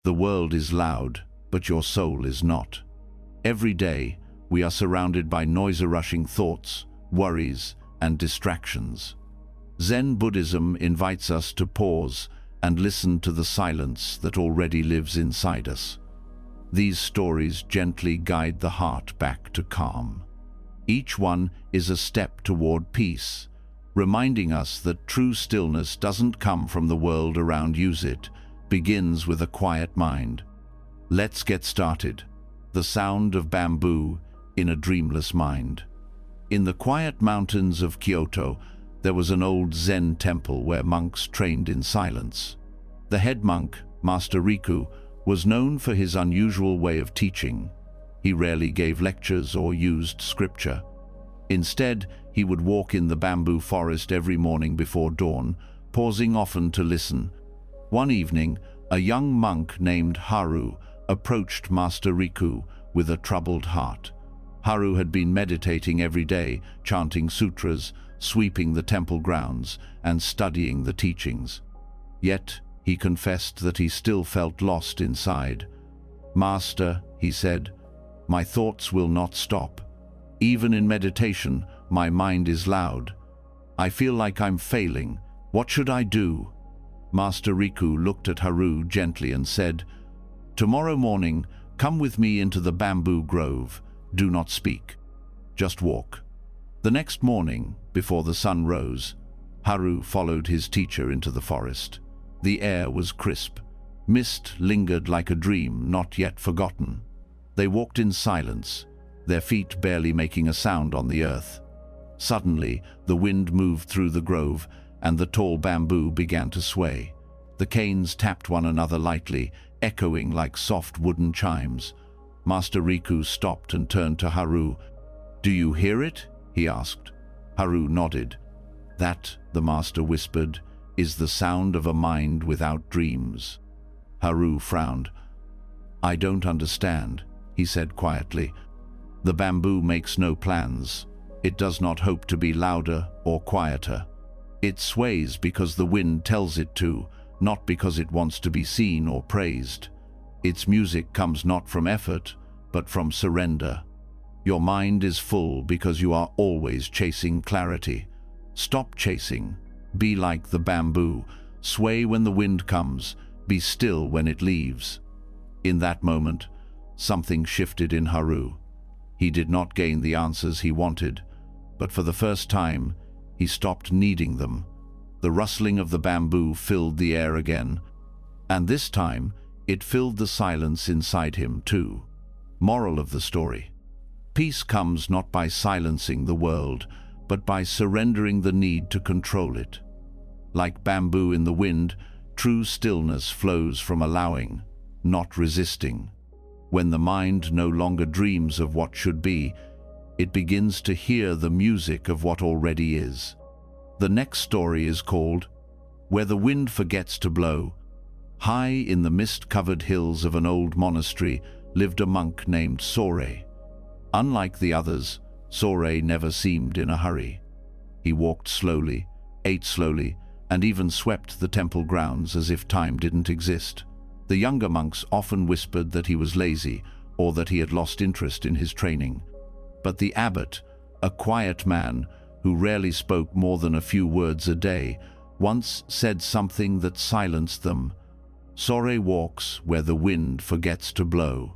The world is loud, but your soul is not. Every day, we are surrounded by noise-rushing thoughts, worries, and distractions. Zen Buddhism invites us to pause and listen to the silence that already lives inside us. These stories gently guide the heart back to calm. Each one is a step toward peace, reminding us that true stillness doesn't come from the world around you. It begins with a quiet mind. Let's get started. The sound of bamboo in a dreamless mind. In the quiet mountains of Kyoto, there was an old Zen temple where monks trained in silence. The head monk, Master Riku, was known for his unusual way of teaching. He rarely gave lectures or used scripture. Instead, he would walk in the bamboo forest every morning before dawn, pausing often to listen. One evening, a young monk named Haru approached Master Riku with a troubled heart. Haru had been meditating every day, chanting sutras, sweeping the temple grounds, and studying the teachings. Yet, he confessed that he still felt lost inside. "Master," he said, "my thoughts will not stop. Even in meditation, my mind is loud. I feel like I'm failing. What should I do?" Master Riku looked at Haru gently and said, "Tomorrow morning, come with me into the bamboo grove. Do not speak. Just walk." The next morning, before the sun rose, Haru followed his teacher into the forest. The air was crisp. Mist lingered like a dream not yet forgotten. They walked in silence, their feet barely making a sound on the earth. Suddenly, the wind moved through the grove, and the tall bamboo began to sway. The canes tapped one another lightly, echoing like soft wooden chimes. Master Riku stopped and turned to Haru. "Do you hear it?" he asked. Haru nodded. "That," the master whispered, "is the sound of a mind without dreams." Haru frowned. "I don't understand," he said quietly. "The bamboo makes no plans. It does not hope to be louder or quieter. It sways because the wind tells it to, not because it wants to be seen or praised. Its music comes not from effort, but from surrender. Your mind is full because you are always chasing clarity. Stop chasing. Be like the bamboo. Sway when the wind comes. Be still when it leaves." In that moment, something shifted in Haru. He did not gain the answers he wanted, but for the first time, he stopped needing them. The rustling of the bamboo filled the air again, and this time, it filled the silence inside him too. Moral of the story: peace comes not by silencing the world, but by surrendering the need to control it. Like bamboo in the wind, true stillness flows from allowing, not resisting. When the mind no longer dreams of what should be, it begins to hear the music of what already is. The next story is called "Where the Wind Forgets to Blow." High in the mist-covered hills of an old monastery lived a monk named Sore. Unlike the others, Sore never seemed in a hurry. He walked slowly, ate slowly, and even swept the temple grounds as if time didn't exist. The younger monks often whispered that he was lazy or that he had lost interest in his training. But the abbot, a quiet man who rarely spoke more than a few words a day, once said something that silenced them. "Sore walks where the wind forgets to blow."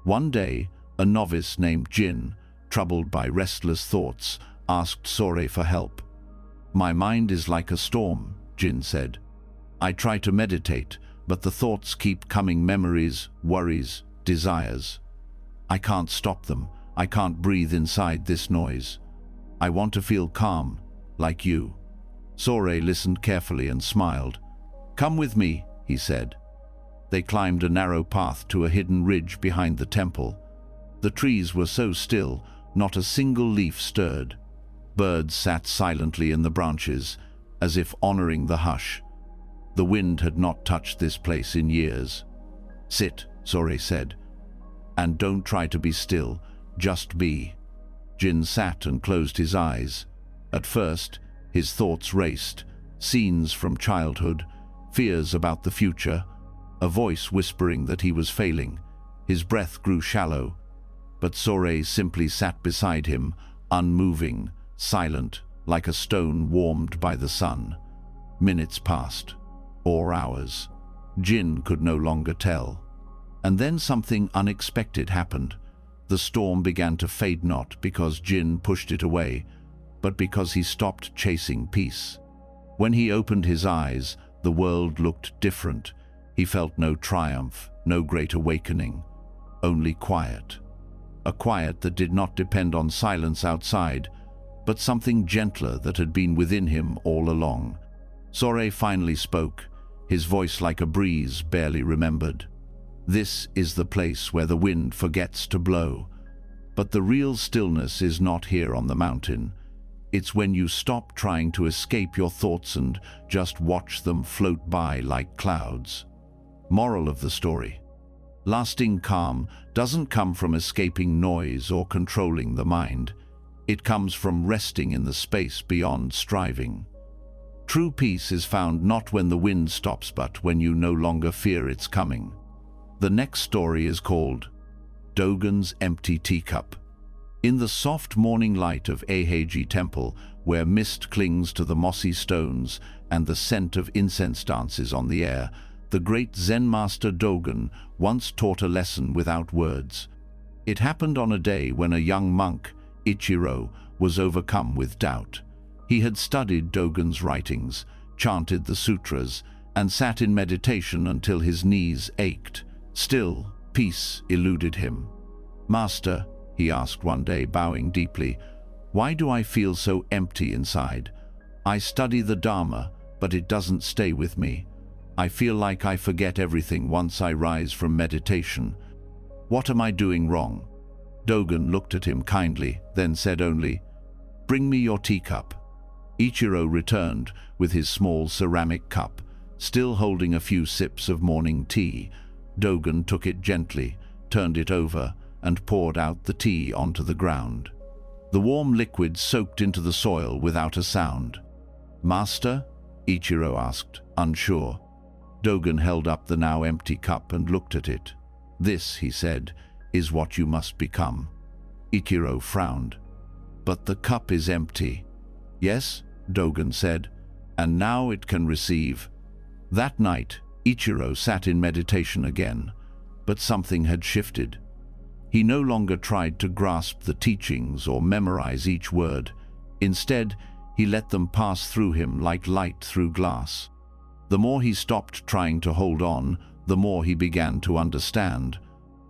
One day, a novice named Jin, troubled by restless thoughts, asked Sore for help. "My mind is like a storm," Jin said. "I try to meditate, but the thoughts keep coming: memories, worries, desires. I can't stop them. I can't breathe inside this noise. I want to feel calm, like you." Sore listened carefully and smiled. "Come with me," he said. They climbed a narrow path to a hidden ridge behind the temple. The trees were so still, not a single leaf stirred. Birds sat silently in the branches, as if honoring the hush. The wind had not touched this place in years. "Sit," Sore said, "and don't try to be still, just be." Jin sat and closed his eyes. At first, his thoughts raced, scenes from childhood, fears about the future. a voice whispering that he was failing. His breath grew shallow, but Sore simply sat beside him, unmoving, silent, like a stone warmed by the sun. Minutes passed, or hours. Jin could no longer tell. And then something unexpected happened. The storm began to fade, not because Jin pushed it away, but because he stopped chasing peace. When he opened his eyes, the world looked different. He felt no triumph, no great awakening, only quiet. A quiet that did not depend on silence outside, but something gentler that had been within him all along. Sore finally spoke, his voice like a breeze barely remembered. This is the place where the wind forgets to blow. But the real stillness is not here on the mountain. It's when you stop trying to escape your thoughts and just watch them float by like clouds. Moral of the story: lasting calm doesn't come from escaping noise or controlling the mind. It comes from resting in the space beyond striving. True peace is found not when the wind stops, but when you no longer fear its coming. The next story is called Dogen's Empty Teacup. In the soft morning light of Eiheiji Temple, where mist clings to the mossy stones and the scent of incense dances on the air, the great Zen master Dogen once taught a lesson without words. It happened on a day when a young monk, Ichiro, was overcome with doubt. He had studied Dogen's writings, chanted the sutras, and sat in meditation until his knees ached. Still, peace eluded him. "Master," he asked one day, bowing deeply, "why do I feel so empty inside? I study the Dharma, but it doesn't stay with me. I feel like I forget everything once I rise from meditation. What am I doing wrong?" Dogen looked at him kindly, then said only, "Bring me your teacup." Ichiro returned with his small ceramic cup, still holding a few sips of morning tea. Dogen took it gently, turned it over, and poured out the tea onto the ground. The warm liquid soaked into the soil without a sound. "Master?" Ichiro asked, unsure. Dogen held up the now empty cup and looked at it. "This," he said, "is what you must become." Ichiro frowned. "But the cup is empty." "Yes," Dogen said, "and now it can receive." That night, Ichiro sat in meditation again, but something had shifted. He no longer tried to grasp the teachings or memorize each word. Instead, he let them pass through him like light through glass. The more he stopped trying to hold on, the more he began to understand,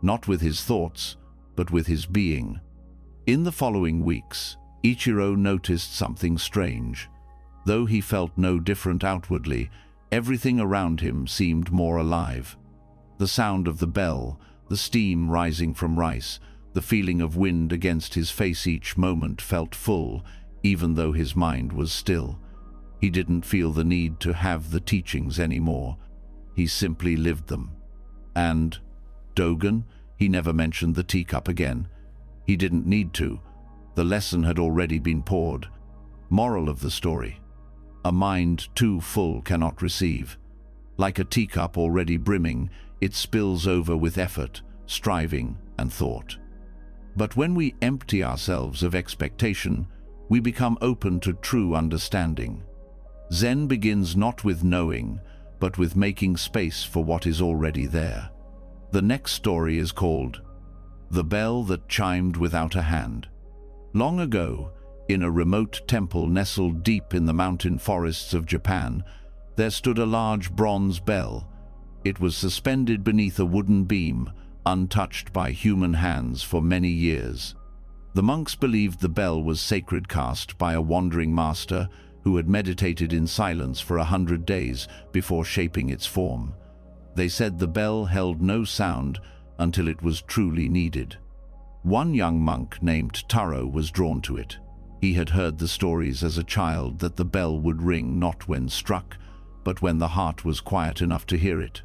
not with his thoughts, but with his being. In the following weeks, Ichiro noticed something strange. Though he felt no different outwardly, everything around him seemed more alive. The sound of the bell, the steam rising from rice, the feeling of wind against his face, each moment felt full, even though his mind was still. He didn't feel the need to have the teachings anymore. He simply lived them. And Dogen, he never mentioned the teacup again. He didn't need to. The lesson had already been poured. Moral of the story: a mind too full cannot receive. Like a teacup already brimming, it spills over with effort, striving, and thought. But when we empty ourselves of expectation, we become open to true understanding. Zen begins not with knowing, but with making space for what is already there. The next story is called The Bell That Chimed Without a Hand. Long ago, in a remote temple nestled deep in the mountain forests of Japan, there stood a large bronze bell. It was suspended beneath a wooden beam, untouched by human hands for many years. The monks believed the bell was sacred, cast by a wandering master who had meditated in silence for 100 days before shaping its form. They said the bell held no sound until it was truly needed. One young monk named Taro was drawn to it. He had heard the stories as a child that the bell would ring not when struck, but when the heart was quiet enough to hear it.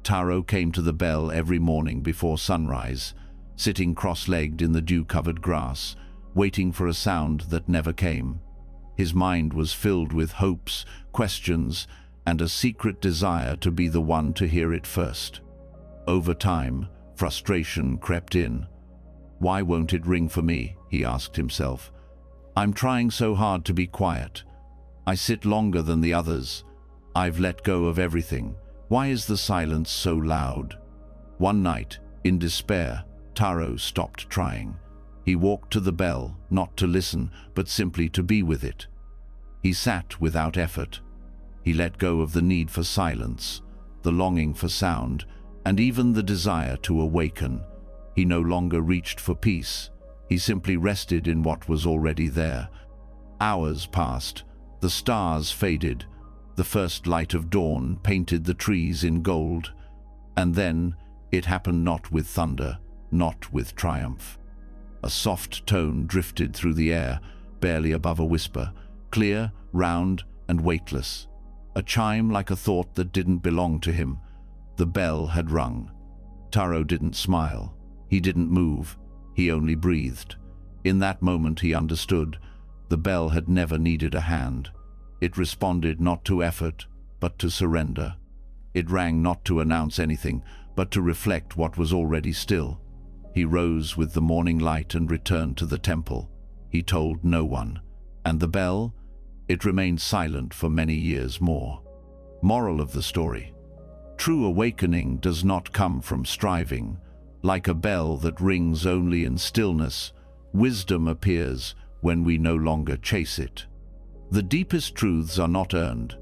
Taro came to the bell every morning before sunrise, sitting cross-legged in the dew-covered grass, waiting for a sound that never came. His mind was filled with hopes, questions, and a secret desire to be the one to hear it first. Over time, frustration crept in. Why won't it ring for me? He asked himself. I'm trying so hard to be quiet. I sit longer than the others. I've let go of everything. Why is the silence so loud? One night, in despair, Taro stopped trying. He walked to the bell, not to listen, but simply to be with it. He sat without effort. He let go of the need for silence, the longing for sound, and even the desire to awaken. He no longer reached for peace. He simply rested in what was already there. Hours passed. The stars faded. The first light of dawn painted the trees in gold. And then it happened, not with thunder, not with triumph. A soft tone drifted through the air, barely above a whisper, clear, round, and weightless. A chime like a thought that didn't belong to him. The bell had rung. Taro didn't smile. He didn't move. He only breathed. In that moment he understood. The bell had never needed a hand. It responded not to effort, but to surrender. It rang not to announce anything, but to reflect what was already still. He rose with the morning light and returned to the temple. He told no one. And the bell? It remained silent for many years more. Moral of the story: true awakening does not come from striving. Like a bell that rings only in stillness, wisdom appears when we no longer chase it. The deepest truths are not earned.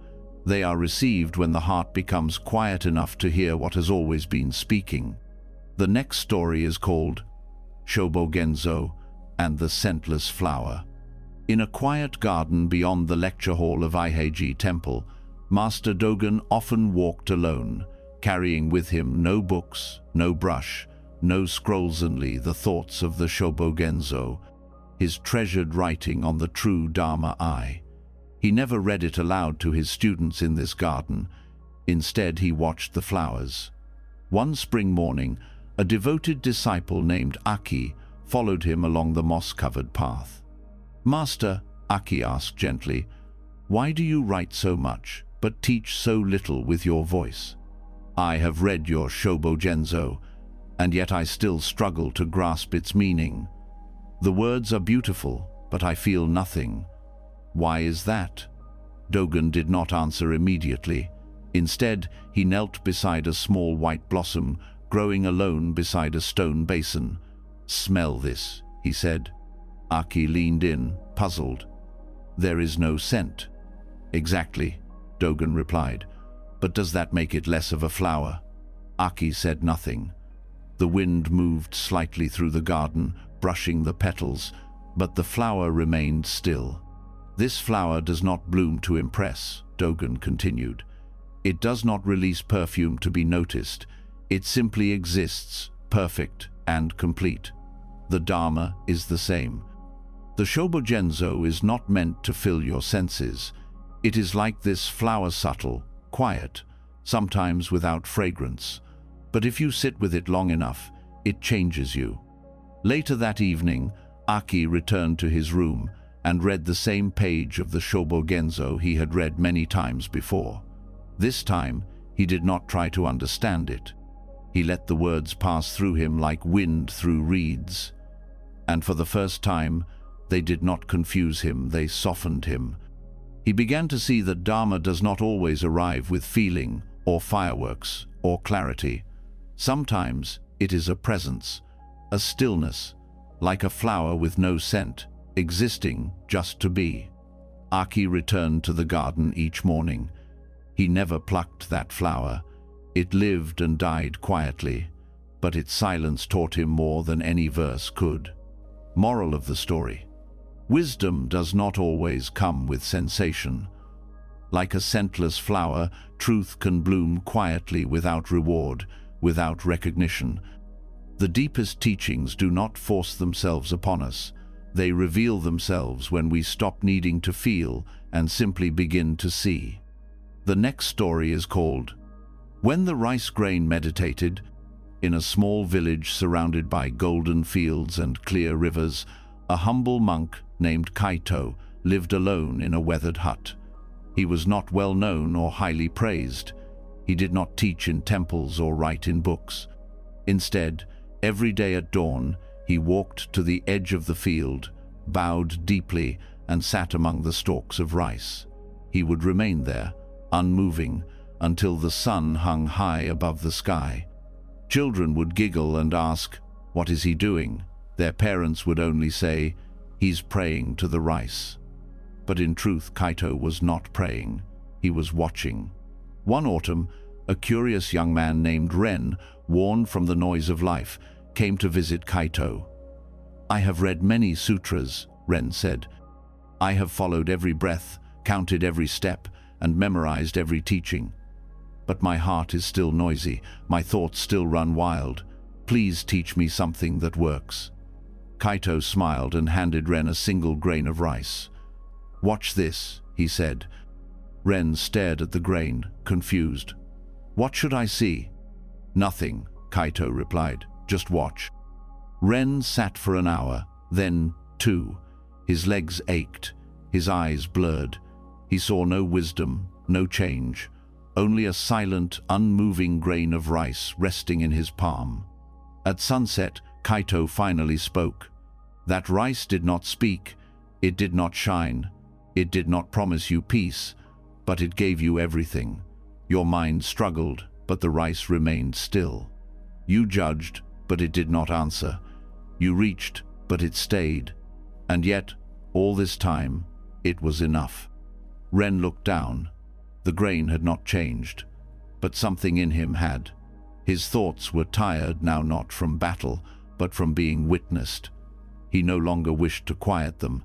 They are received when the heart becomes quiet enough to hear what has always been speaking. The next story is called Shobogenzo and the Scentless Flower. In a quiet garden beyond the lecture hall of Eiheiji Temple, Master Dogen often walked alone, carrying with him no books, no brush, no scrolls, only the thoughts of the Shobogenzo, his treasured writing on the true Dharma eye. He never read it aloud to his students in this garden. Instead, he watched the flowers. One spring morning, a devoted disciple named Aki followed him along the moss-covered path. "Master," Aki asked gently, "why do you write so much, but teach so little with your voice? I have read your Shobogenzo, and yet I still struggle to grasp its meaning. The words are beautiful, but I feel nothing. Why is that?" Dogen did not answer immediately. Instead, he knelt beside a small white blossom, growing alone beside a stone basin. "Smell this," he said. Aki leaned in, puzzled. "There is no scent." "Exactly," Dogen replied. "But does that make it less of a flower?" Aki said nothing. The wind moved slightly through the garden, brushing the petals, but the flower remained still. "This flower does not bloom to impress," Dogen continued. "It does not release perfume to be noticed. It simply exists, perfect and complete. The Dharma is the same. The Shobogenzo is not meant to fill your senses. It is like this flower, subtle, quiet, sometimes without fragrance. But if you sit with it long enough, it changes you." Later that evening, Aki returned to his room and read the same page of the Shobogenzo he had read many times before. This time, he did not try to understand it. He let the words pass through him like wind through reeds. And for the first time, they did not confuse him, they softened him. He began to see that Dharma does not always arrive with feeling, or fireworks, or clarity. Sometimes it is a presence, a stillness, like a flower with no scent, existing just to be. Aki returned to the garden each morning. He never plucked that flower. It lived and died quietly, but its silence taught him more than any verse could. Moral of the story: wisdom does not always come with sensation. Like a scentless flower, truth can bloom quietly without reward, without recognition. The deepest teachings do not force themselves upon us. They reveal themselves when we stop needing to feel and simply begin to see. The next story is called When the Rice Grain Meditated. In a small village surrounded by golden fields and clear rivers, a humble monk named Kaito lived alone in a weathered hut. He was not well known or highly praised. He did not teach in temples or write in books. Instead, every day at dawn, he walked to the edge of the field, bowed deeply, and sat among the stalks of rice. He would remain there, unmoving, until the sun hung high above the sky. Children would giggle and ask, "What is he doing?" Their parents would only say, "He's praying to the rice." But in truth, Kaito was not praying. He was watching. One autumn, a curious young man named Ren, worn from the noise of life, came to visit Kaito. "I have read many sutras," Ren said. "I have followed every breath, counted every step, and memorized every teaching. But my heart is still noisy, my thoughts still run wild. Please teach me something that works." Kaito smiled and handed Ren a single grain of rice. "Watch this," he said. Ren stared at the grain, confused. "What should I see?" "Nothing," Kaito replied. "Just watch." Ren sat for an hour, then 2. His legs ached, his eyes blurred. He saw no wisdom, no change, only a silent, unmoving grain of rice resting in his palm. At sunset, Kaito finally spoke. That rice did not speak, it did not shine, it did not promise you peace, but it gave you everything. Your mind struggled, but the rice remained still. You judged, but it did not answer. You reached, but it stayed. And yet, all this time, it was enough. Ren looked down. The grain had not changed, but something in him had. His thoughts were tired now, not from battle, but from being witnessed. He no longer wished to quiet them.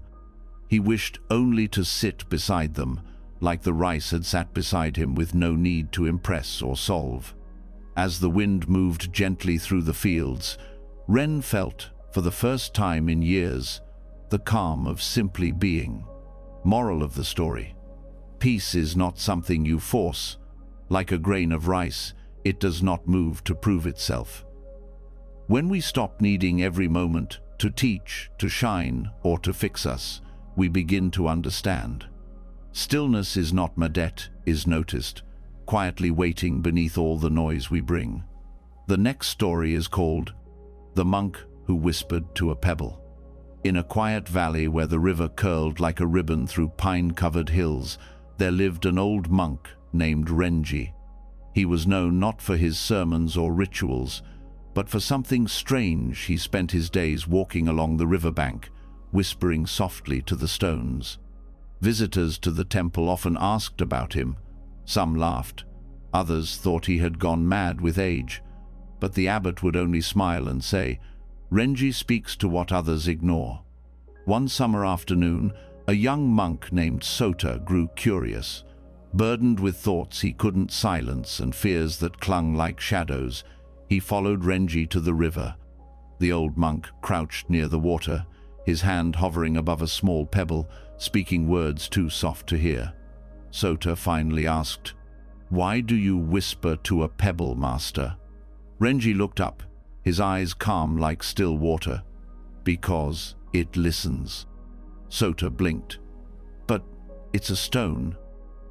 He wished only to sit beside them, like the rice had sat beside him, with no need to impress or solve. As the wind moved gently through the fields, Ren felt, for the first time in years, the calm of simply being. Moral of the story: peace is not something you force. Like a grain of rice, it does not move to prove itself. When we stop needing every moment to teach, to shine, or to fix us, we begin to understand. Stillness is not Madet, is noticed, quietly waiting beneath all the noise we bring. The next story is called The Monk Who Whispered to a Pebble. In a quiet valley where the river curled like a ribbon through pine-covered hills, there lived an old monk named Renji. He was known not for his sermons or rituals, but for something strange. He spent his days walking along the riverbank, whispering softly to the stones. Visitors to the temple often asked about him. Some laughed. Others thought he had gone mad with age. But the abbot would only smile and say, "Renji speaks to what others ignore." One summer afternoon, a young monk named Sota grew curious. Burdened with thoughts he couldn't silence and fears that clung like shadows, he followed Renji to the river. The old monk crouched near the water, his hand hovering above a small pebble, speaking words too soft to hear. Sota finally asked, "Why do you whisper to a pebble, master?" Renji looked up, his eyes calm like still water. "Because it listens." Sota blinked. "But it's a stone."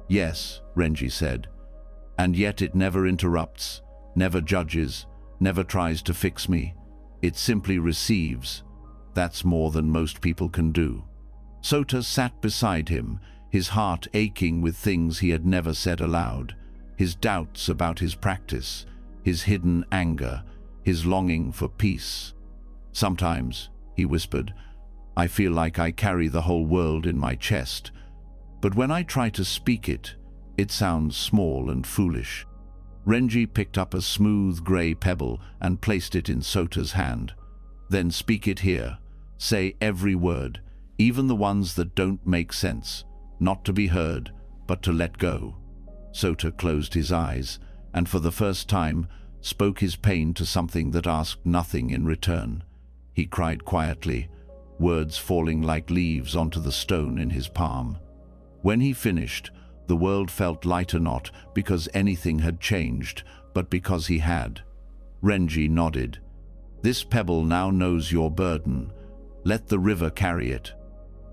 "Yes," Renji said. "And yet it never interrupts, never judges, never tries to fix me. It simply receives. That's more than most people can do." Sota sat beside him, his heart aching with things he had never said aloud, his doubts about his practice, his hidden anger, his longing for peace. "Sometimes," he whispered, "I feel like I carry the whole world in my chest. But when I try to speak it, it sounds small and foolish." Renji picked up a smooth grey pebble and placed it in Sota's hand. "Then speak it here. Say every word, even the ones that don't make sense, not to be heard, but to let go." Sota closed his eyes, and for the first time spoke his pain to something that asked nothing in return. He cried quietly, words falling like leaves onto the stone in his palm. When he finished, the world felt lighter, not because anything had changed, but because he had. Renji nodded. "This pebble now knows your burden. Let the river carry it."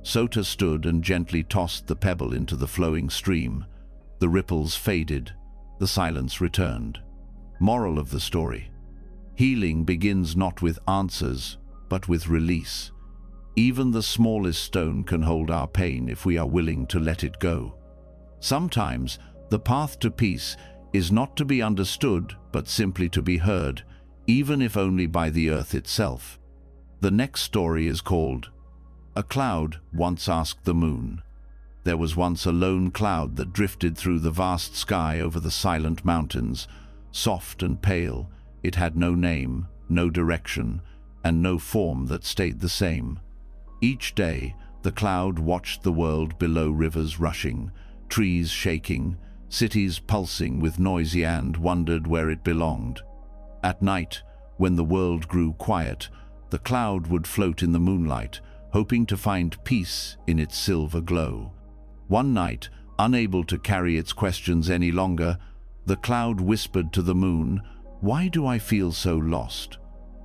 Sota stood and gently tossed the pebble into the flowing stream. The ripples faded. The silence returned. Moral of the story: healing begins not with answers, but with release. Even the smallest stone can hold our pain if we are willing to let it go. Sometimes the path to peace is not to be understood, but simply to be heard, even if only by the earth itself. The next story is called "A Cloud Once Asked the Moon." There was once a lone cloud that drifted through the vast sky over the silent mountains. Soft and pale, it had no name, no direction, and no form that stayed the same. Each day, the cloud watched the world below, rivers rushing, trees shaking, cities pulsing with noisy, and wondered where it belonged. At night, when the world grew quiet, the cloud would float in the moonlight, hoping to find peace in its silver glow. One night, unable to carry its questions any longer, the cloud whispered to the moon, "Why do I feel so lost?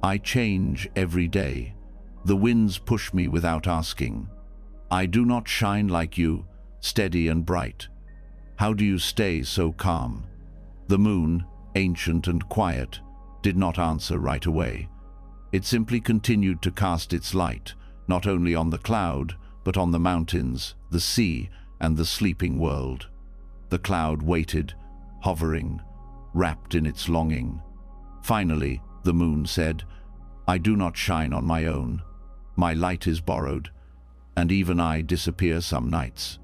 I change every day. The winds push me without asking. I do not shine like you, steady and bright. How do you stay so calm?" The moon, ancient and quiet, did not answer right away. It simply continued to cast its light, not only on the cloud, but on the mountains, the sea, and the sleeping world. The cloud waited, hovering, wrapped in its longing. Finally, the moon said, "I do not shine on my own. My light is borrowed, and even I disappear some nights.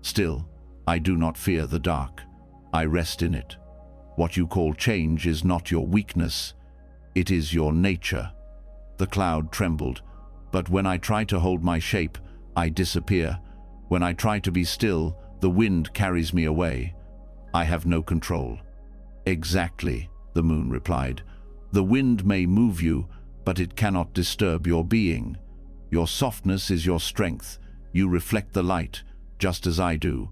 Still, I do not fear the dark. I rest in it. What you call change is not your weakness. It is your nature." The cloud trembled, "But when I try to hold my shape, I disappear. When I try to be still, the wind carries me away. I have no control." "Exactly," the moon replied. "The wind may move you, but it cannot disturb your being. Your softness is your strength. You reflect the light, just as I do.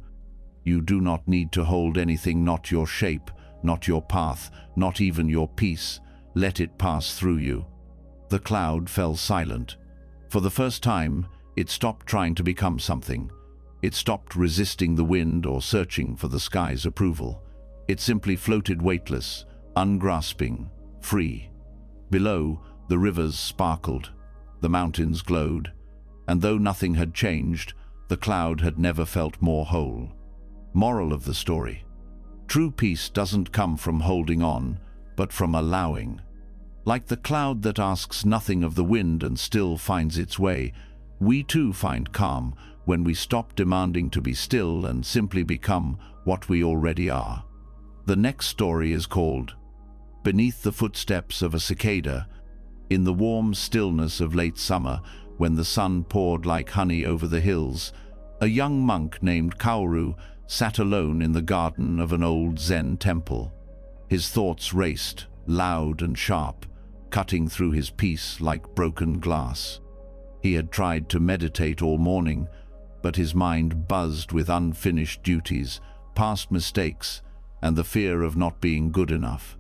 You do not need to hold anything, not your shape, not your path, not even your peace. Let it pass through you." The cloud fell silent. For the first time, it stopped trying to become something. It stopped resisting the wind or searching for the sky's approval. It simply floated weightless, ungrasping, free. Below, the rivers sparkled, the mountains glowed, and though nothing had changed, the cloud had never felt more whole. Moral of the story: true peace doesn't come from holding on, but from allowing. Like the cloud that asks nothing of the wind and still finds its way, we too find calm when we stop demanding to be still and simply become what we already are. The next story is called "Beneath the Footsteps of a Cicada." In the warm stillness of late summer, when the sun poured like honey over the hills, a young monk named Kaoru sat alone in the garden of an old Zen temple. His thoughts raced, loud and sharp, cutting through his peace like broken glass. He had tried to meditate all morning, but his mind buzzed with unfinished duties, past mistakes, and the fear of not being good enough.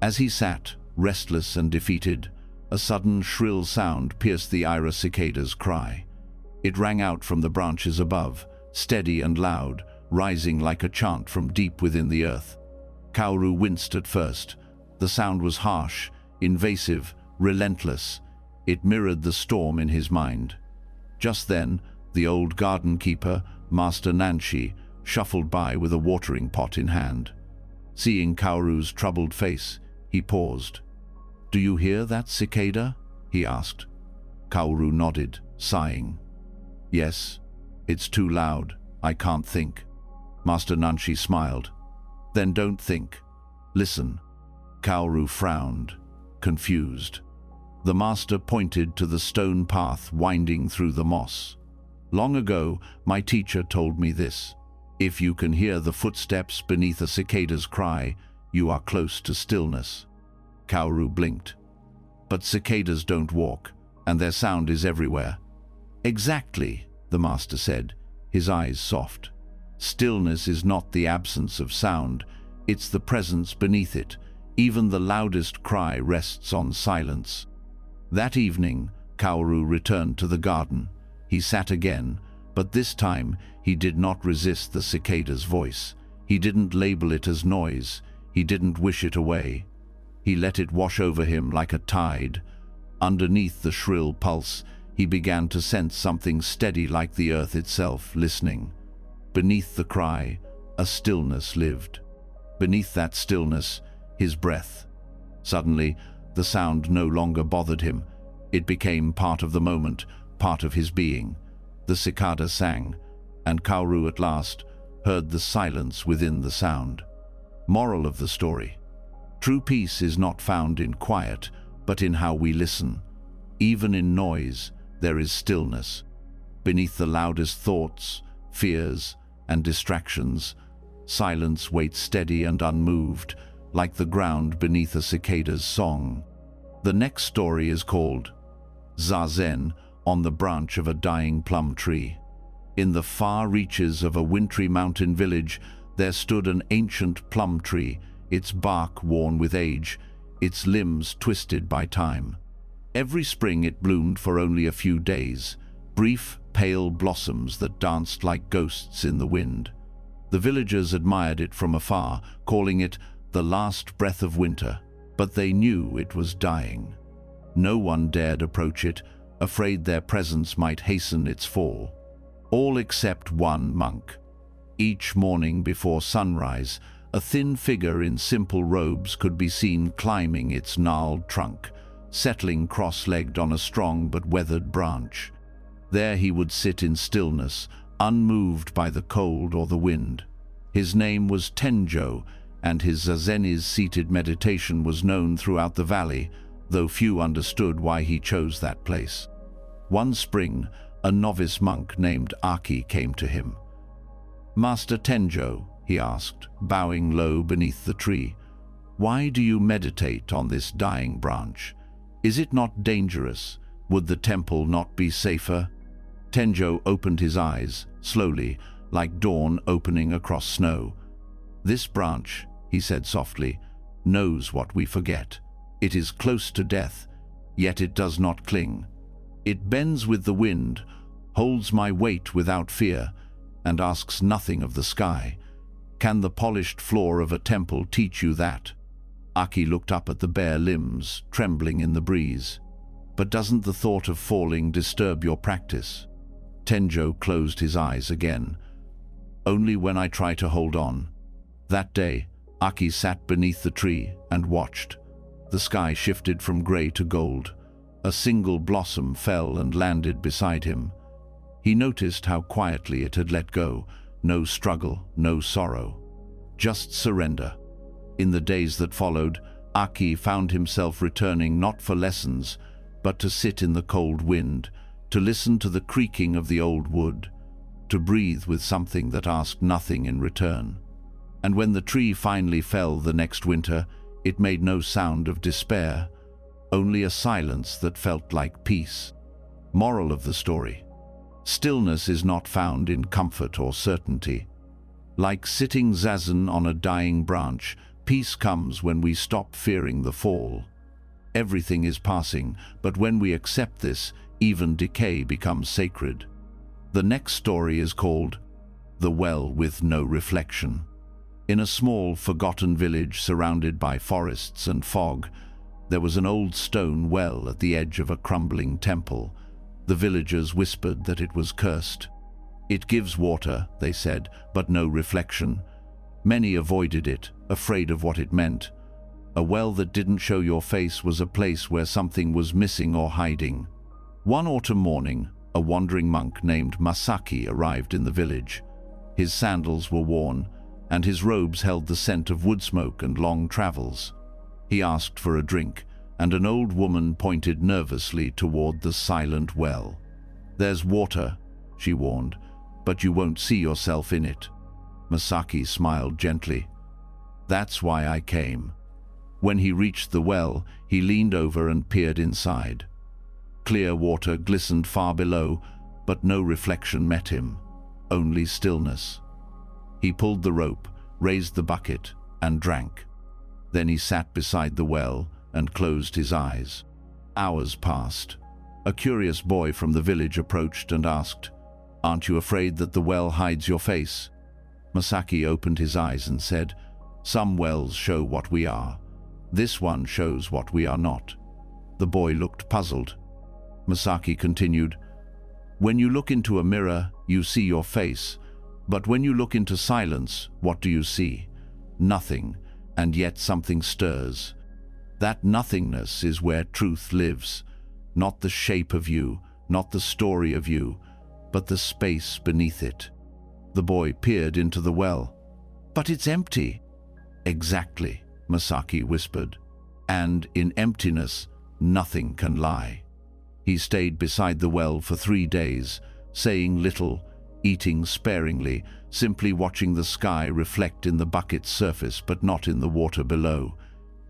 As he sat, restless and defeated, a sudden shrill sound pierced the Ira cicada's cry. It rang out from the branches above, steady and loud, rising like a chant from deep within the earth. Kaoru winced at first. The sound was harsh, invasive, relentless. It mirrored the storm in his mind. Just then, the old garden keeper, Master Nanshi, shuffled by with a watering pot in hand. Seeing Kaoru's troubled face, he paused. "Do you hear that cicada?" he asked. Kaoru nodded, sighing. "Yes, it's too loud. I can't think." Master Nanshi smiled. "Then don't think. Listen." Kaoru frowned, confused. The master pointed to the stone path winding through the moss. "Long ago, my teacher told me this. If you can hear the footsteps beneath a cicada's cry, you are close to stillness." Kaoru blinked. "But cicadas don't walk, and their sound is everywhere." "Exactly," the master said, his eyes soft. "Stillness is not the absence of sound, it's the presence beneath it. Even the loudest cry rests on silence." That evening, Kaoru returned to the garden. He sat again, But this time, he did not resist the cicada's voice. He didn't label it as noise. He didn't wish it away. He let it wash over him like a tide. Underneath the shrill pulse, he began to sense something steady like the earth itself, listening. Beneath the cry, a stillness lived. Beneath that stillness, his breath. Suddenly, the sound no longer bothered him. It became part of the moment, part of his being. The cicada sang, and Kauru at last heard the silence within the sound. Moral of the story: true peace is not found in quiet, but in how we listen. Even in noise, there is stillness. Beneath the loudest thoughts, fears, and distractions, silence waits steady and unmoved, like the ground beneath a cicada's song. The next story is called Zazen on the branch of a dying plum tree. In the far reaches of a wintry mountain village, there stood an ancient plum tree, its bark worn with age, its limbs twisted by time. Every spring it bloomed for only a few days, brief, pale blossoms that danced like ghosts in the wind. The villagers admired it from afar, calling it the last breath of winter, but they knew it was dying. No one dared approach it, afraid their presence might hasten its fall. All except one monk. Each morning before sunrise, a thin figure in simple robes could be seen climbing its gnarled trunk, settling cross-legged on a strong but weathered branch. There he would sit in stillness, unmoved by the cold or the wind. His name was Tenjo, and his Zazenese-seated meditation was known throughout the valley, though few understood why he chose that place. One spring, a novice monk named Aki came to him. "Master Tenjo," he asked, bowing low beneath the tree, "why do you meditate on this dying branch? Is it not dangerous? Would the temple not be safer?" Tenjo opened his eyes, slowly, like dawn opening across snow. "This branch," he said softly, "knows what we forget. It is close to death, yet it does not cling. It bends with the wind, holds my weight without fear, and asks nothing of the sky. Can the polished floor of a temple teach you that?" Aki looked up at the bare limbs, trembling in the breeze. "But doesn't the thought of falling disturb your practice?" Tenjo closed his eyes again. "Only when I try to hold on." That day, Aki sat beneath the tree and watched. The sky shifted from gray to gold. A single blossom fell and landed beside him. He noticed how quietly it had let go. No struggle, no sorrow. Just surrender. In the days that followed, Aki found himself returning not for lessons, but to sit in the cold wind, to listen to the creaking of the old wood, to breathe with something that asked nothing in return. And when the tree finally fell the next winter, it made no sound of despair, only a silence that felt like peace. Moral of the story: stillness is not found in comfort or certainty. Like sitting zazen on a dying branch, peace comes when we stop fearing the fall. Everything is passing, but when we accept this, even decay becomes sacred. The next story is called The Well with No Reflection. In a small, forgotten village surrounded by forests and fog, there was an old stone well at the edge of a crumbling temple. The villagers whispered that it was cursed. "It gives water," they said, "but no reflection." Many avoided it, afraid of what it meant. A well that didn't show your face was a place where something was missing or hiding. One autumn morning, a wandering monk named Masaki arrived in the village. His sandals were worn, and his robes held the scent of wood smoke and long travels. He asked for a drink, and an old woman pointed nervously toward the silent well. "There's water," she warned, "but you won't see yourself in it." Masaki smiled gently. "That's why I came." When he reached the well, he leaned over and peered inside. Clear water glistened far below, but no reflection met him, only stillness. He pulled the rope, raised the bucket, and drank. Then he sat beside the well and closed his eyes. Hours passed. A curious boy from the village approached and asked, Aren't you afraid that the well hides your face? Masaki opened his eyes and said, "Some wells show what we are. This one shows what we are not." The boy looked puzzled. Masaki continued, "When you look into a mirror, you see your face. But when you look into silence, what do you see? Nothing, and yet something stirs. That nothingness is where truth lives. Not the shape of you, not the story of you, but the space beneath it." The boy peered into the well. "But it's empty." "Exactly," Masaki whispered. "And in emptiness, nothing can lie." He stayed beside the well for 3 days, saying little, eating sparingly, simply watching the sky reflect in the bucket's surface but not in the water below.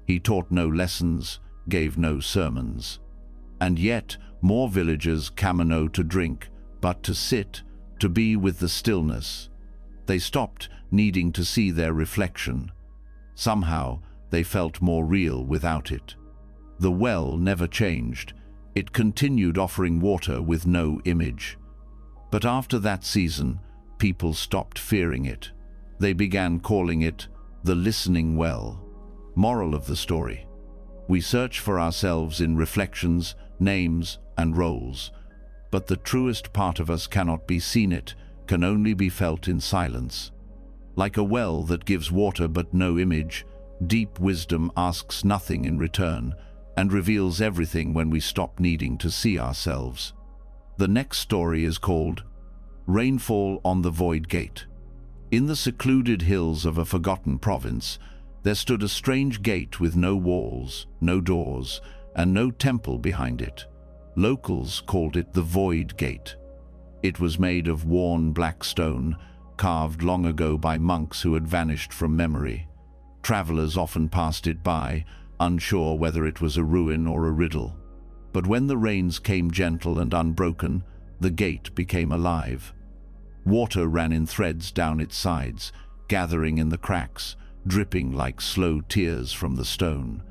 He taught no lessons, gave no sermons. And yet more villagers came no to drink, but to sit, to be with the stillness. They stopped needing to see their reflection. Somehow they felt more real without it. The well never changed. It continued offering water with no image. But after that season, people stopped fearing it. They began calling it the listening well. Moral of the story: we search for ourselves in reflections, names, and roles. But the truest part of us cannot be seen, it can only be felt in silence. Like a well that gives water but no image, deep wisdom asks nothing in return and reveals everything when we stop needing to see ourselves. The next story is called Rainfall on the Void Gate. In the secluded hills of a forgotten province, there stood a strange gate with no walls, no doors, and no temple behind it. Locals called it the Void Gate. It was made of worn black stone, carved long ago by monks who had vanished from memory. Travelers often passed it by, unsure whether it was a ruin or a riddle. But when the rains came gentle and unbroken, the gate became alive. Water ran in threads down its sides, gathering in the cracks, dripping like slow tears from the stone.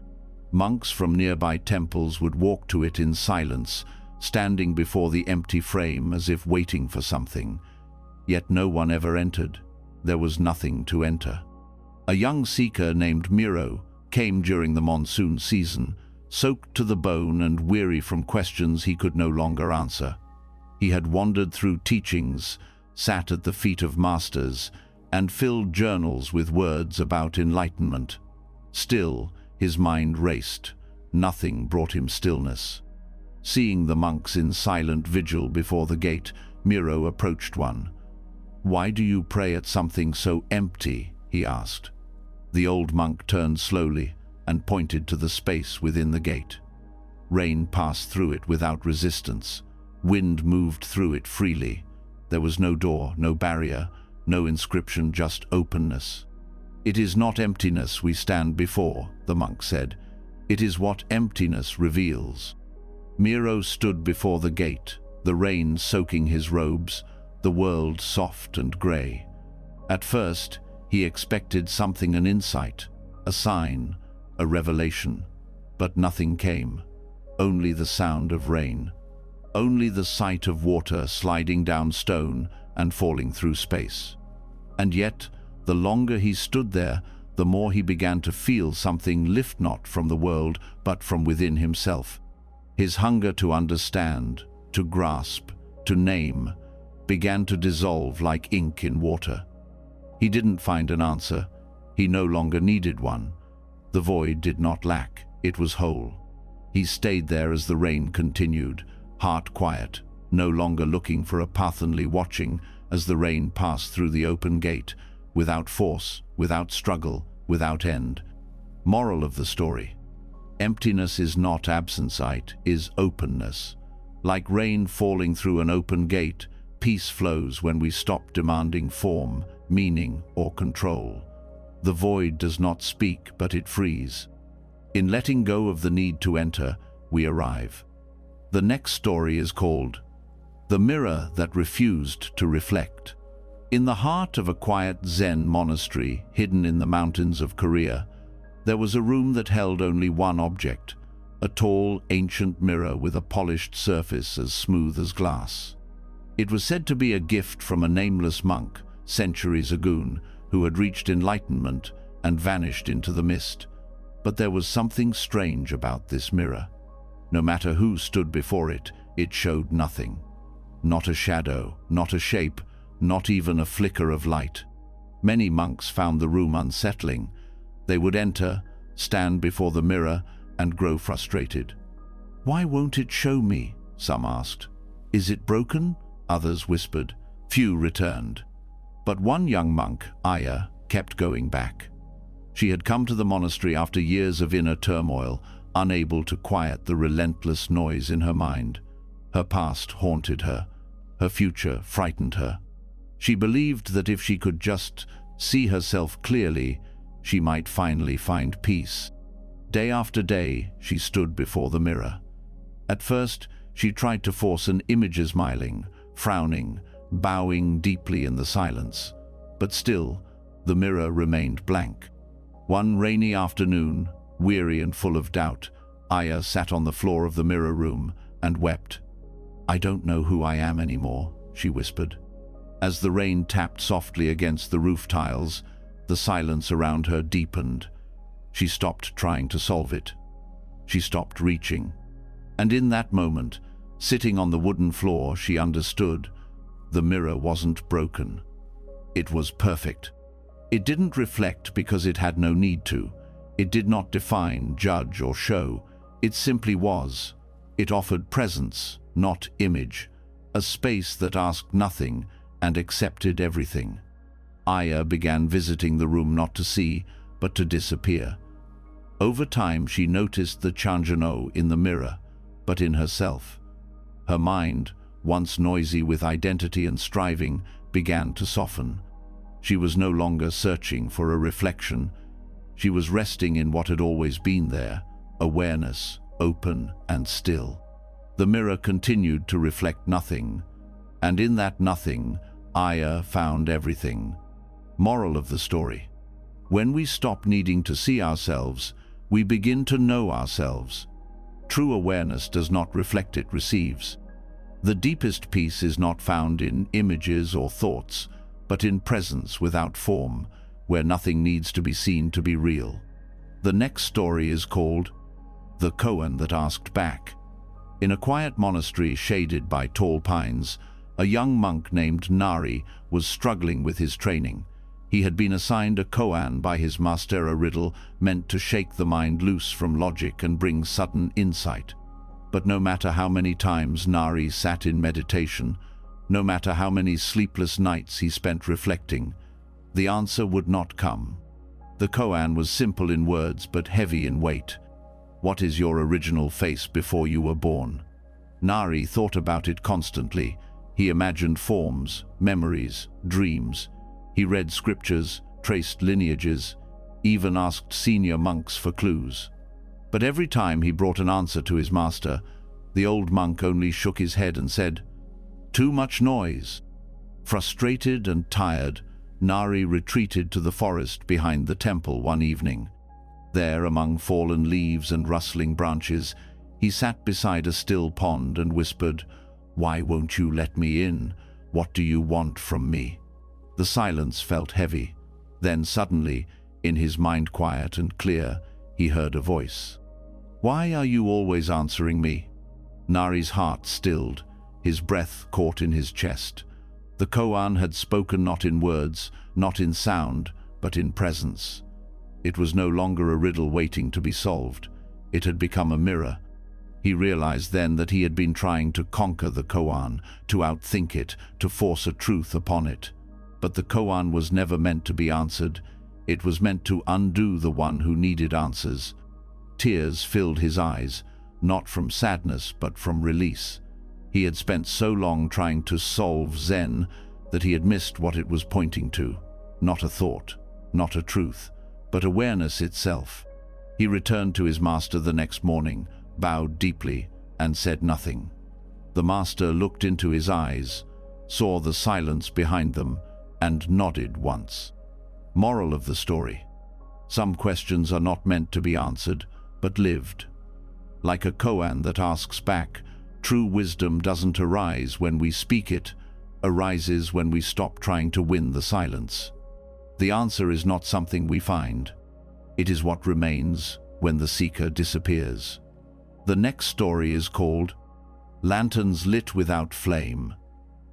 Monks from nearby temples would walk to it in silence, standing before the empty frame as if waiting for something. Yet no one ever entered. There was nothing to enter. A young seeker named Miro came during the monsoon season, soaked to the bone and weary from questions he could no longer answer. He had wandered through teachings, sat at the feet of masters, and filled journals with words about enlightenment. Still, his mind raced. Nothing brought him stillness. Seeing the monks in silent vigil before the gate, Miro approached one. "Why do you pray at something so empty?" he asked. The old monk turned slowly and pointed to the space within the gate. Rain passed through it without resistance. Wind moved through it freely. There was no door, no barrier, no inscription, just openness. "It is not emptiness we stand before," the monk said. "It is what emptiness reveals." Miro stood before the gate, the rain soaking his robes, the world soft and grey. At first, he expected something, an insight, a sign, a revelation. But nothing came. Only the sound of rain. Only the sight of water sliding down stone and falling through space. And yet, the longer he stood there, the more he began to feel something lift not from the world, but from within himself. His hunger to understand, to grasp, to name, began to dissolve like ink in water. He didn't find an answer. He no longer needed one. The void did not lack. It was whole. He stayed there as the rain continued, heart quiet, no longer looking for a path, only watching as the rain passed through the open gate, without force, without struggle, without end. Moral of the story: emptiness is not absence, it is openness. Like rain falling through an open gate, peace flows when we stop demanding form, meaning, or control. The void does not speak, but it frees. In letting go of the need to enter, we arrive. The next story is called The Mirror That Refused to Reflect. In the heart of a quiet Zen monastery hidden in the mountains of Korea, there was a room that held only one object, a tall, ancient mirror with a polished surface as smooth as glass. It was said to be a gift from a nameless monk, centuries ago, who had reached enlightenment and vanished into the mist. But there was something strange about this mirror. No matter who stood before it, it showed nothing. Not a shadow, not a shape, not even a flicker of light. Many monks found the room unsettling. They would enter, stand before the mirror, and grow frustrated. "Why won't it show me?" some asked. "Is it broken?" others whispered. Few returned. But one young monk, Aya, kept going back. She had come to the monastery after years of inner turmoil, unable to quiet the relentless noise in her mind. Her past haunted her. Her future frightened her. She believed that if she could just see herself clearly, she might finally find peace. Day after day, she stood before the mirror. At first, she tried to force an image, smiling, frowning, bowing deeply in the silence. But still, the mirror remained blank. One rainy afternoon, weary and full of doubt, Aya sat on the floor of the mirror room and wept. "I don't know who I am anymore," she whispered. As the rain tapped softly against the roof tiles, the silence around her deepened. She stopped trying to solve it. She stopped reaching. And in that moment, sitting on the wooden floor, she understood. The mirror wasn't broken. It was perfect. It didn't reflect because it had no need to. It did not define, judge, or show. It simply was. It offered presence, not image, a space that asked nothing and accepted everything. Aya began visiting the room not to see, but to disappear. Over time, she noticed the Chanjano in the mirror, but in herself. Her mind, once noisy with identity and striving, began to soften. She was no longer searching for a reflection. She was resting in what had always been there, awareness, open and still. The mirror continued to reflect nothing, and in that nothing, Aya found everything. Moral of the story: when we stop needing to see ourselves, we begin to know ourselves. True awareness does not reflect, it receives. The deepest peace is not found in images or thoughts, but in presence without form, where nothing needs to be seen to be real. The next story is called The Koan That Asked Back. In a quiet monastery shaded by tall pines, a young monk named Nari was struggling with his training. He had been assigned a koan by his master, a riddle meant to shake the mind loose from logic and bring sudden insight. But no matter how many times Nari sat in meditation, no matter how many sleepless nights he spent reflecting, the answer would not come. The koan was simple in words but heavy in weight. What is your original face before you were born? Nari thought about it constantly. He imagined forms, memories, dreams. He read scriptures, traced lineages, even asked senior monks for clues. But every time he brought an answer to his master, the old monk only shook his head and said, "Too much noise." Frustrated and tired, Nari retreated to the forest behind the temple one evening. There, among fallen leaves and rustling branches, he sat beside a still pond and whispered, "Why won't you let me in? What do you want from me?" The silence felt heavy. Then suddenly, in his mind quiet and clear, he heard a voice. "Why are you always answering me?" Nari's heart stilled, his breath caught in his chest. The koan had spoken not in words, not in sound, but in presence. It was no longer a riddle waiting to be solved. It had become a mirror. He realized then that he had been trying to conquer the koan, to outthink it, to force a truth upon it. But the koan was never meant to be answered. It was meant to undo the one who needed answers. Tears filled his eyes, not from sadness but from release. He had spent so long trying to solve Zen that he had missed what it was pointing to. Not a thought, not a truth, but awareness itself. He returned to his master the next morning, bowed deeply, and said nothing. The master looked into his eyes, saw the silence behind them, and nodded once. Moral of the story: some questions are not meant to be answered, but lived. Like a koan that asks back, true wisdom doesn't arise when we speak it, arises when we stop trying to win the silence. The answer is not something we find. It is what remains when the seeker disappears. The next story is called Lanterns Lit Without Flame.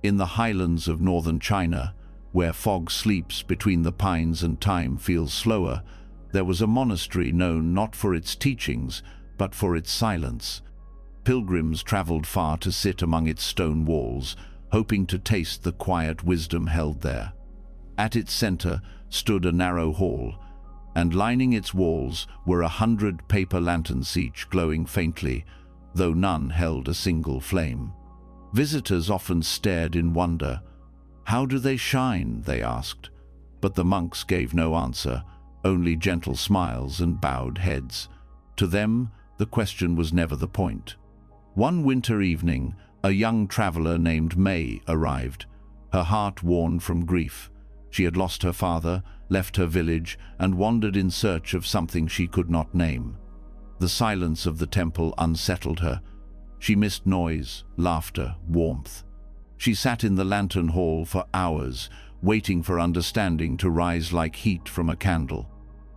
In the highlands of northern China, where fog sleeps between the pines and time feels slower, there was a monastery known not for its teachings, but for its silence. Pilgrims traveled far to sit among its stone walls, hoping to taste the quiet wisdom held there. At its center stood a narrow hall, and lining its walls were 100 paper lanterns, each glowing faintly, though none held a single flame. Visitors often stared in wonder. "How do they shine?" they asked. But the monks gave no answer, only gentle smiles and bowed heads. To them, the question was never the point. One winter evening, a young traveler named May arrived, her heart worn from grief. She had lost her father, left her village, and wandered in search of something she could not name. The silence of the temple unsettled her. She missed noise, laughter, warmth. She sat in the lantern hall for hours, waiting for understanding to rise like heat from a candle.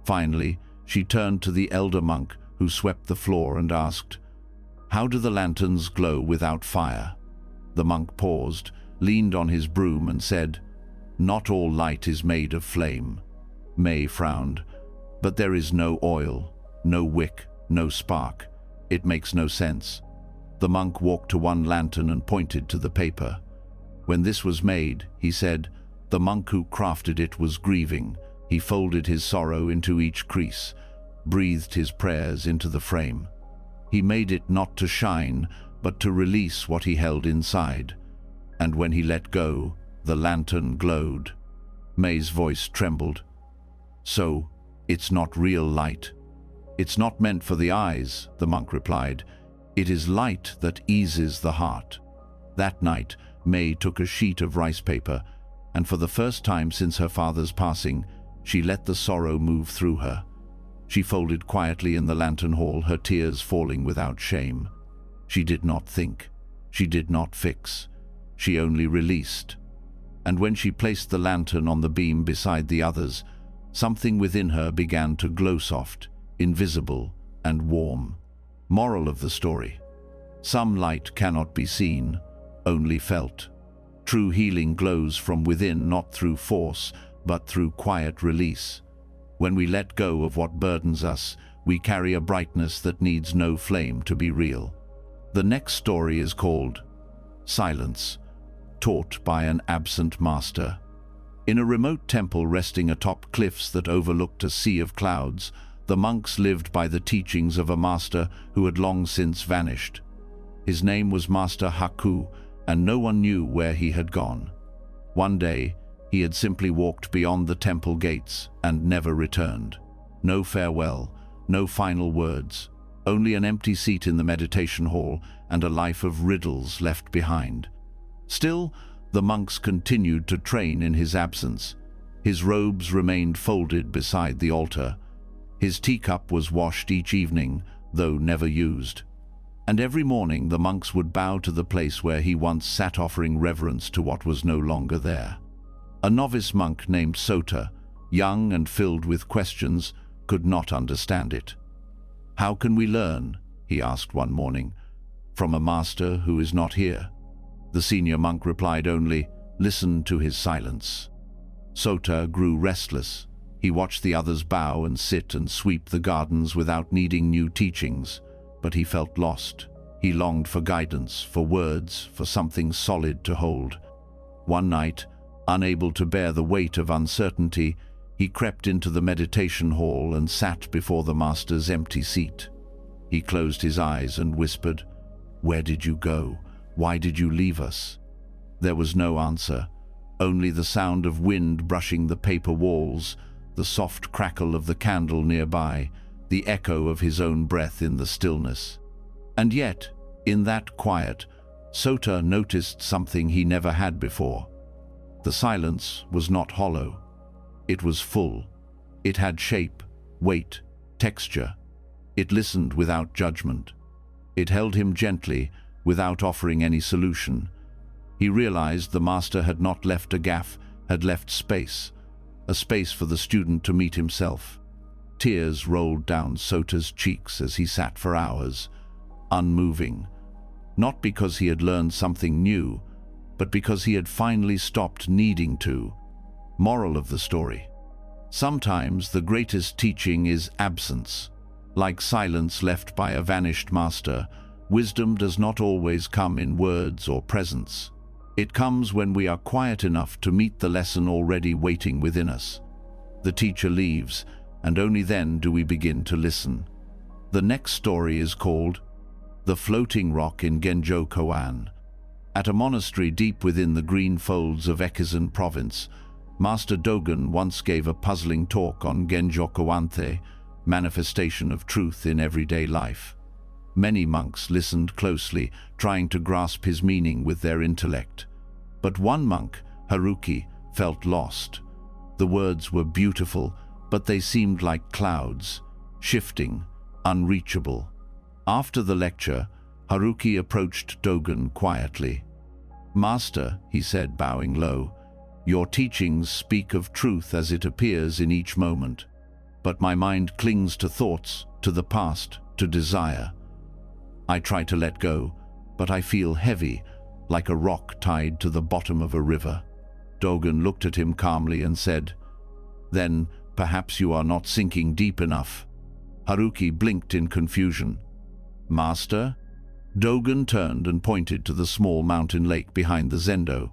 Finally, she turned to the elder monk who swept the floor and asked, "How do the lanterns glow without fire?" The monk paused, leaned on his broom and said, "Not all light is made of flame." May frowned. "But there is no oil, no wick, no spark. It makes no sense." The monk walked to one lantern and pointed to the paper. "When this was made," he said, "the monk who crafted it was grieving. He folded his sorrow into each crease, breathed his prayers into the frame. He made it not to shine, but to release what he held inside. And when he let go, the lantern glowed." May's voice trembled. "So, it's not real light?" "It's not meant for the eyes," the monk replied. "It is light that eases the heart." That night, May took a sheet of rice paper, and for the first time since her father's passing, she let the sorrow move through her. She folded quietly in the lantern hall, her tears falling without shame. She did not think. She did not fix. She only released. And when she placed the lantern on the beam beside the others, something within her began to glow soft, invisible, and warm. Moral of the story: some light cannot be seen, only felt. True healing glows from within, not through force, but through quiet release. When we let go of what burdens us, we carry a brightness that needs no flame to be real. The next story is called Silence, Taught by an Absent Master. In a remote temple resting atop cliffs that overlooked a sea of clouds, the monks lived by the teachings of a master who had long since vanished. His name was Master Haku, and no one knew where he had gone. One day, he had simply walked beyond the temple gates and never returned. No farewell, no final words, only an empty seat in the meditation hall and a life of riddles left behind. Still, the monks continued to train in his absence. His robes remained folded beside the altar. His teacup was washed each evening, though never used. And every morning the monks would bow to the place where he once sat, offering reverence to what was no longer there. A novice monk named Sota, young and filled with questions, could not understand it. "How can we learn?" he asked one morning. "From a master who is not here." The senior monk replied only, "Listen to his silence." Sota grew restless. He watched the others bow and sit and sweep the gardens without needing new teachings, but he felt lost. He longed for guidance, for words, for something solid to hold. One night, unable to bear the weight of uncertainty, he crept into the meditation hall and sat before the master's empty seat. He closed his eyes and whispered, "Where did you go? Why did you leave us?" There was no answer, only the sound of wind brushing the paper walls, the soft crackle of the candle nearby, the echo of his own breath in the stillness. And yet, in that quiet, Sota noticed something he never had before. The silence was not hollow. It was full. It had shape, weight, texture. It listened without judgment. It held him gently, without offering any solution. He realized the master had not left a gaff, had left space, a space for the student to meet himself. Tears rolled down Sota's cheeks as he sat for hours, unmoving, not because he had learned something new, but because he had finally stopped needing to. Moral of the story: sometimes the greatest teaching is absence. Like silence left by a vanished master, wisdom does not always come in words or presence. It comes when we are quiet enough to meet the lesson already waiting within us. The teacher leaves, and only then do we begin to listen. The next story is called The Floating Rock in Genjo-koan. At a monastery deep within the green folds of Ekizan province, Master Dogen once gave a puzzling talk on Genjo-koan, manifestation of truth in everyday life. Many monks listened closely, trying to grasp his meaning with their intellect. But one monk, Haruki, felt lost. The words were beautiful, but they seemed like clouds, shifting, unreachable. After the lecture, Haruki approached Dogen quietly. "Master," he said, bowing low, "your teachings speak of truth as it appears in each moment. But my mind clings to thoughts, to the past, to desire. I try to let go, but I feel heavy, like a rock tied to the bottom of a river." Dogen looked at him calmly and said, "Then perhaps you are not sinking deep enough." Haruki blinked in confusion. "Master?" Dogen turned and pointed to the small mountain lake behind the zendo.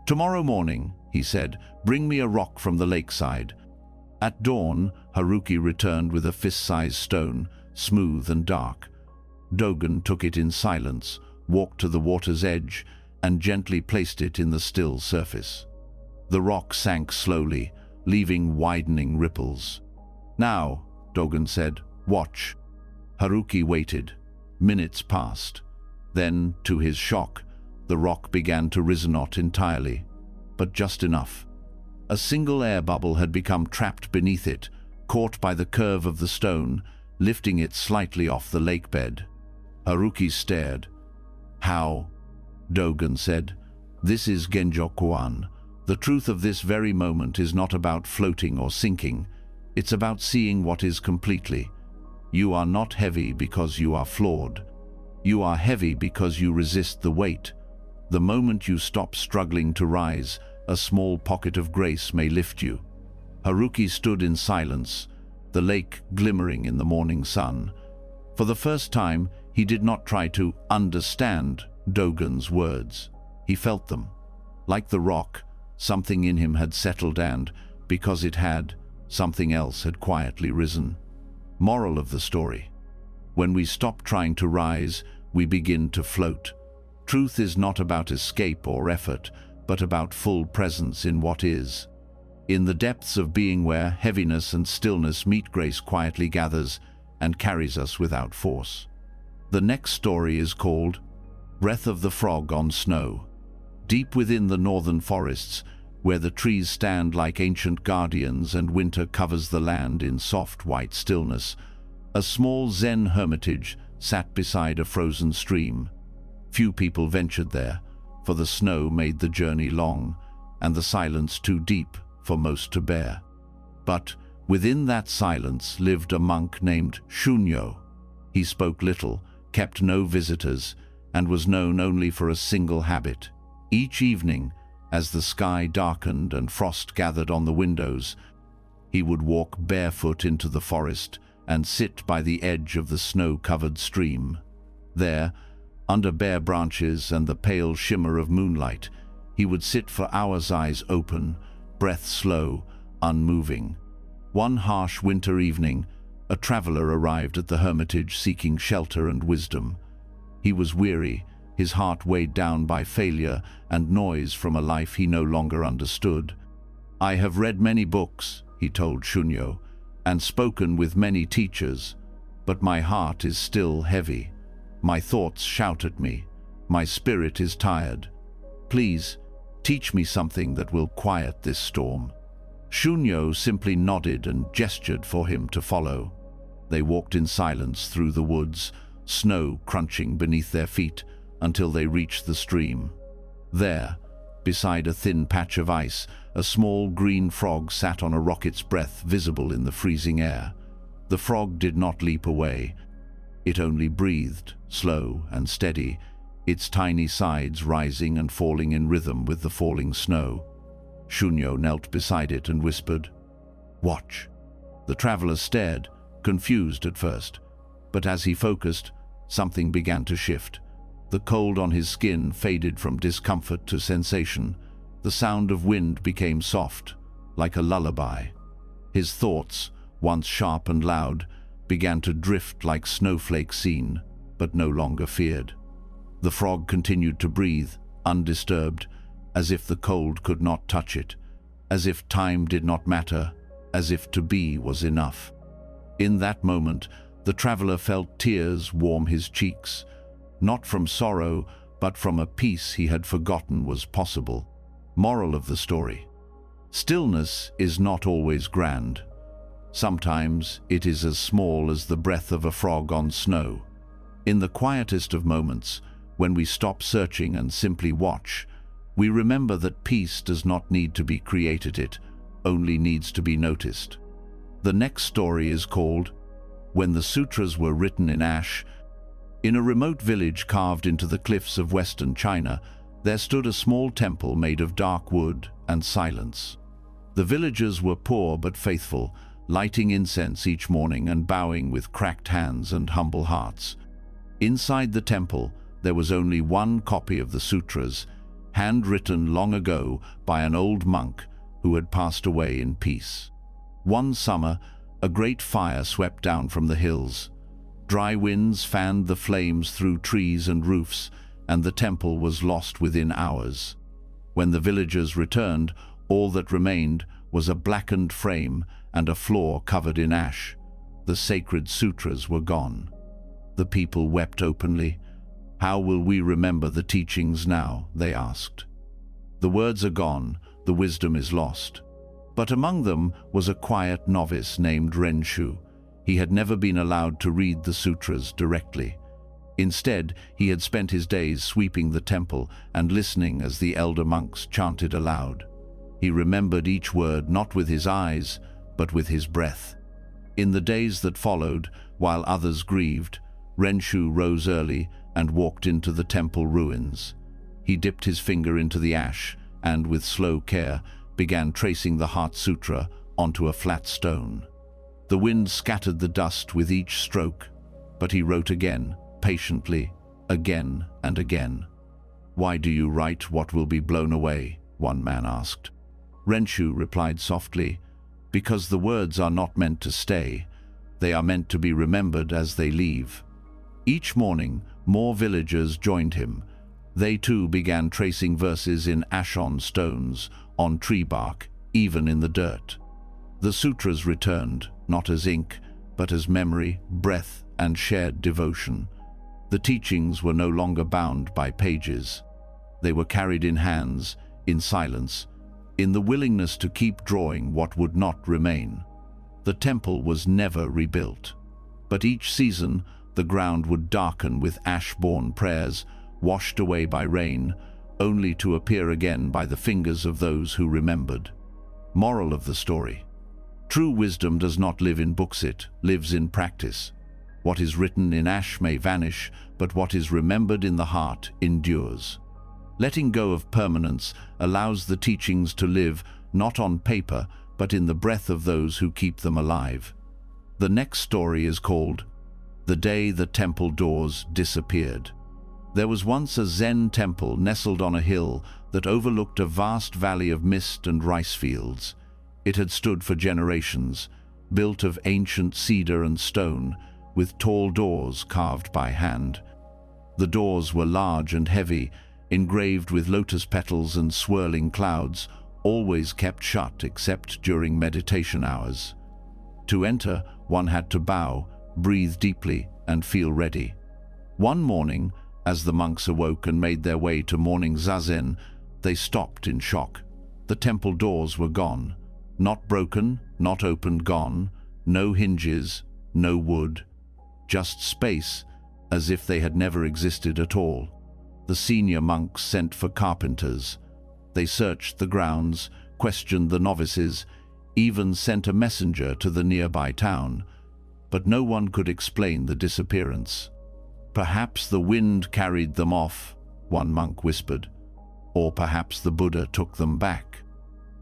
"Tomorrow morning," he said, "bring me a rock from the lakeside." At dawn, Haruki returned with a fist-sized stone, smooth and dark. Dogen took it in silence, walked to the water's edge, and gently placed it in the still surface. The rock sank slowly, leaving widening ripples. "Now," Dogen said, "watch." Haruki waited. Minutes passed. Then, to his shock, the rock began to resonate entirely, but just enough. A single air bubble had become trapped beneath it, caught by the curve of the stone, lifting it slightly off the lake bed. Haruki stared. "How?" Dogen said. "This is Genjo-koan. The truth of this very moment is not about floating or sinking. It's about seeing what is completely. You are not heavy because you are flawed. You are heavy because you resist the weight. The moment you stop struggling to rise, a small pocket of grace may lift you." Haruki stood in silence, the lake glimmering in the morning sun. For the first time, he did not try to understand Dogen's words. He felt them. Like the rock, something in him had settled and, because it had, something else had quietly risen. Moral of the story: when we stop trying to rise, we begin to float. Truth is not about escape or effort, but about full presence in what is. In the depths of being where heaviness and stillness meet, grace quietly gathers and carries us without force. The next story is called Breath of the Frog on Snow. Deep within the northern forests, where the trees stand like ancient guardians and winter covers the land in soft white stillness, a small Zen hermitage sat beside a frozen stream. Few people ventured there, for the snow made the journey long, and the silence too deep for most to bear. But within that silence lived a monk named Shunyo. He spoke little, kept no visitors, and was known only for a single habit. Each evening, as the sky darkened and frost gathered on the windows, he would walk barefoot into the forest and sit by the edge of the snow-covered stream. There, under bare branches and the pale shimmer of moonlight, he would sit for hours, eyes open, breath slow, unmoving. One harsh winter evening, a traveler arrived at the hermitage seeking shelter and wisdom. He was weary, his heart weighed down by failure and noise from a life he no longer understood. "I have read many books," he told Shunyo, "and spoken with many teachers, but my heart is still heavy. My thoughts shout at me. My spirit is tired. Please, teach me something that will quiet this storm." Shunyo simply nodded and gestured for him to follow. They walked in silence through the woods, snow crunching beneath their feet, until they reached the stream. There, beside a thin patch of ice, a small green frog sat on a rocket's breadth visible in the freezing air. The frog did not leap away. It only breathed, slow and steady, its tiny sides rising and falling in rhythm with the falling snow. Shunyo knelt beside it and whispered, "Watch." The traveler stared, confused at first, but as he focused, something began to shift. The cold on his skin faded from discomfort to sensation. The sound of wind became soft, like a lullaby. His thoughts, once sharp and loud, began to drift like snowflakes seen, but no longer feared. The frog continued to breathe, undisturbed, as if the cold could not touch it, as if time did not matter, as if to be was enough. In that moment, the traveler felt tears warm his cheeks, not from sorrow, but from a peace he had forgotten was possible. Moral of the story: stillness is not always grand. Sometimes it is as small as the breath of a frog on snow. In the quietest of moments, when we stop searching and simply watch, we remember that peace does not need to be created, it only needs to be noticed. The next story is called When the Sutras Were Written in Ash. In a remote village carved into the cliffs of western China, there stood a small temple made of dark wood and silence. The villagers were poor but faithful, lighting incense each morning and bowing with cracked hands and humble hearts. Inside the temple, there was only one copy of the sutras, handwritten long ago by an old monk who had passed away in peace. One summer, a great fire swept down from the hills. Dry winds fanned the flames through trees and roofs, and the temple was lost within hours. When the villagers returned, all that remained was a blackened frame and a floor covered in ash. The sacred sutras were gone. The people wept openly. "How will we remember the teachings now?" they asked. "The words are gone, the wisdom is lost." But among them was a quiet novice named Renshu. He had never been allowed to read the sutras directly. Instead, he had spent his days sweeping the temple and listening as the elder monks chanted aloud. He remembered each word not with his eyes, but with his breath. In the days that followed, while others grieved, Renshu rose early and walked into the temple ruins. He dipped his finger into the ash and, with slow care, began tracing the Heart Sutra onto a flat stone. The wind scattered the dust with each stroke, but he wrote again, patiently, again and again. "Why do you write what will be blown away?" one man asked. Renshu replied softly, "Because the words are not meant to stay. They are meant to be remembered as they leave." Each morning, more villagers joined him. They too began tracing verses in ash on stones, on tree bark, even in the dirt. The sutras returned, not as ink, but as memory, breath, and shared devotion. The teachings were no longer bound by pages. They were carried in hands, in silence, in the willingness to keep drawing what would not remain. The temple was never rebuilt, but each season the ground would darken with ash-born prayers, washed away by rain, only to appear again by the fingers of those who remembered. Moral of the story: true wisdom does not live in books, it lives in practice. What is written in ash may vanish, but what is remembered in the heart endures. Letting go of permanence allows the teachings to live not on paper, but in the breath of those who keep them alive. The next story is called The Day the Temple Doors Disappeared. There was once a Zen temple nestled on a hill that overlooked a vast valley of mist and rice fields. It had stood for generations, built of ancient cedar and stone, with tall doors carved by hand. The doors were large and heavy, engraved with lotus petals and swirling clouds, always kept shut except during meditation hours. To enter, one had to bow, breathe deeply, and feel ready. One morning, as the monks awoke and made their way to morning zazen, they stopped in shock. The temple doors were gone. Not broken, not opened, gone. No hinges, no wood. Just space, as if they had never existed at all. The senior monks sent for carpenters. They searched the grounds, questioned the novices, even sent a messenger to the nearby town, but no one could explain the disappearance. "Perhaps the wind carried them off," one monk whispered, "or perhaps the Buddha took them back."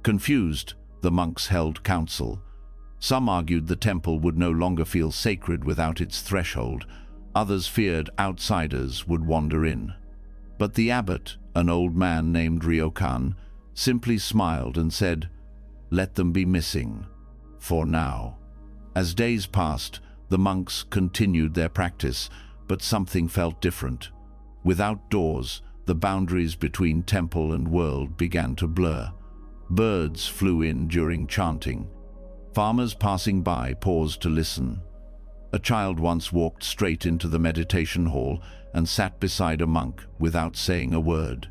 Confused, the monks held council. Some argued the temple would no longer feel sacred without its threshold. Others feared outsiders would wander in. But the abbot, an old man named Ryokan, simply smiled and said, "Let them be missing, for now." As days passed, the monks continued their practice, but something felt different. Without doors, the boundaries between temple and world began to blur. Birds flew in during chanting. Farmers passing by paused to listen. A child once walked straight into the meditation hall and sat beside a monk without saying a word.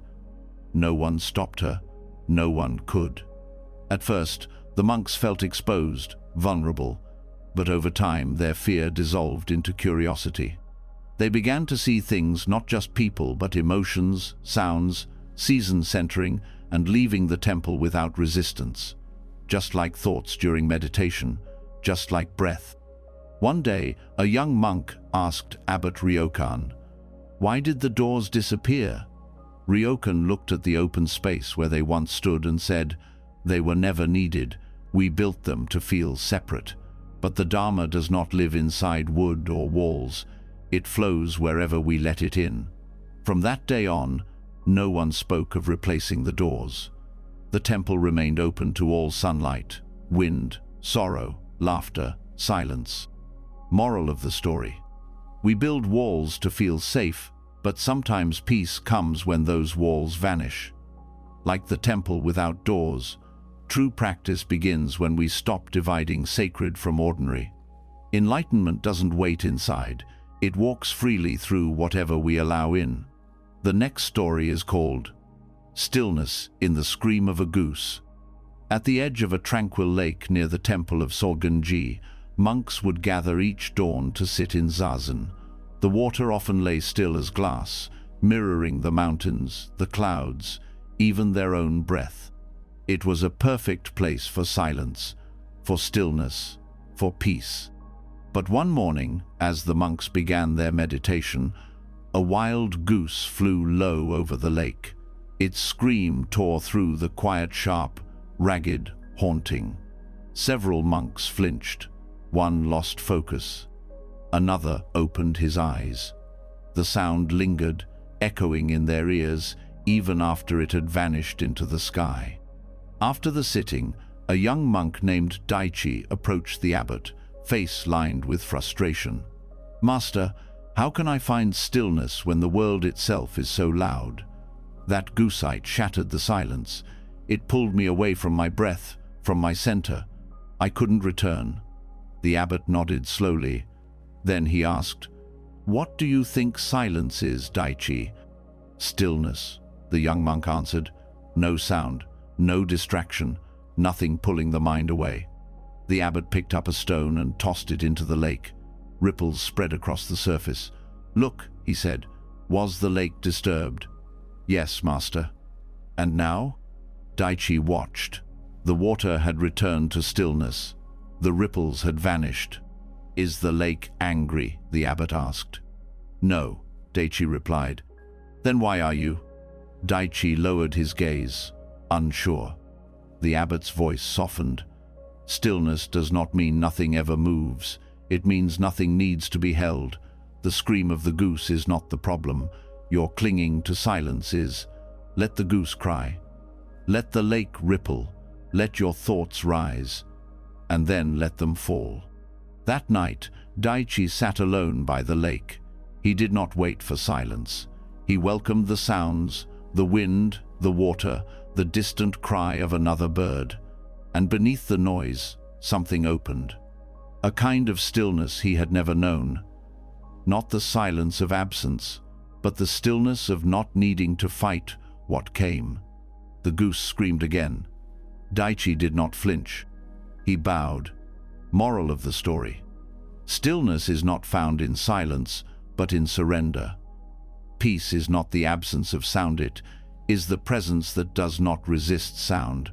No one stopped her. No one could. At first, the monks felt exposed, vulnerable, but over time their fear dissolved into curiosity. They began to see things, not just people, but emotions, sounds, seasons entering and leaving the temple without resistance. Just like thoughts during meditation, just like breath. One day, a young monk asked Abbot Ryokan, "Why did the doors disappear?" Ryokan looked at the open space where they once stood and said, "They were never needed. We built them to feel separate. But the Dharma does not live inside wood or walls. It flows wherever we let it in." From that day on, no one spoke of replacing the doors. The temple remained open to all sunlight, wind, sorrow, laughter, silence. Moral of the story: we build walls to feel safe, but sometimes peace comes when those walls vanish. Like the temple without doors, true practice begins when we stop dividing sacred from ordinary. Enlightenment doesn't wait inside. It walks freely through whatever we allow in. The next story is called Stillness in the Scream of a Goose. At the edge of a tranquil lake near the temple of Solgenji, monks would gather each dawn to sit in zazen. The water often lay still as glass, mirroring the mountains, the clouds, even their own breath. It was a perfect place for silence, for stillness, for peace. But one morning, as the monks began their meditation, a wild goose flew low over the lake. Its scream tore through the quiet, sharp, ragged, haunting. Several monks flinched. One lost focus. Another opened his eyes. The sound lingered, echoing in their ears, even after it had vanished into the sky. After the sitting, a young monk named Daichi approached the abbot, face lined with frustration. "Master, how can I find stillness when the world itself is so loud?" That goosite shattered the silence. It pulled me away from my breath, from my center. I couldn't return. The abbot nodded slowly. Then he asked, "What do you think silence is, Daichi?" "Stillness," the young monk answered. "No sound, no distraction, nothing pulling the mind away." The abbot picked up a stone and tossed it into the lake. Ripples spread across the surface. "Look," he said. "Was the lake disturbed?" "Yes, master." "And now?" Daichi watched. The water had returned to stillness. The ripples had vanished. "Is the lake angry?" the abbot asked. "No," Daichi replied. "Then why are you?" Daichi lowered his gaze, unsure. The abbot's voice softened. "Stillness does not mean nothing ever moves. It means nothing needs to be held. The scream of the goose is not the problem. Your clinging to silence is. Let the goose cry. Let the lake ripple. Let your thoughts rise. And then let them fall." That night, Daichi sat alone by the lake. He did not wait for silence. He welcomed the sounds, the wind, the water, the distant cry of another bird. And beneath the noise, something opened. A kind of stillness he had never known. Not the silence of absence, but the stillness of not needing to fight what came. The goose screamed again. Daichi did not flinch. He bowed. Moral of the story: stillness is not found in silence, but in surrender. peace is not the absence of sound, it is the presence that does not resist sound.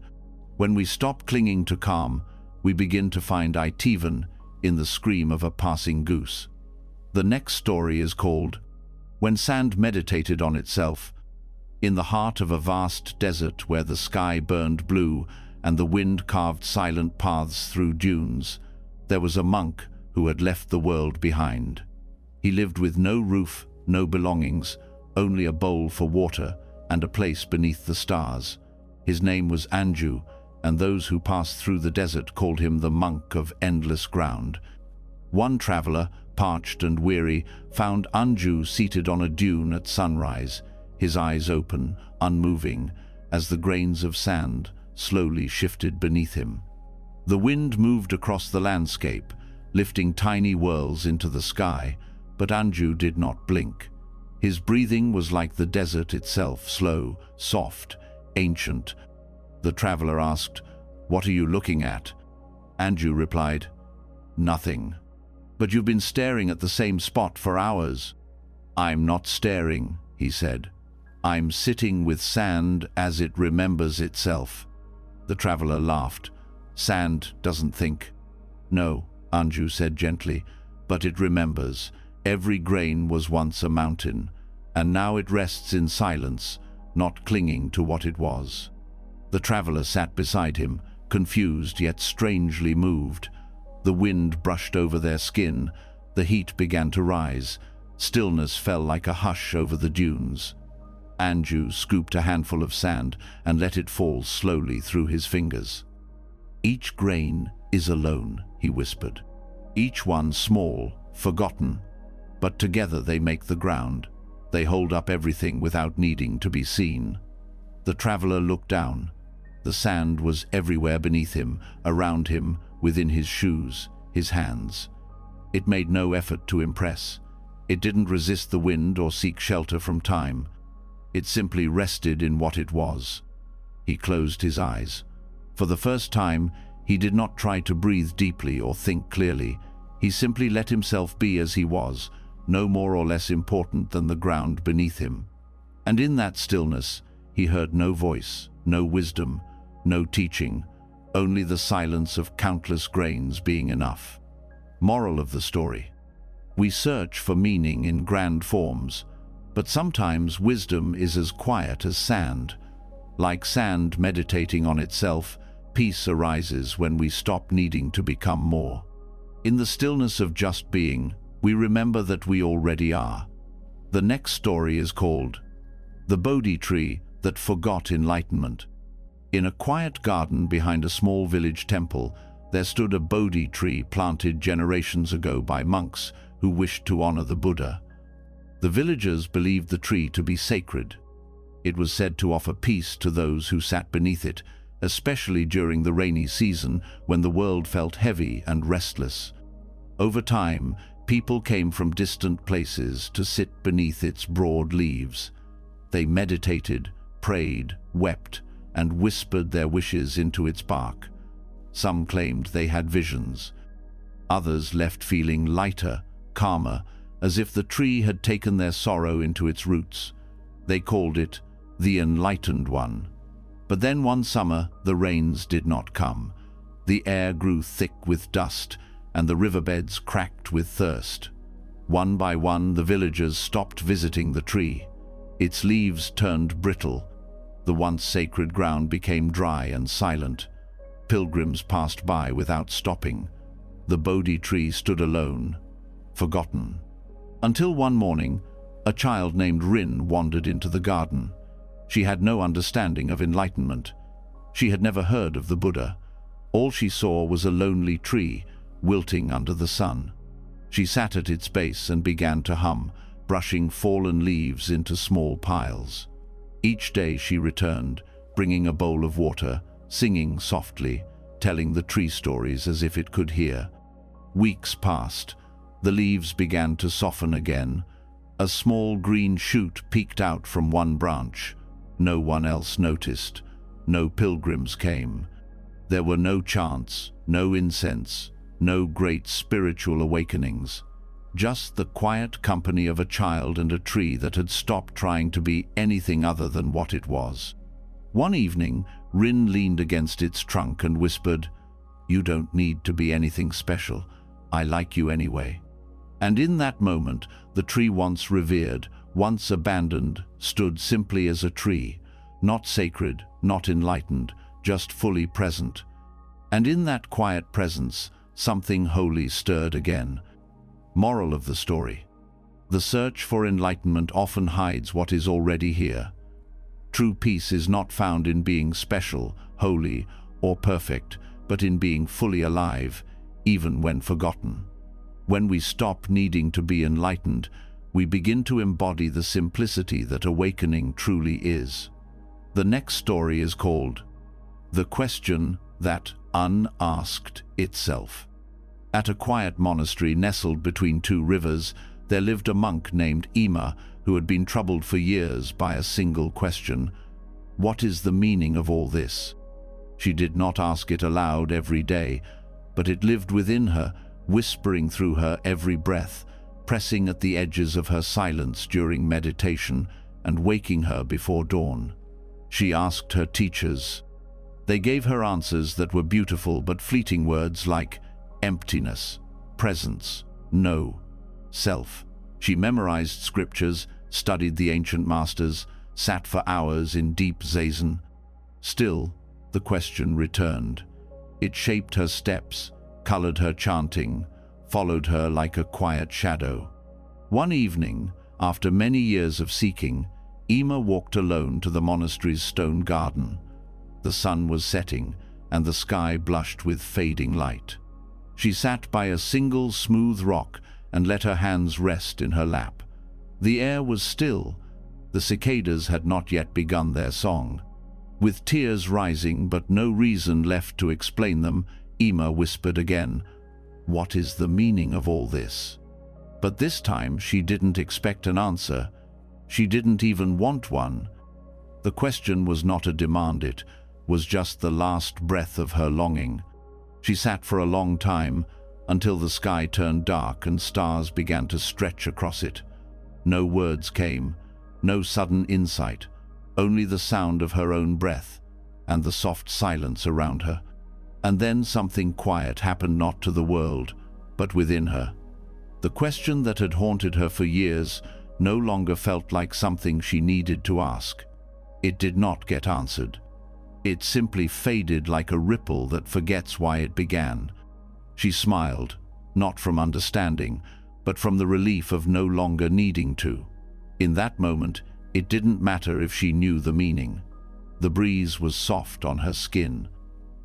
When we stop clinging to calm, we begin to find it even in the scream of a passing goose. The next story is called When Sand Meditated on Itself. In the heart of a vast desert where the sky burned blue and the wind carved silent paths through dunes, there was a monk who had left the world behind. He lived with no roof, no belongings, only a bowl for water and a place beneath the stars. His name was Anju, and those who passed through the desert called him the monk of endless ground. One traveler, parched and weary, found Anju seated on a dune at sunrise, his eyes open, unmoving, as the grains of sand slowly shifted beneath him. The wind moved across the landscape, lifting tiny whirls into the sky, but Anju did not blink. His breathing was like the desert itself, slow, soft, ancient. The traveler asked, "What are you looking at?" Anju replied, "Nothing." "But you've been staring at the same spot for hours." "I'm not staring," he said. "I'm sitting with sand as it remembers itself." The traveler laughed. "Sand doesn't think." "No," Anju said gently, "but it remembers. Every grain was once a mountain, and now it rests in silence, not clinging to what it was." The traveler sat beside him, confused yet strangely moved. The wind brushed over their skin, the heat began to rise, stillness fell like a hush over the dunes. Anju scooped a handful of sand and let it fall slowly through his fingers. "Each grain is alone," he whispered. "Each one small, forgotten, but together they make the ground. They hold up everything without needing to be seen." The traveler looked down. The sand was everywhere beneath him, around him, within his shoes, his hands. It made no effort to impress. It didn't resist the wind or seek shelter from time. It simply rested in what it was. He closed his eyes. For the first time, he did not try to breathe deeply or think clearly. He simply let himself be as he was, no more or less important than the ground beneath him. And in that stillness, he heard no voice, no wisdom, no teaching, only the silence of countless grains being enough. Moral of the story: we search for meaning in grand forms, but sometimes wisdom is as quiet as sand. Like sand meditating on itself, peace arises when we stop needing to become more. In the stillness of just being, we remember that we already are. The next story is called The Bodhi Tree That Forgot Enlightenment. In a quiet garden behind a small village temple, there stood a Bodhi tree planted generations ago by monks who wished to honor the Buddha. The villagers believed the tree to be sacred. It was said to offer peace to those who sat beneath it, especially during the rainy season when the world felt heavy and restless. Over time, people came from distant places to sit beneath its broad leaves. They meditated, prayed, wept, and whispered their wishes into its bark. Some claimed they had visions. Others left feeling lighter, calmer, as if the tree had taken their sorrow into its roots. They called it the Enlightened One. But then one summer, the rains did not come. The air grew thick with dust, and the riverbeds cracked with thirst. One by one, the villagers stopped visiting the tree. Its leaves turned brittle. The once sacred ground became dry and silent. Pilgrims passed by without stopping. The Bodhi tree stood alone, forgotten. Until one morning, a child named Rin wandered into the garden. She had no understanding of enlightenment. She had never heard of the Buddha. All she saw was a lonely tree, wilting under the sun. She sat at its base and began to hum, brushing fallen leaves into small piles. Each day she returned, bringing a bowl of water, singing softly, telling the tree stories as if it could hear. Weeks passed. The leaves began to soften again. A small green shoot peeked out from one branch. No one else noticed. No pilgrims came. There were no chants, no incense, no great spiritual awakenings. just the quiet company of a child and a tree that had stopped trying to be anything other than what it was. One evening, Rin leaned against its trunk and whispered, "You don't need to be anything special. I like you anyway." And in that moment, the tree once revered, once abandoned, stood simply as a tree, not sacred, not enlightened, just fully present. And in that quiet presence, something holy stirred again. Moral of the story: the search for enlightenment often hides what is already here. True peace is not found in being special, holy, or perfect, but in being fully alive, even when forgotten. When we stop needing to be enlightened, we begin to embody the simplicity that awakening truly is. The next story is called The Question That Unasked Itself. At a quiet monastery nestled between two rivers, there lived a monk named Ima who had been troubled for years by a single question: what is the meaning of all this? She did not ask it aloud every day, but it lived within her, whispering through her every breath, pressing at the edges of her silence during meditation and waking her before dawn. She asked her teachers. They gave her answers that were beautiful but fleeting words like emptiness, presence, no, self. She memorized scriptures, studied the ancient masters, sat for hours in deep zazen. Still, the question returned. It shaped her steps, colored her chanting, followed her like a quiet shadow. One evening, after many years of seeking, Ima walked alone to the monastery's stone garden. The sun was setting, and the sky blushed with fading light. She sat by a single smooth rock and let her hands rest in her lap. The air was still. The cicadas had not yet begun their song. With tears rising but no reason left to explain them, Ima whispered again, "What is the meaning of all this?" But this time she didn't expect an answer. She didn't even want one. The question was not a demand, it was just the last breath of her longing. She sat for a long time, until the sky turned dark and stars began to stretch across it. No words came, no sudden insight, only the sound of her own breath and the soft silence around her. And then something quiet happened, not to the world, but within her. The question that had haunted her for years no longer felt like something she needed to ask. It did not get answered. It simply faded like a ripple that forgets why it began. She smiled, not from understanding, but from the relief of no longer needing to. In that moment, it didn't matter if she knew the meaning. The breeze was soft on her skin.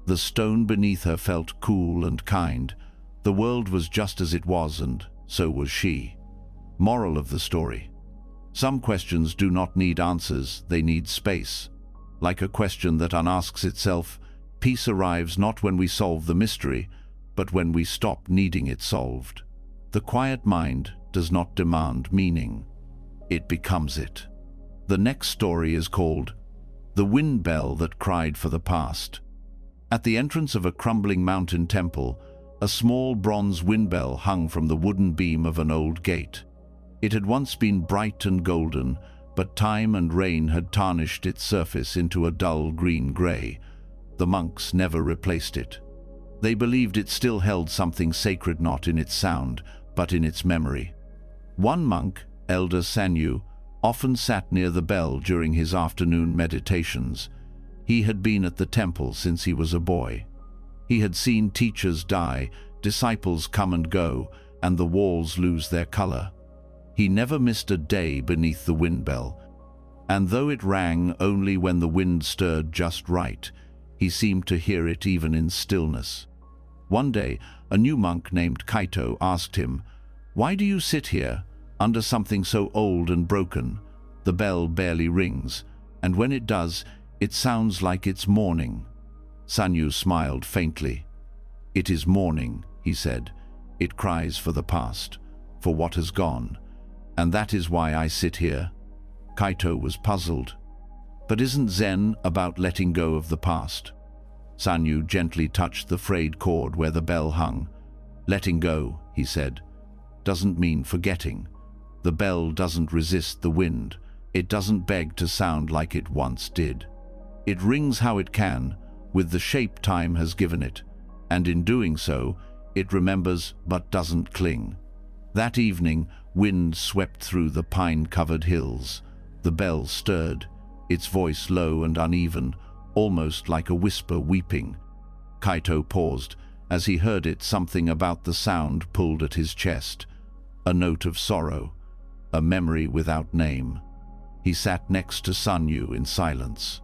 The stone beneath her felt cool and kind. The world was just as it was, and so was she. Moral of the story: some questions do not need answers, they need space. Like a question that unasks itself, peace arrives not when we solve the mystery, but when we stop needing it solved. The quiet mind does not demand meaning. It becomes it. The next story is called The Wind Bell That Cried for the Past. At the entrance of a crumbling mountain temple, a small bronze wind bell hung from the wooden beam of an old gate. It had once been bright and golden, but time and rain had tarnished its surface into a dull green-gray. The monks never replaced it. They believed it still held something sacred, not in its sound, but in its memory. One monk, Elder Sanyu, often sat near the bell during his afternoon meditations. He had been at the temple since he was a boy. He had seen teachers die, disciples come and go, and the walls lose their color. He never missed a day beneath the wind bell, and though it rang only when the wind stirred just right, he seemed to hear it even in stillness. One day, a new monk named Kaito asked him, "Why do you sit here, under something so old and broken? The bell barely rings, and when it does, it sounds like it's morning." Sanyu smiled faintly. "It is morning," he said. "It cries for the past, for what has gone. And that is why I sit here." Kaito was puzzled. "But isn't Zen about letting go of the past?" Sanyu gently touched the frayed cord where the bell hung. "Letting go," he said. doesn't mean forgetting. The bell doesn't resist the wind. It doesn't beg to sound like it once did. It rings how it can, with the shape time has given it, and in doing so, it remembers but doesn't cling. That evening, wind swept through the pine-covered hills. The bell stirred, its voice low and uneven, almost like a whisper weeping. Kaito paused. As he heard it, something about the sound pulled at his chest. A note of sorrow, a memory without name. He sat next to Sunyu in silence.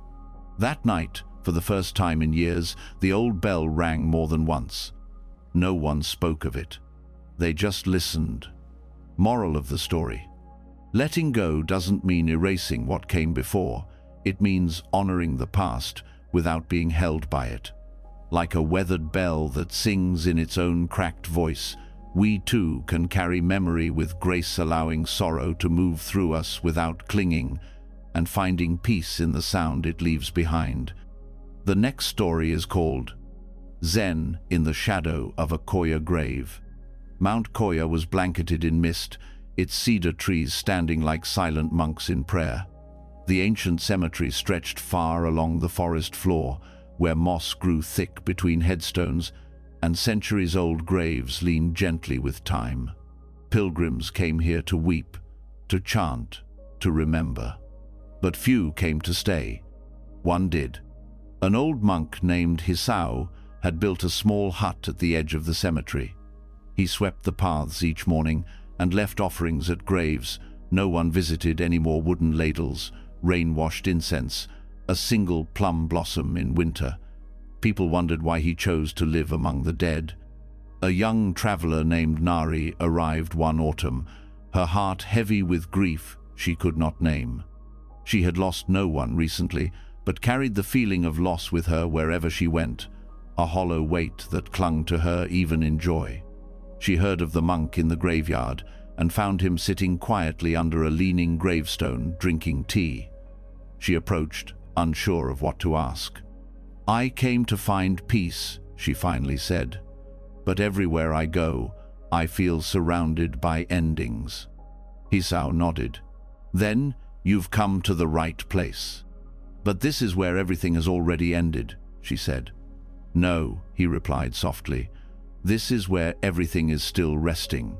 That night, for the first time in years, the old bell rang more than once. No one spoke of it. They just listened. Moral of the story: letting go doesn't mean erasing what came before. It means honoring the past without being held by it. Like a weathered bell that sings in its own cracked voice, we too can carry memory with grace, allowing sorrow to move through us without clinging, and finding peace in the sound it leaves behind. The next story is called Zen in the Shadow of a Koya Grave. Mount Koya was blanketed in mist, its cedar trees standing like silent monks in prayer. The ancient cemetery stretched far along the forest floor, where moss grew thick between headstones, and centuries-old graves leaned gently with time. Pilgrims came here to weep, to chant, to remember. But few came to stay. One did. An old monk named Hisao had built a small hut at the edge of the cemetery. He swept the paths each morning and left offerings at graves. No one visited any more wooden ladles, rain-washed incense, a single plum blossom in winter. People wondered why he chose to live among the dead. A young traveler named Nari arrived one autumn, her heart heavy with grief she could not name. She had lost no one recently, but carried the feeling of loss with her wherever she went, a hollow weight that clung to her even in joy. She heard of the monk in the graveyard and found him sitting quietly under a leaning gravestone, drinking tea. She approached, unsure of what to ask. "I came to find peace," she finally said. "But everywhere I go, I feel surrounded by endings." Hisao nodded. "Then you've come to the right place." "But this is where everything has already ended," she said. "No," he replied softly. "This is where everything is still resting."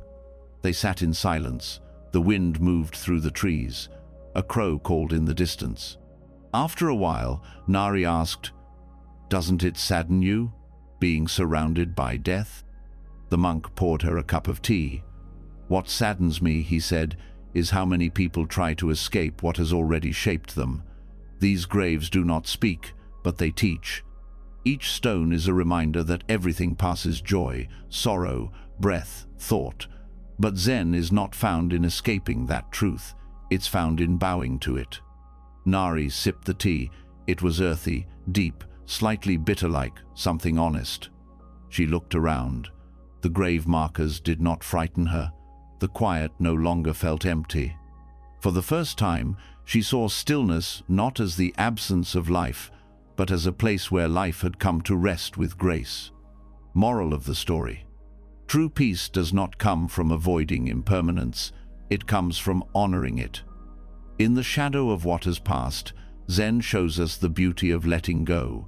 They sat in silence. The wind moved through the trees. A crow called in the distance. After a while, Nari asked, "Doesn't it sadden you, being surrounded by death?" The monk poured her a cup of tea. "What saddens me," he said, "is how many people try to escape what has already shaped them. These graves do not speak, but they teach. Each stone is a reminder that everything passes: joy, sorrow, breath, thought. But Zen is not found in escaping that truth. It's found in bowing to it." Nari sipped the tea. It was earthy, deep, slightly bitter-like, something honest. She looked around. The grave markers did not frighten her. The quiet no longer felt empty. For the first time, she saw stillness not as the absence of life, but as a place where life had come to rest with grace. Moral of the story: true peace does not come from avoiding impermanence. It comes from honoring it. In the shadow of what has passed, Zen shows us the beauty of letting go.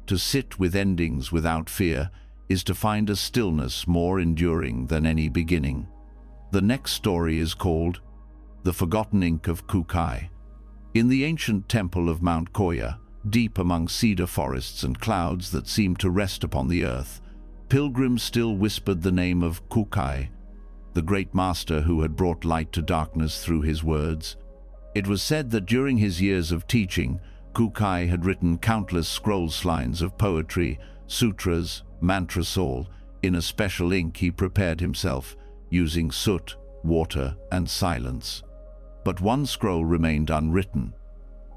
To sit with endings without fear is to find a stillness more enduring than any beginning. The next story is called The Forgotten Ink of Kukai. In the ancient temple of Mount Koya, deep among cedar forests and clouds that seemed to rest upon the earth, pilgrims still whispered the name of Kukai, the great master who had brought light to darkness through his words. It was said that during his years of teaching, Kukai had written countless scroll lines of poetry, sutras, mantra soul. In a special ink he prepared himself, using soot, water, and silence. But one scroll remained unwritten.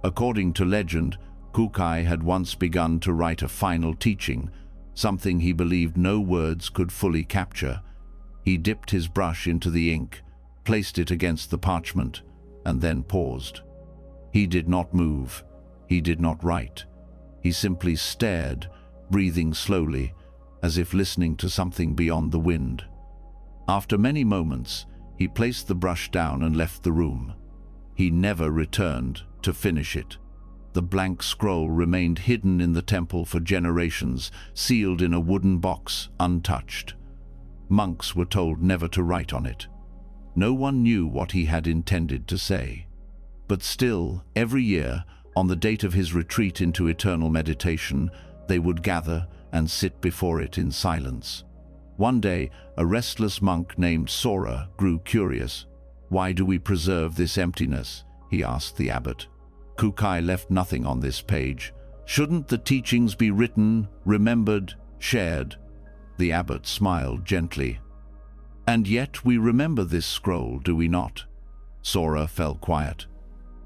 According to legend, Kukai had once begun to write a final teaching, something he believed no words could fully capture. He dipped his brush into the ink, placed it against the parchment, and then paused. He did not move. He did not write. He simply stared, breathing slowly, as if listening to something beyond the wind. After many moments, he placed the brush down and left the room. He never returned to finish it. The blank scroll remained hidden in the temple for generations, sealed in a wooden box, untouched. Monks were told never to write on it. No one knew what he had intended to say. But still, every year, on the date of his retreat into eternal meditation, they would gather and sit before it in silence. One day, a restless monk named Sora grew curious. "Why do we preserve this emptiness?" he asked the abbot. "Kukai left nothing on this page. Shouldn't the teachings be written, remembered, shared?" The abbot smiled gently. "And yet we remember this scroll, do we not?" Sora fell quiet.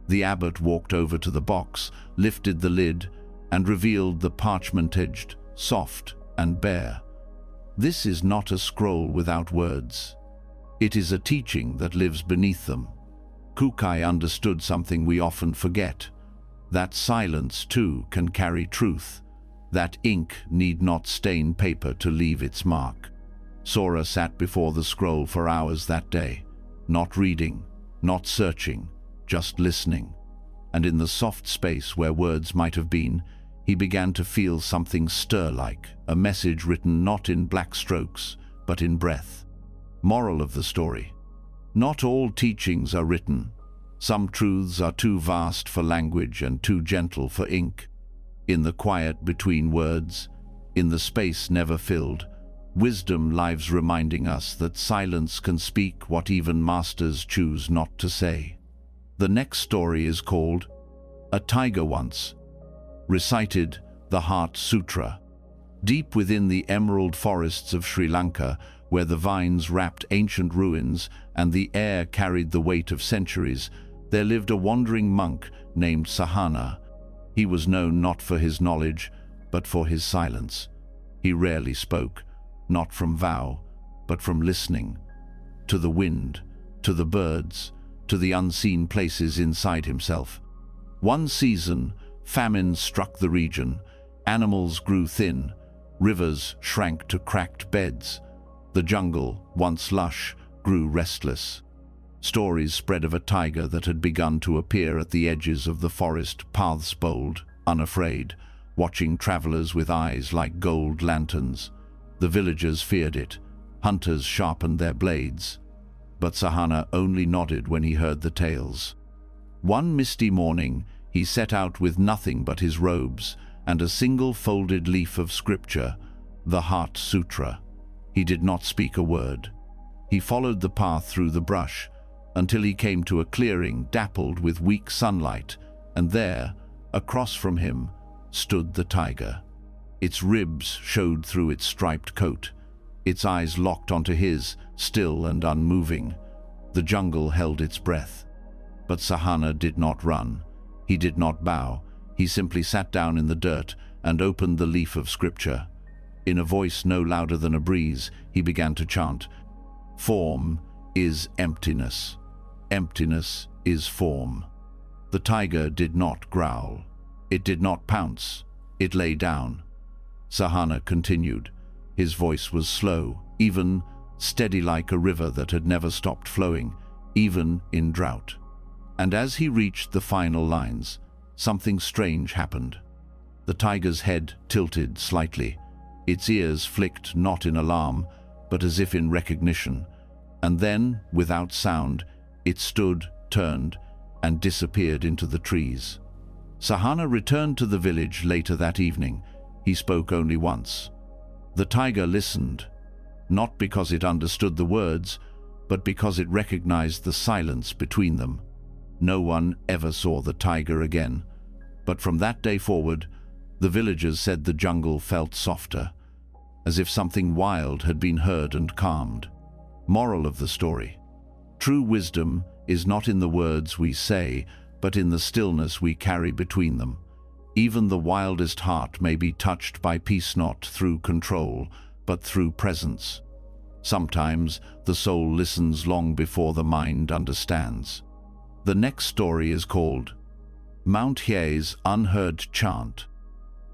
The abbot walked over to the box, lifted the lid, and revealed the parchment-edged, soft and bare. "This is not a scroll without words. It is a teaching that lives beneath them." Kukai understood something we often forget, that silence too can carry truth, that ink need not stain paper to leave its mark. Sora sat before the scroll for hours that day, not reading, not searching, just listening. And in the soft space where words might have been, he began to feel something stir like a message written not in black strokes, but in breath. Moral of the story: not all teachings are written. Some truths are too vast for language and too gentle for ink. In the quiet between words, in the space never filled, wisdom lies reminding us that silence can speak what even masters choose not to say. The next story is called "A Tiger Once," recited the Heart Sutra. Deep within the emerald forests of Sri Lanka, where the vines wrapped ancient ruins and the air carried the weight of centuries, there lived a wandering monk named Sahana. He was known not for his knowledge, but for his silence. He rarely spoke, not from vow, but from listening, to the wind, to the birds, to the unseen places inside himself. One season, famine struck the region. Animals grew thin. Rivers shrank to cracked beds. The jungle, once lush, grew restless. Stories spread of a tiger that had begun to appear at the edges of the forest paths, bold, unafraid, watching travelers with eyes like gold lanterns. The villagers feared it. Hunters sharpened their blades. But Sahana only nodded when he heard the tales. One misty morning, he set out with nothing but his robes and a single folded leaf of scripture, the Heart Sutra. He did not speak a word. He followed the path through the brush until he came to a clearing dappled with weak sunlight, and there, across from him, stood the tiger. Its ribs showed through its striped coat. Its eyes locked onto his, still and unmoving. The jungle held its breath. But Sahana did not run. He did not bow. He simply sat down in the dirt and opened the leaf of scripture. In a voice no louder than a breeze, he began to chant, "Form is emptiness. Emptiness is form." The tiger did not growl. It did not pounce. It lay down. Sahana continued. His voice was slow, even, steady like a river that had never stopped flowing, even in drought. And as he reached the final lines, something strange happened. The tiger's head tilted slightly. Its ears flicked not in alarm, but as if in recognition. And then, without sound, it stood, turned, and disappeared into the trees. Sahana returned to the village later that evening. He spoke only once. The tiger listened, not because it understood the words, but because it recognized the silence between them. No one ever saw the tiger again. But from that day forward, the villagers said the jungle felt softer, as if something wild had been heard and calmed. Moral of the story: true wisdom is not in the words we say, but in the stillness we carry between them. Even the wildest heart may be touched by peace, not through control, but through presence. Sometimes the soul listens long before the mind understands. The next story is called Mount Hye's Unheard Chant.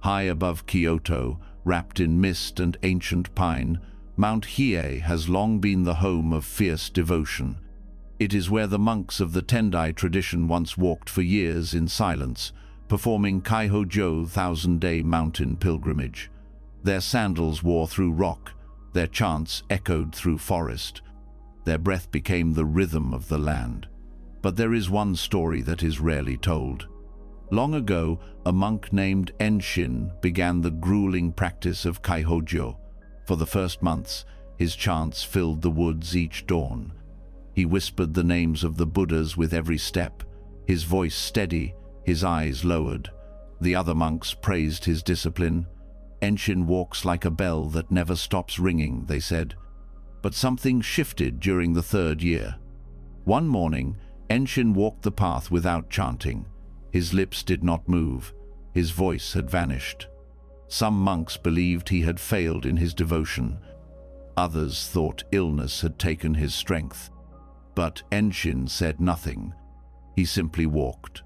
High above Kyoto, wrapped in mist and ancient pine, Mount Hiei has long been the home of fierce devotion. It is where the monks of the Tendai tradition once walked for years in silence, performing Kaihojo thousand-day mountain pilgrimage. Their sandals wore through rock, their chants echoed through forest. Their breath became the rhythm of the land. But there is one story that is rarely told. Long ago, a monk named Enshin began the grueling practice of Kaihojo. For the first months, his chants filled the woods each dawn. He whispered the names of the Buddhas with every step, his voice steady, his eyes lowered. The other monks praised his discipline. Enshin walks like a bell that never stops ringing, they said. But something shifted during the third year. One morning, Enshin walked the path without chanting. His lips did not move. His voice had vanished. Some monks believed he had failed in his devotion. Others thought illness had taken his strength. But Enshin said nothing. He simply walked.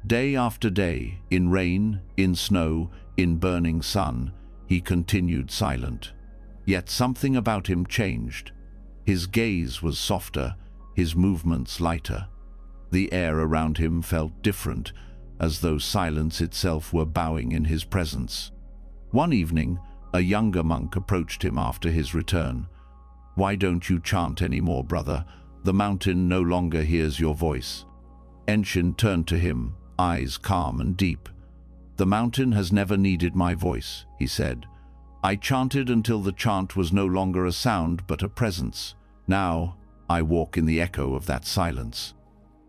Day after day, in rain, in snow, in burning sun, he continued silent. Yet something about him changed. His gaze was softer, his movements lighter. The air around him felt different, as though silence itself were bowing in his presence. One evening, a younger monk approached him after his return. "Why don't you chant anymore, brother? The mountain no longer hears your voice." Enshin turned to him, eyes calm and deep. "The mountain has never needed my voice," he said. "I chanted until the chant was no longer a sound but a presence. Now, I walk in the echo of that silence."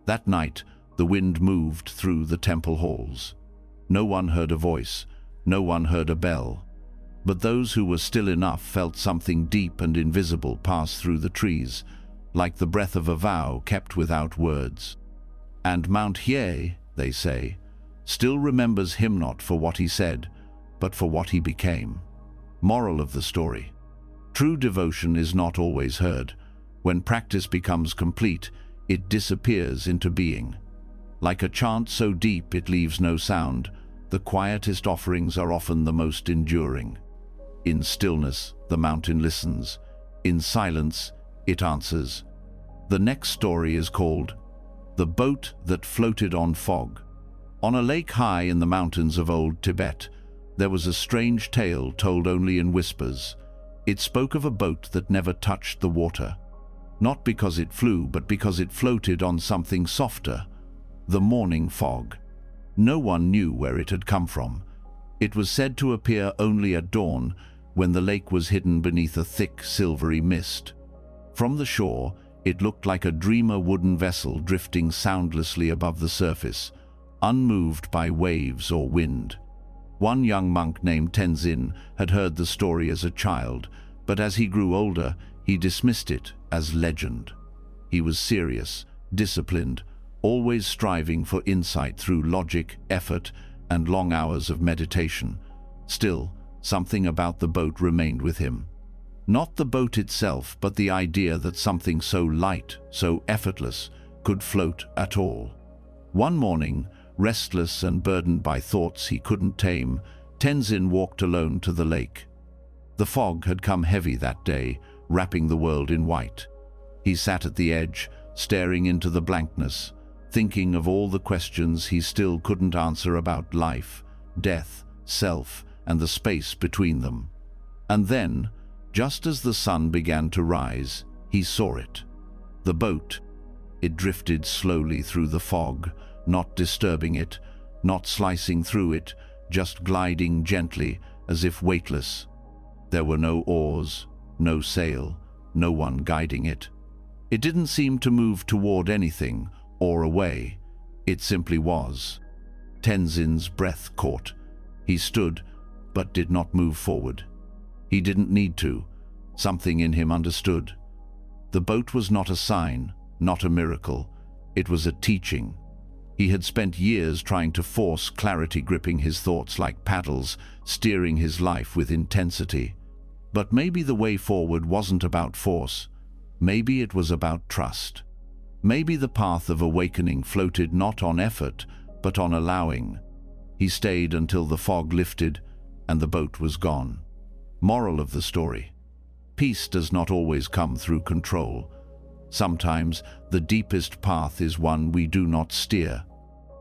That night, the wind moved through the temple halls. No one heard a voice, no one heard a bell. But those who were still enough felt something deep and invisible pass through the trees, like the breath of a vow kept without words. And Mount Hiei, they say, still remembers him not for what he said, but for what he became. Moral of the story: true devotion is not always heard. When practice becomes complete, it disappears into being. Like a chant so deep it leaves no sound, the quietest offerings are often the most enduring. In stillness, the mountain listens. In silence, it answers. The next story is called The Boat That Floated on Fog. On a lake high in the mountains of old Tibet, there was a strange tale told only in whispers. It spoke of a boat that never touched the water. Not because it flew, but because it floated on something softer, the morning fog. No one knew where it had come from. It was said to appear only at dawn, when the lake was hidden beneath a thick, silvery mist. From the shore, it looked like a dreamer wooden vessel drifting soundlessly above the surface, unmoved by waves or wind. One young monk named Tenzin had heard the story as a child, but as he grew older, he dismissed it as legend. He was serious, disciplined, always striving for insight through logic, effort, and long hours of meditation. Still, something about the boat remained with him. Not the boat itself, but the idea that something so light, so effortless, could float at all. One morning, restless and burdened by thoughts he couldn't tame, Tenzin walked alone to the lake. The fog had come heavy that day, wrapping the world in white. He sat at the edge, staring into the blankness, thinking of all the questions he still couldn't answer about life, death, self, and the space between them. And then, just as the sun began to rise, he saw it. The boat. It drifted slowly through the fog, not disturbing it, not slicing through it, just gliding gently, as if weightless. There were no oars, no sail, no one guiding it. It didn't seem to move toward anything or away. It simply was. Tenzin's breath caught. He stood, but did not move forward. He didn't need to. Something in him understood. The boat was not a sign, not a miracle. It was a teaching. He had spent years trying to force clarity, gripping his thoughts like paddles, steering his life with intensity. But maybe the way forward wasn't about force. Maybe it was about trust. Maybe the path of awakening floated not on effort, but on allowing. He stayed until the fog lifted and the boat was gone. Moral of the story: Peace does not always come through control. Sometimes the deepest path is one we do not steer.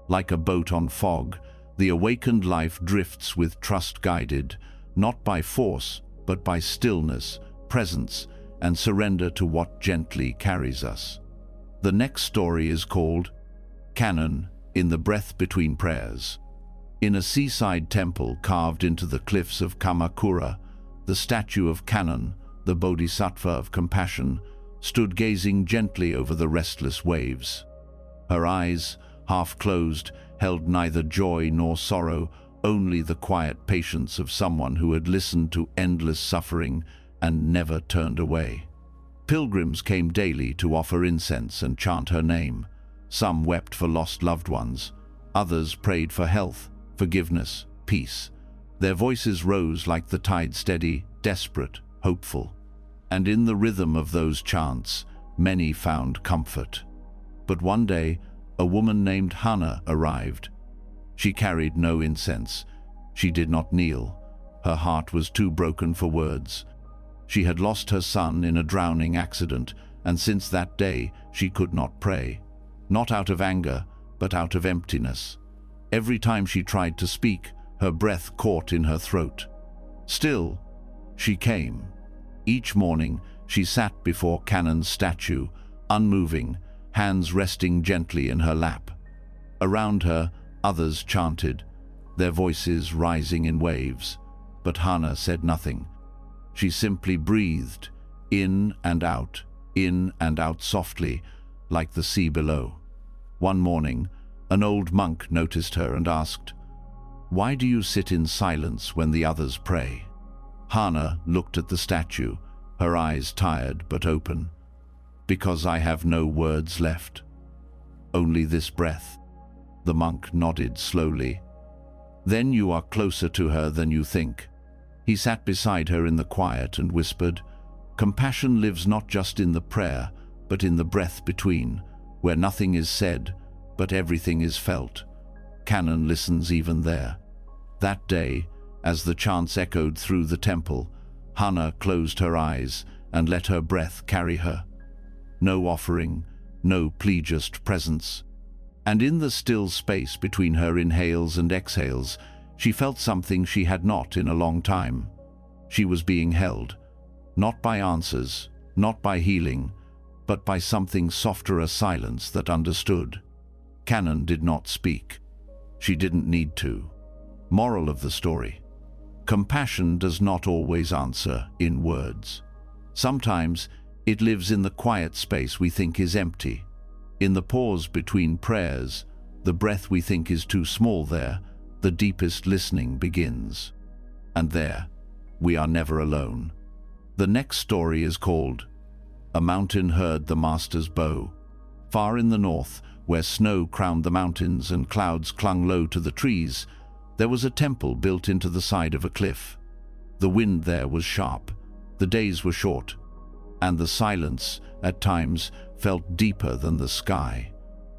Like a boat on fog, the awakened life drifts with trust guided, not by force, but by stillness, presence, and surrender to what gently carries us. The next story is called Canon in the Breath Between Prayers. In a seaside temple carved into the cliffs of Kamakura, the statue of Canon, the Bodhisattva of compassion, stood gazing gently over the restless waves. Her eyes, half closed, held neither joy nor sorrow, only the quiet patience of someone who had listened to endless suffering and never turned away. Pilgrims came daily to offer incense and chant her name. Some wept for lost loved ones. Others prayed for health, forgiveness, peace. Their voices rose like the tide, steady, desperate, hopeful. And in the rhythm of those chants, many found comfort. But one day, a woman named Hannah arrived. She carried no incense. She did not kneel. Her heart was too broken for words. She had lost her son in a drowning accident, and since that day she could not pray. Not out of anger, but out of emptiness. Every time she tried to speak, her breath caught in her throat. Still, she came. Each morning, she sat before Canon's statue, unmoving, hands resting gently in her lap. Around her, others chanted, their voices rising in waves. But Hannah said nothing. She simply breathed, in and out softly, like the sea below. One morning, an old monk noticed her and asked, "Why do you sit in silence when the others pray?" Hannah looked at the statue, her eyes tired but open. "Because I have no words left. Only this breath." The monk nodded slowly. "Then you are closer to her than you think." He sat beside her in the quiet and whispered, "Compassion lives not just in the prayer, but in the breath between, where nothing is said, but everything is felt. Canon listens even there." That day, as the chants echoed through the temple, Hannah closed her eyes and let her breath carry her. No offering, no plea, just presence. And in the still space between her inhales and exhales, she felt something she had not in a long time. She was being held, not by answers, not by healing, but by something softer, a silence that understood. Canon did not speak. She didn't need to. Moral of the story: compassion does not always answer in words. Sometimes it lives in the quiet space we think is empty, in the pause between prayers, the breath we think is too small. There, the deepest listening begins. And there, we are never alone. The next story is called A Mountain Heard the Master's Bow. Far in the north, where snow crowned the mountains and clouds clung low to the trees, there was a temple built into the side of a cliff. The wind there was sharp, the days were short, and the silence, at times, felt deeper than the sky.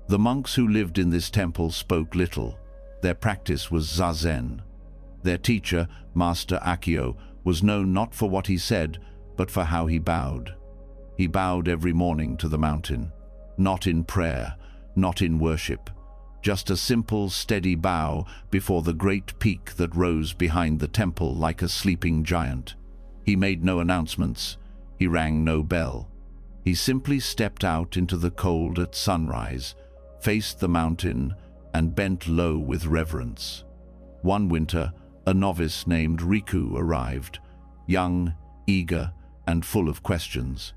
The monks who lived in this temple spoke little. Their practice was zazen. Their teacher, Master Akio, was known not for what he said, but for how he bowed. He bowed every morning to the mountain, not in prayer, not in worship, just a simple, steady bow before the great peak that rose behind the temple like a sleeping giant. He made no announcements. He rang no bell. He simply stepped out into the cold at sunrise, faced the mountain, and bent low with reverence. One winter, a novice named Riku arrived, young, eager, and full of questions.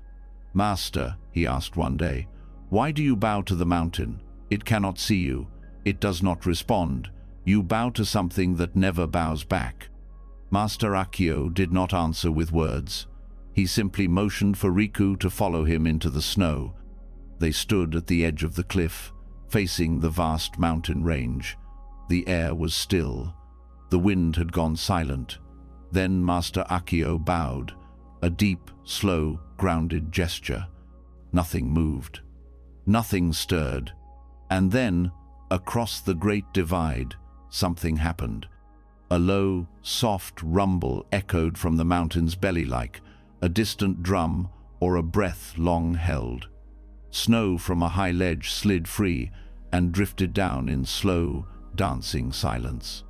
"Master," he asked one day, "why do you bow to the mountain? It cannot see you. It does not respond. You bow to something that never bows back." Master Akio did not answer with words. He simply motioned for Riku to follow him into the snow. They stood at the edge of the cliff, facing the vast mountain range. The air was still. The wind had gone silent. Then Master Akio bowed, a deep, slow, grounded gesture. Nothing moved. Nothing stirred. And then, across the great divide, something happened. A low, soft rumble echoed from the mountain's belly like a distant drum, or a breath long held. Snow from a high ledge slid free and drifted down in slow, dancing silence.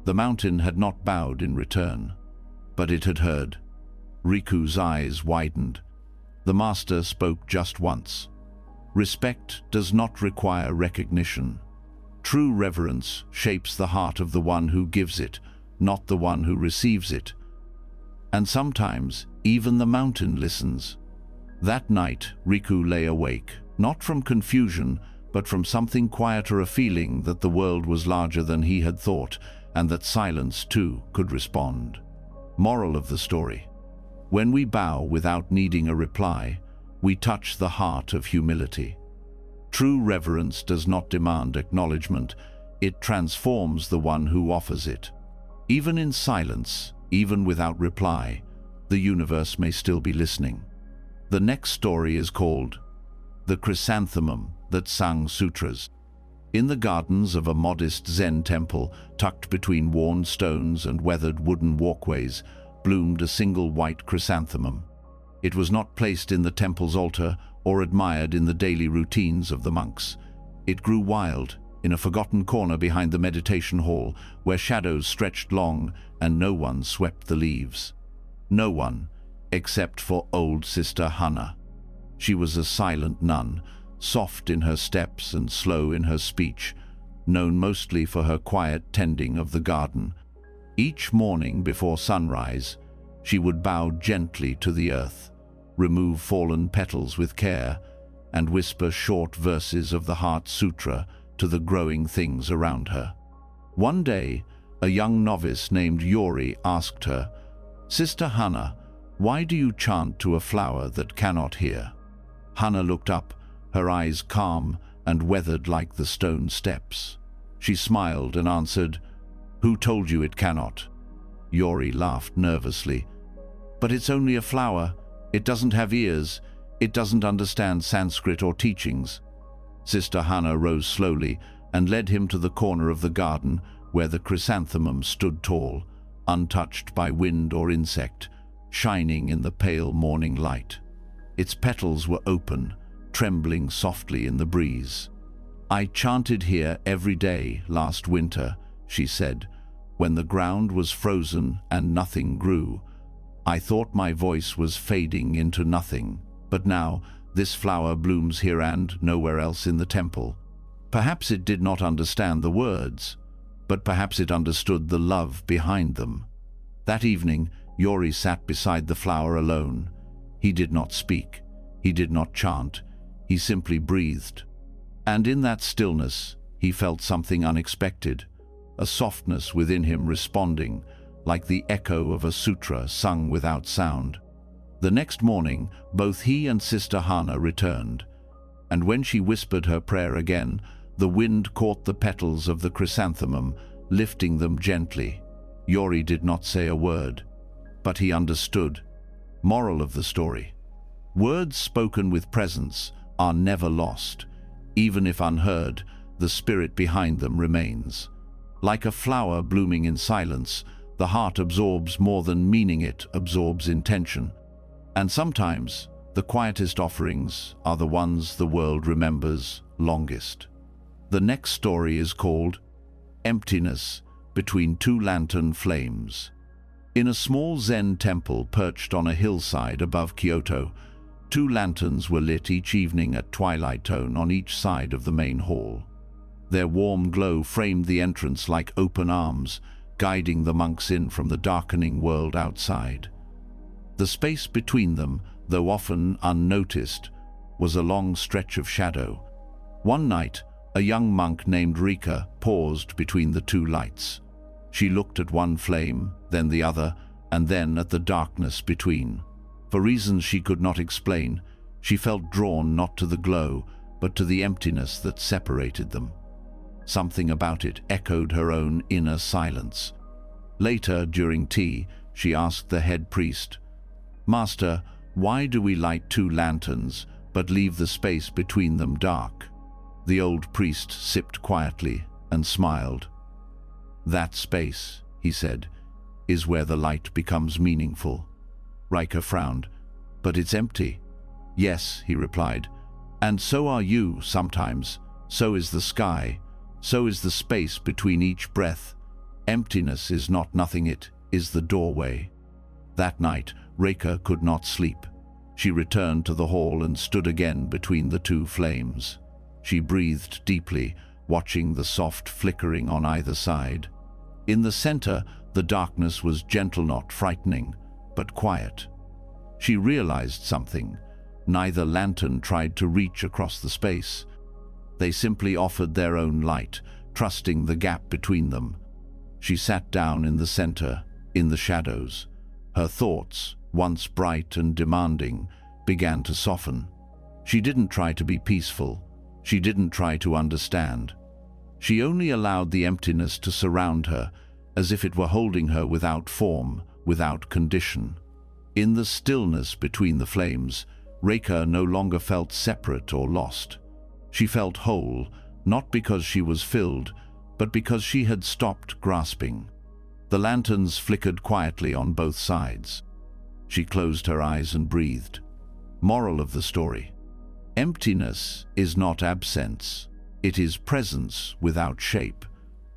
The mountain had not bowed in return, but it had heard. Riku's eyes widened. The master spoke just once. Respect does not require recognition. True reverence shapes the heart of the one who gives it, not the one who receives it. And sometimes even the mountain listens. That night, Riku lay awake, not from confusion, but from something quieter, a feeling that the world was larger than he had thought, and that silence, too, could respond. Moral of the story: when we bow without needing a reply, we touch the heart of humility. True reverence does not demand acknowledgement, it transforms the one who offers it. Even in silence, even without reply, the universe may still be listening. The next story is called The Chrysanthemum That Sang Sutras. In the gardens of a modest Zen temple, tucked between worn stones and weathered wooden walkways, bloomed a single white chrysanthemum. It was not placed in the temple's altar or admired in the daily routines of the monks. It grew wild, in a forgotten corner behind the meditation hall, where shadows stretched long and no one swept the leaves. No one, except for old Sister Hana. She was a silent nun, soft in her steps and slow in her speech, known mostly for her quiet tending of the garden. Each morning before sunrise, she would bow gently to the earth, remove fallen petals with care, and whisper short verses of the Heart Sutra to the growing things around her. One day, a young novice named Yori asked her, "Sister Hana, why do you chant to a flower that cannot hear?" Hana looked up, her eyes calm and weathered like the stone steps. She smiled and answered, "Who told you it cannot?" Yori laughed nervously. "But it's only a flower. It doesn't have ears. It doesn't understand Sanskrit or teachings." Sister Hana rose slowly and led him to the corner of the garden where the chrysanthemum stood tall, untouched by wind or insect, shining in the pale morning light. Its petals were open, trembling softly in the breeze. "I chanted here every day last winter," she said, "when the ground was frozen and nothing grew. I thought my voice was fading into nothing, but now this flower blooms here and nowhere else in the temple." Perhaps it did not understand the words, but perhaps it understood the love behind them. That evening, Yori sat beside the flower alone. He did not speak. He did not chant. He simply breathed. And in that stillness, he felt something unexpected, a softness within him responding, like the echo of a sutra sung without sound. The next morning, both he and Sister Hana returned, and when she whispered her prayer again, the wind caught the petals of the chrysanthemum, lifting them gently. Yori did not say a word, but he understood. Moral of the story: words spoken with presence are never lost. Even if unheard, the spirit behind them remains. Like a flower blooming in silence, the heart absorbs more than meaning, it absorbs intention. And sometimes, the quietest offerings are the ones the world remembers longest. The next story is called Emptiness Between Two Lantern Flames. In a small Zen temple perched on a hillside above Kyoto, 2 lanterns were lit each evening at twilight tone on each side of the main hall. Their warm glow framed the entrance like open arms, guiding the monks in from the darkening world outside. The space between them, though often unnoticed, was a long stretch of shadow. One night, a young monk named Rika paused between the 2 lights. She looked at one flame, then the other, and then at the darkness between. For reasons she could not explain, she felt drawn not to the glow, but to the emptiness that separated them. Something about it echoed her own inner silence. Later, during tea, she asked the head priest, "Master, why do we light 2 lanterns, but leave the space between them dark?" The old priest sipped quietly and smiled. "That space," he said, "is where the light becomes meaningful. Riker frowned. But it's empty. Yes, he replied. And so are you sometimes. So is the sky. So is the space between each breath. Emptiness is not nothing, it is the doorway. That night, Riker could not sleep. She returned to the hall and stood again between the two flames. She breathed deeply, watching the soft flickering on either side. In the center, the darkness was gentle, not frightening, but quiet. She realized something. Neither lantern tried to reach across the space. They simply offered their own light, trusting the gap between them. She sat down in the center, in the shadows. Her thoughts, once bright and demanding, began to soften. She didn't try to be peaceful. She didn't try to understand. She only allowed the emptiness to surround her, as if it were holding her without form, without condition. In the stillness between the flames, Riker no longer felt separate or lost. She felt whole, not because she was filled, but because she had stopped grasping. The lanterns flickered quietly on both sides. She closed her eyes and breathed. Moral of the story: emptiness is not absence. It is presence without shape.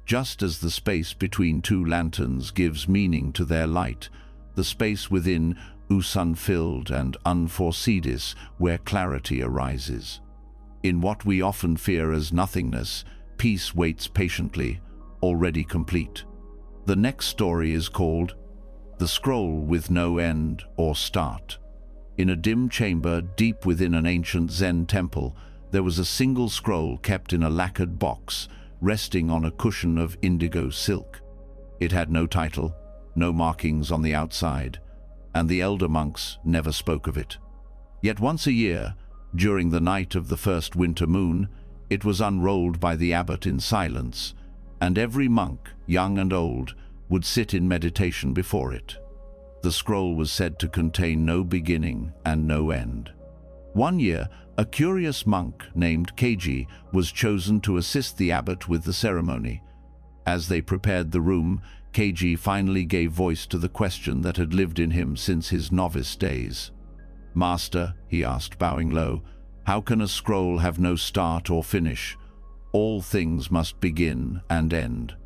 Just as the space between two lanterns gives meaning to their light, the space within is unfilled and unforeseedis, where clarity arises. In what we often fear as nothingness, peace waits patiently, already complete. The next story is called The Scroll with No End or Start. In a dim chamber deep within an ancient Zen temple, there was a single scroll kept in a lacquered box, resting on a cushion of indigo silk. It had no title, no markings on the outside, and the elder monks never spoke of it. Yet once a year, during the night of the first winter moon, it was unrolled by the abbot in silence, and every monk, young and old, would sit in meditation before it. The scroll was said to contain no beginning and no end. One year, a curious monk named Keiji was chosen to assist the abbot with the ceremony. As they prepared the room, Keiji finally gave voice to the question that had lived in him since his novice days. "Master," he asked, bowing low, "how can a scroll have no start or finish? All things must begin and end."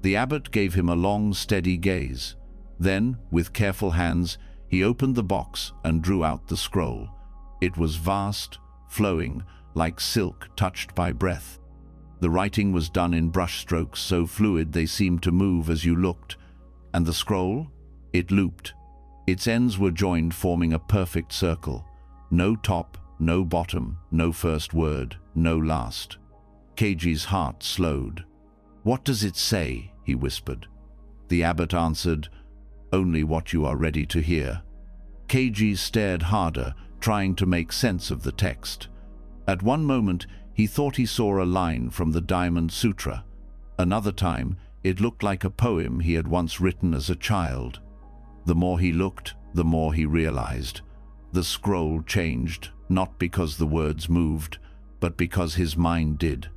The abbot gave him a long, steady gaze. Then, with careful hands, he opened the box and drew out the scroll. It was vast, flowing, like silk touched by breath. The writing was done in brushstrokes so fluid they seemed to move as you looked. And the scroll? It looped. Its ends were joined, forming a perfect circle. No top, no bottom, no first word, no last. Keiji's heart slowed. "What does it say?" he whispered. The abbot answered, "Only what you are ready to hear." Keiji stared harder, trying to make sense of the text. At one moment, he thought he saw a line from the Diamond Sutra. Another time, it looked like a poem he had once written as a child. The more he looked, the more he realized. The scroll changed, not because the words moved, but because his mind did.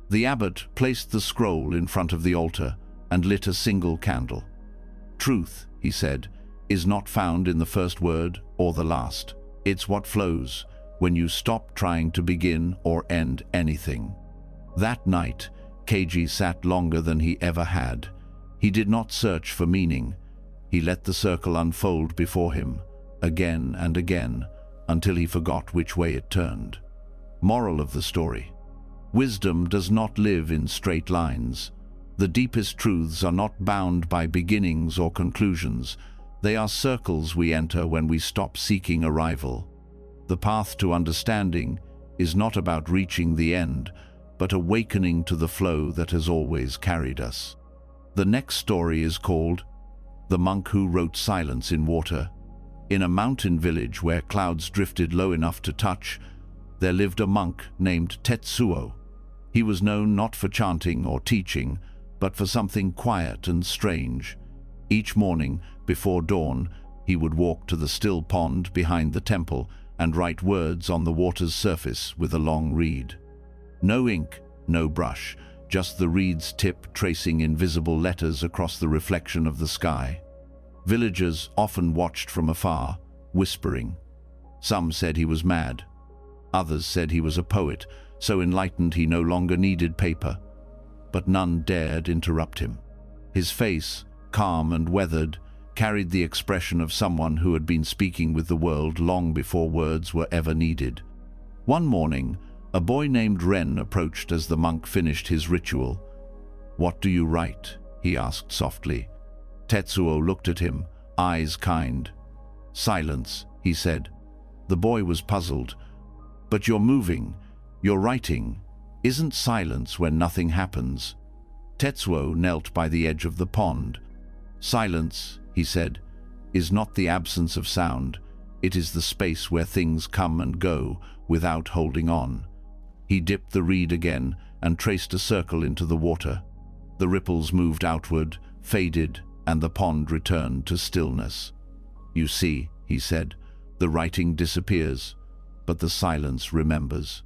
The abbot placed the scroll in front of the altar and lit a single candle. "Truth," he said, "is not found in the first word or the last. It's what flows when you stop trying to begin or end anything." That night, Keiji sat longer than he ever had. He did not search for meaning. He let the circle unfold before him, again and again, until he forgot which way it turned. Moral of the story: wisdom does not live in straight lines. The deepest truths are not bound by beginnings or conclusions. They are circles we enter when we stop seeking arrival. The path to understanding is not about reaching the end, but awakening to the flow that has always carried us. The next story is called The Monk Who Wrote Silence in Water. In a mountain village where clouds drifted low enough to touch, there lived a monk named Tetsuo. He was known not for chanting or teaching, but for something quiet and strange. Each morning, before dawn, he would walk to the still pond behind the temple and write words on the water's surface with a long reed. No ink, no brush, just the reed's tip tracing invisible letters across the reflection of the sky. Villagers often watched from afar, whispering. Some said he was mad. Others said he was a poet, so enlightened he no longer needed paper. But none dared interrupt him. His face, calm and weathered, carried the expression of someone who had been speaking with the world long before words were ever needed. One morning, a boy named Ren approached as the monk finished his ritual. "What do you write?" he asked softly. Tetsuo looked at him, eyes kind. "Silence," he said. The boy was puzzled. "But you're moving, you're writing. Isn't silence when nothing happens?" Tetsuo knelt by the edge of the pond. "Silence," he said, "is not the absence of sound. It is the space where things come and go without holding on." He dipped the reed again and traced a circle into the water. The ripples moved outward, faded, and the pond returned to stillness. "You see," he said, "the writing disappears, but the silence remembers."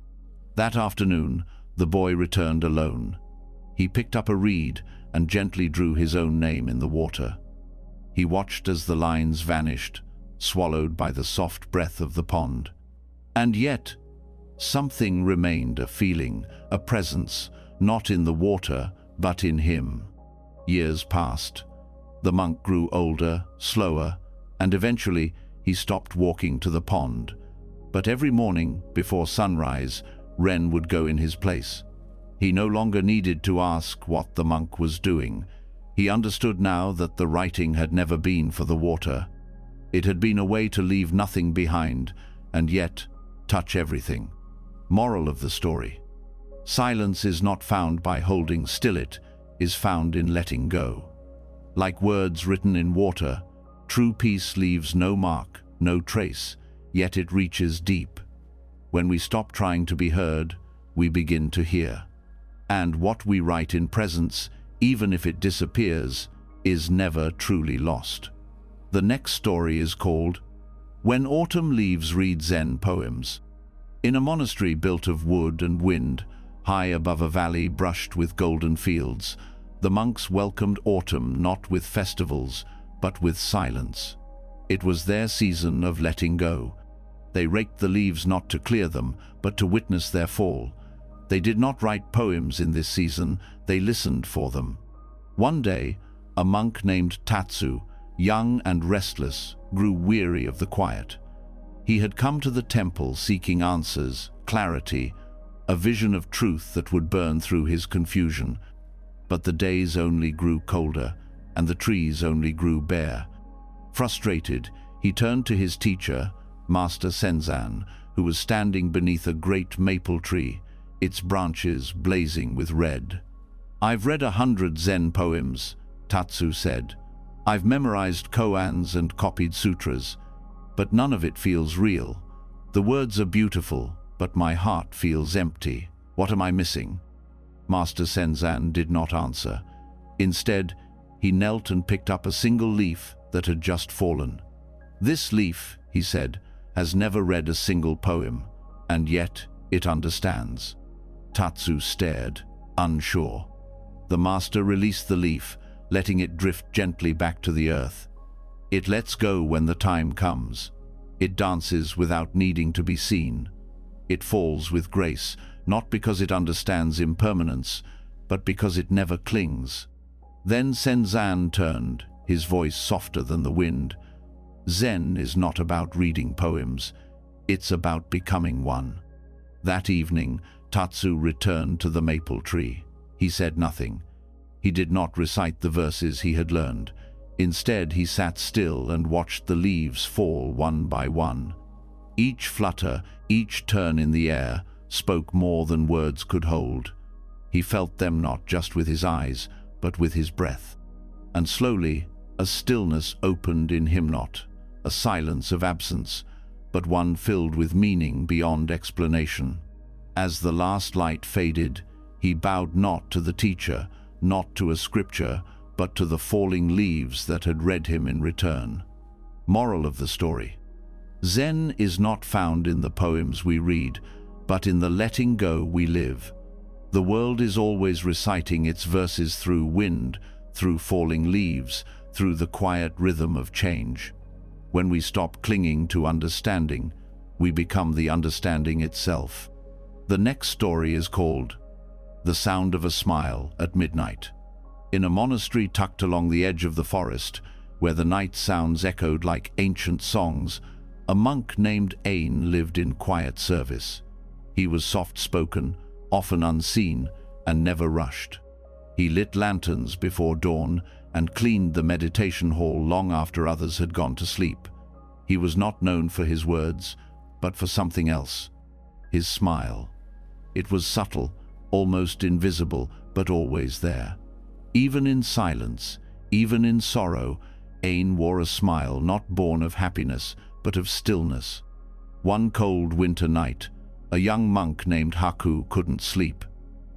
That afternoon, the boy returned alone. He picked up a reed and gently drew his own name in the water. He watched as the lines vanished, swallowed by the soft breath of the pond. And yet, something remained, a feeling, a presence, not in the water, but in him. Years passed. The monk grew older, slower, and eventually he stopped walking to the pond. But every morning, before sunrise, Ren would go in his place. He no longer needed to ask what the monk was doing. He understood now that the writing had never been for the water. It had been a way to leave nothing behind, and yet touch everything. Moral of the story: silence is not found by holding still, it is found in letting go. Like words written in water, true peace leaves no mark, no trace, yet it reaches deep. When we stop trying to be heard, we begin to hear. And what we write in presence, even if it disappears, is never truly lost. The next story is called When Autumn Leaves Read Zen Poems. In a monastery built of wood and wind, high above a valley brushed with golden fields, the monks welcomed autumn not with festivals, but with silence. It was their season of letting go. They raked the leaves not to clear them, but to witness their fall. They did not write poems in this season, they listened for them. One day, a monk named Tatsu, young and restless, grew weary of the quiet. He had come to the temple seeking answers, clarity, a vision of truth that would burn through his confusion. But the days only grew colder, and the trees only grew bare. Frustrated, he turned to his teacher, Master Senzan, who was standing beneath a great maple tree, its branches blazing with red. "I've read 100 Zen poems," Tatsu said. "I've memorized koans and copied sutras, but none of it feels real. The words are beautiful, but my heart feels empty. What am I missing?" Master Senzan did not answer. Instead, he knelt and picked up a single leaf that had just fallen. "This leaf," he said, "has never read a single poem, and yet it understands." Tatsu stared, unsure. The master released the leaf, letting it drift gently back to the earth. It lets go when the time comes. It dances without needing to be seen. It falls with grace, not because it understands impermanence, but because it never clings. Then Senzan turned, his voice softer than the wind. "Zen is not about reading poems. It's about becoming one." That evening, Tatsu returned to the maple tree. He said nothing. He did not recite the verses he had learned. Instead, he sat still and watched the leaves fall one by one. Each flutter, each turn in the air, spoke more than words could hold. He felt them not just with his eyes, but with his breath. And slowly, a stillness opened in him, not a silence of absence, but one filled with meaning beyond explanation. As the last light faded, he bowed not to the teacher, not to a scripture, but to the falling leaves that had read him in return. Moral of the story: Zen is not found in the poems we read, but in the letting go we live. The world is always reciting its verses through wind, through falling leaves, through the quiet rhythm of change. When we stop clinging to understanding, we become the understanding itself. The next story is called The Sound of a Smile at Midnight. In a monastery tucked along the edge of the forest, where the night sounds echoed like ancient songs, a monk named Ain lived in quiet service. He was soft-spoken, often unseen, and never rushed. He lit lanterns before dawn and cleaned the meditation hall long after others had gone to sleep. He was not known for his words, but for something else: his smile. It was subtle, almost invisible, but always there. Even in silence, even in sorrow, Ain wore a smile not born of happiness, but of stillness. One cold winter night, a young monk named Haku couldn't sleep.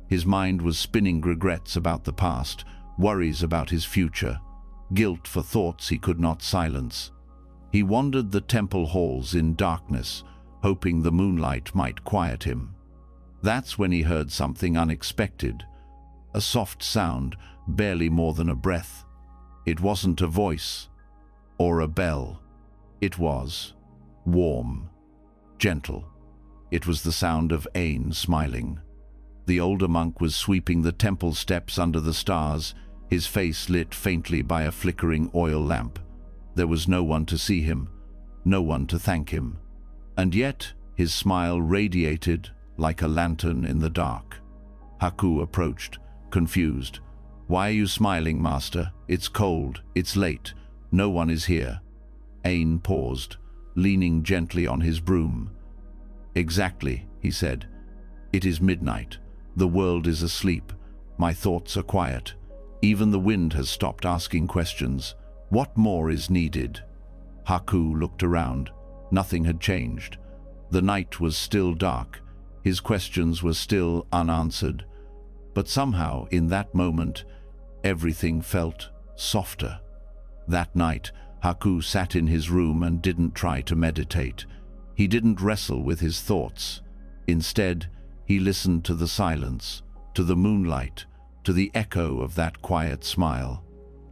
His mind was spinning regrets about the past, worries about his future, guilt for thoughts he could not silence. He wandered the temple halls in darkness, hoping the moonlight might quiet him. That's when he heard something unexpected, a soft sound, barely more than a breath. It wasn't a voice or a bell. It was warm, gentle. It was the sound of Ain smiling. The older monk was sweeping the temple steps under the stars, his face lit faintly by a flickering oil lamp. There was no one to see him, no one to thank him. And yet his smile radiated like a lantern in the dark. Haku approached, confused. "Why are you smiling, master? It's cold, it's late, no one is here." Ain paused, leaning gently on his broom. "Exactly," he said. "It is midnight. The world is asleep. My thoughts are quiet. Even the wind has stopped asking questions. What more is needed?" Haku looked around. Nothing had changed. The night was still dark. His questions were still unanswered. But somehow, in that moment, everything felt softer. That night, Haku sat in his room and didn't try to meditate. He didn't wrestle with his thoughts. Instead, he listened to the silence, to the moonlight, to the echo of that quiet smile.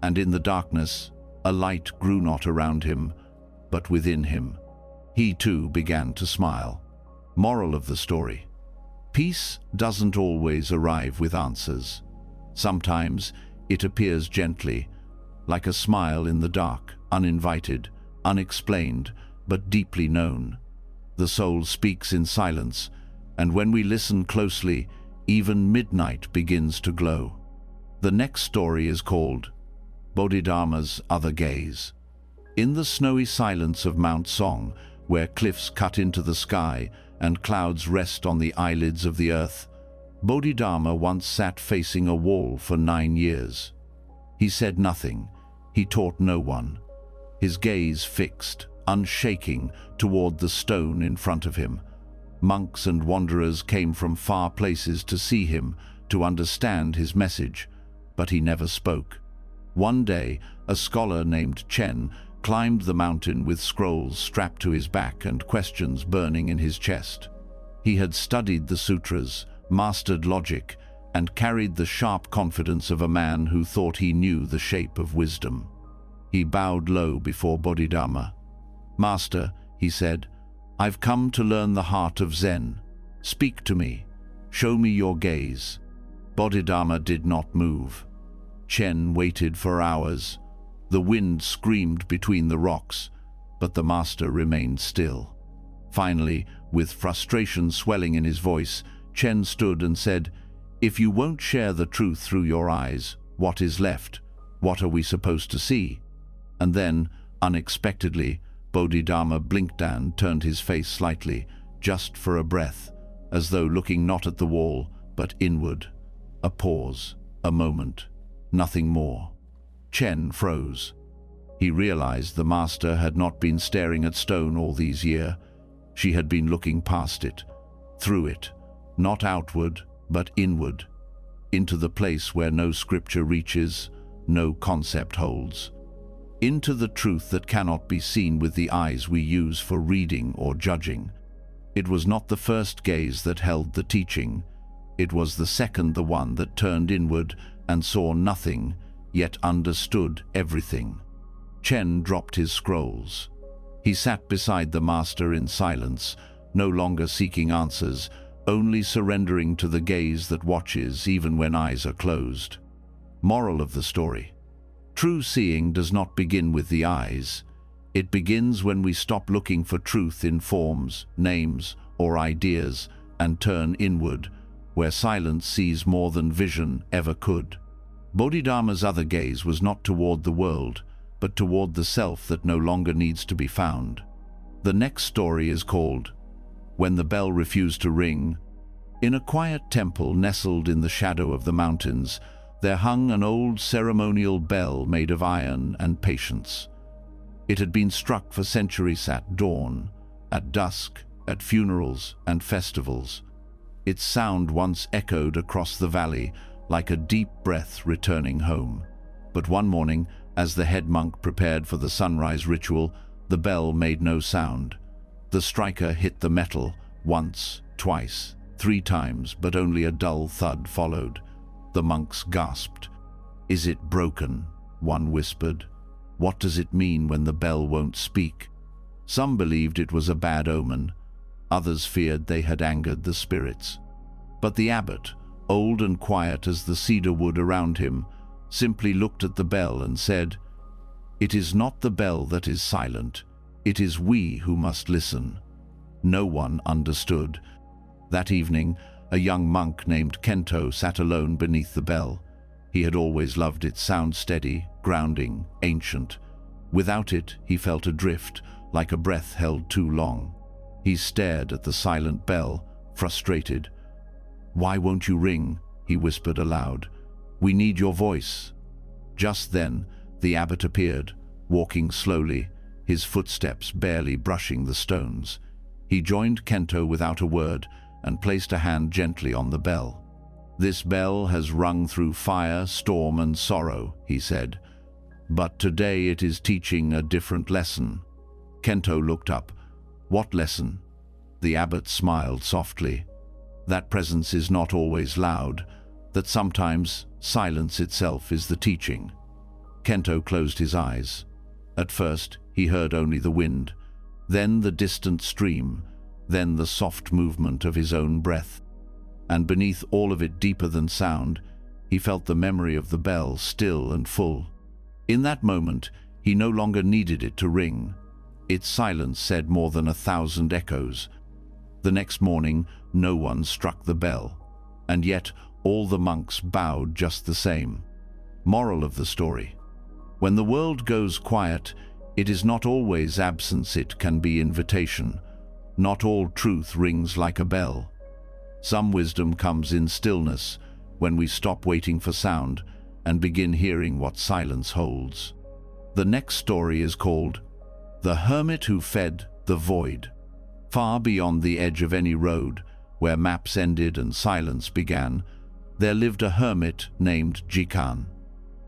And in the darkness, a light grew not around him, but within him. He too began to smile. Moral of the story: peace doesn't always arrive with answers. Sometimes it appears gently, like a smile in the dark, uninvited, unexplained, but deeply known. The soul speaks in silence, and when we listen closely, even midnight begins to glow. The next story is called Bodhidharma's Other Gaze. In the snowy silence of Mount Song, where cliffs cut into the sky and clouds rest on the eyelids of the earth, Bodhidharma once sat facing a wall for 9 years. He said nothing. He taught no one. His gaze fixed, unshaking, toward the stone in front of him. Monks and wanderers came from far places to see him, to understand his message, but he never spoke. One day, a scholar named Chen climbed the mountain with scrolls strapped to his back and questions burning in his chest. He had studied the sutras, mastered logic, and carried the sharp confidence of a man who thought he knew the shape of wisdom. He bowed low before Bodhidharma. "Master," he said, "I've come to learn the heart of Zen. Speak to me. Show me your gaze." Bodhidharma did not move. Chen waited for hours. The wind screamed between the rocks, but the master remained still. Finally, with frustration swelling in his voice, Chen stood and said, "If you won't share the truth through your eyes, what is left? What are we supposed to see?" And then, unexpectedly, Bodhidharma blinked and turned his face slightly, just for a breath, as though looking not at the wall, but inward. A pause, a moment, nothing more. Chen froze. He realized the master had not been staring at stone all these years. She had been looking past it, through it, not outward, but inward, into the place where no scripture reaches, no concept holds, into the truth that cannot be seen with the eyes we use for reading or judging. It was not the first gaze that held the teaching. It was the second, the one that turned inward and saw nothing, yet understood everything. Chen dropped his scrolls. He sat beside the master in silence, no longer seeking answers, only surrendering to the gaze that watches even when eyes are closed. Moral of the story: true seeing does not begin with the eyes. It begins when we stop looking for truth in forms, names, or ideas and turn inward, where silence sees more than vision ever could. Bodhidharma's other gaze was not toward the world, but toward the self that no longer needs to be found. The next story is called When the Bell Refused to Ring. In a quiet temple nestled in the shadow of the mountains, there hung an old ceremonial bell made of iron and patience. It had been struck for centuries at dawn, at dusk, at funerals and festivals. Its sound once echoed across the valley like a deep breath returning home. But one morning, as the head monk prepared for the sunrise ritual, the bell made no sound. The striker hit the metal once, twice, 3 times, but only a dull thud followed. The monks gasped. "Is it broken?" one whispered. "What does it mean when the bell won't speak?" Some believed it was a bad omen. Others feared they had angered the spirits. But the abbot, old and quiet as the cedar wood around him, simply looked at the bell and said, "It is not the bell that is silent. It is we who must listen." No one understood. That evening, a young monk named Kento sat alone beneath the bell. He had always loved its sound, steady, grounding, ancient. Without it, he felt adrift, like a breath held too long. He stared at the silent bell, frustrated. "Why won't you ring?" he whispered aloud. "We need your voice." Just then, the abbot appeared, walking slowly, his footsteps barely brushing the stones. He joined Kento without a word and placed a hand gently on the bell. "This bell has rung through fire, storm, and sorrow," he said. "But today it is teaching a different lesson." Kento looked up. "What lesson?" The abbot smiled softly. "That presence is not always loud, that sometimes silence itself is the teaching." Kento closed his eyes. At first, he heard only the wind, then the distant stream, then the soft movement of his own breath. And beneath all of it, deeper than sound, he felt the memory of the bell, still and full. In that moment, he no longer needed it to ring. Its silence said more than 1,000 echoes. The next morning, no one struck the bell, and yet all the monks bowed just the same. Moral of the story: when the world goes quiet, it is not always absence, it can be invitation. Not all truth rings like a bell. Some wisdom comes in stillness, when we stop waiting for sound and begin hearing what silence holds. The next story is called The Hermit Who Fed the Void. Far beyond the edge of any road, where maps ended and silence began, there lived a hermit named Jikan.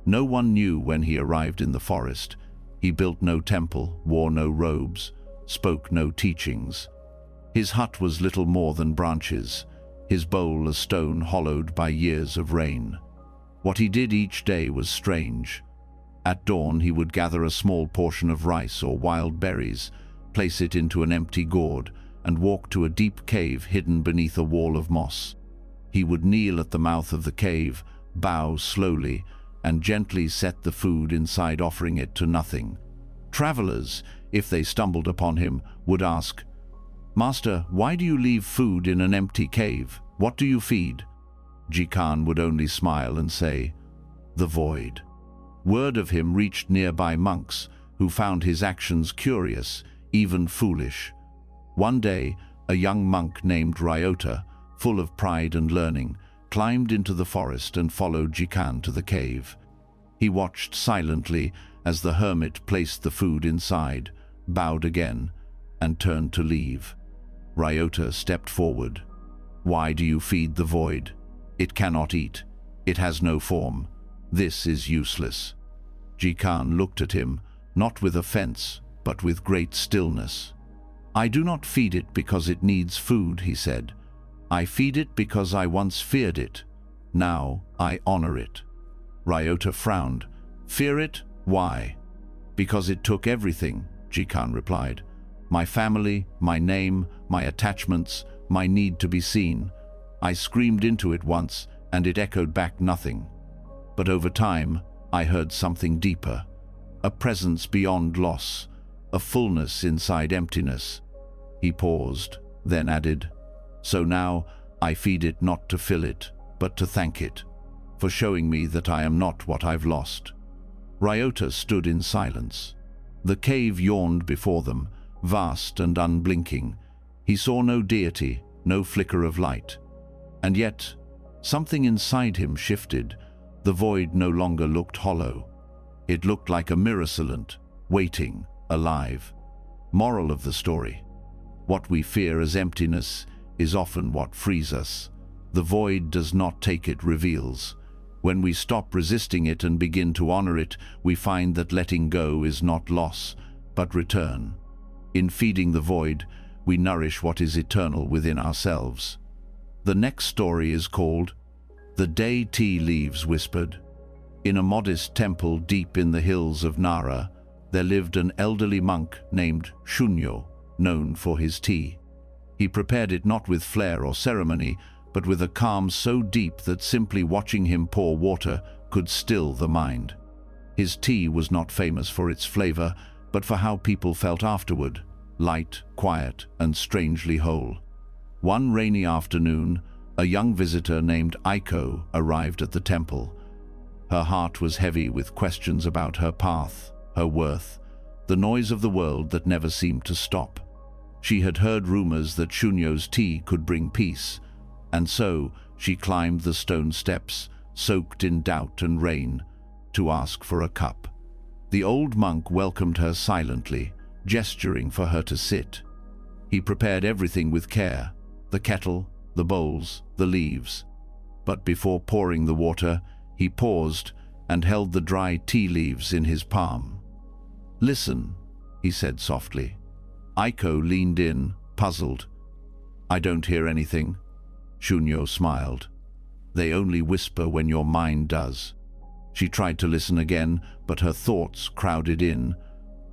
No one knew when he arrived in the forest. He built no temple, wore no robes, spoke no teachings. His hut was little more than branches, his bowl a stone hollowed by years of rain. What he did each day was strange. At dawn he would gather a small portion of rice or wild berries, place it into an empty gourd, and walk to a deep cave hidden beneath a wall of moss. He would kneel at the mouth of the cave, bow slowly, and gently set the food inside, offering it to nothing. Travelers, if they stumbled upon him, would ask, "Master, why do you leave food in an empty cave? What do you feed?" Jikan would only smile and say, "The void." Word of him reached nearby monks, who found his actions curious, even foolish. One day, a young monk named Ryota, full of pride and learning, climbed into the forest and followed Jikan to the cave. He watched silently as the hermit placed the food inside, bowed again, and turned to leave. Ryota stepped forward. "Why do you feed the void? It cannot eat. It has no form. This is useless." Jikan looked at him, not with offense, but with great stillness. "I do not feed it because it needs food," he said. "I feed it because I once feared it. Now I honor it." Ryota frowned. "Fear it? Why?" "Because it took everything. Jikan replied. My family, my name, my attachments, my need to be seen. I screamed into it once, and it echoed back nothing. But over time, I heard something deeper. A presence beyond loss, a fullness inside emptiness. He paused, then added, So now I feed it not to fill it, but to thank it, for showing me that I am not what I've lost. Ryota stood in silence. The cave yawned before them, vast and unblinking. He saw no deity, no flicker of light. And yet, something inside him shifted. The void no longer looked hollow. It looked like a miraculent, waiting, alive. Moral of the story: what we fear as emptiness is often what frees us. The void does not take, it reveals. When we stop resisting it and begin to honor it, we find that letting go is not loss, but return. In feeding the void, we nourish what is eternal within ourselves. The next story is called The Day Tea Leaves Whispered. In a modest temple deep in the hills of Nara, there lived an elderly monk named Shunyo, known for his tea. He prepared it not with flair or ceremony, but with a calm so deep that simply watching him pour water could still the mind. His tea was not famous for its flavor, but for how people felt afterward, light, quiet, and strangely whole. One rainy afternoon, a young visitor named Aiko arrived at the temple. Her heart was heavy with questions about her path, her worth, the noise of the world that never seemed to stop. She had heard rumors that Shunyo's tea could bring peace, and so she climbed the stone steps, soaked in doubt and rain, to ask for a cup. The old monk welcomed her silently, gesturing for her to sit. He prepared everything with care: the kettle, the bowls, the leaves. But before pouring the water, he paused and held the dry tea leaves in his palm. "Listen," he said softly. Aiko leaned in, puzzled. "I don't hear anything." Shunyo smiled. "They only whisper when your mind does." She tried to listen again, but her thoughts crowded in.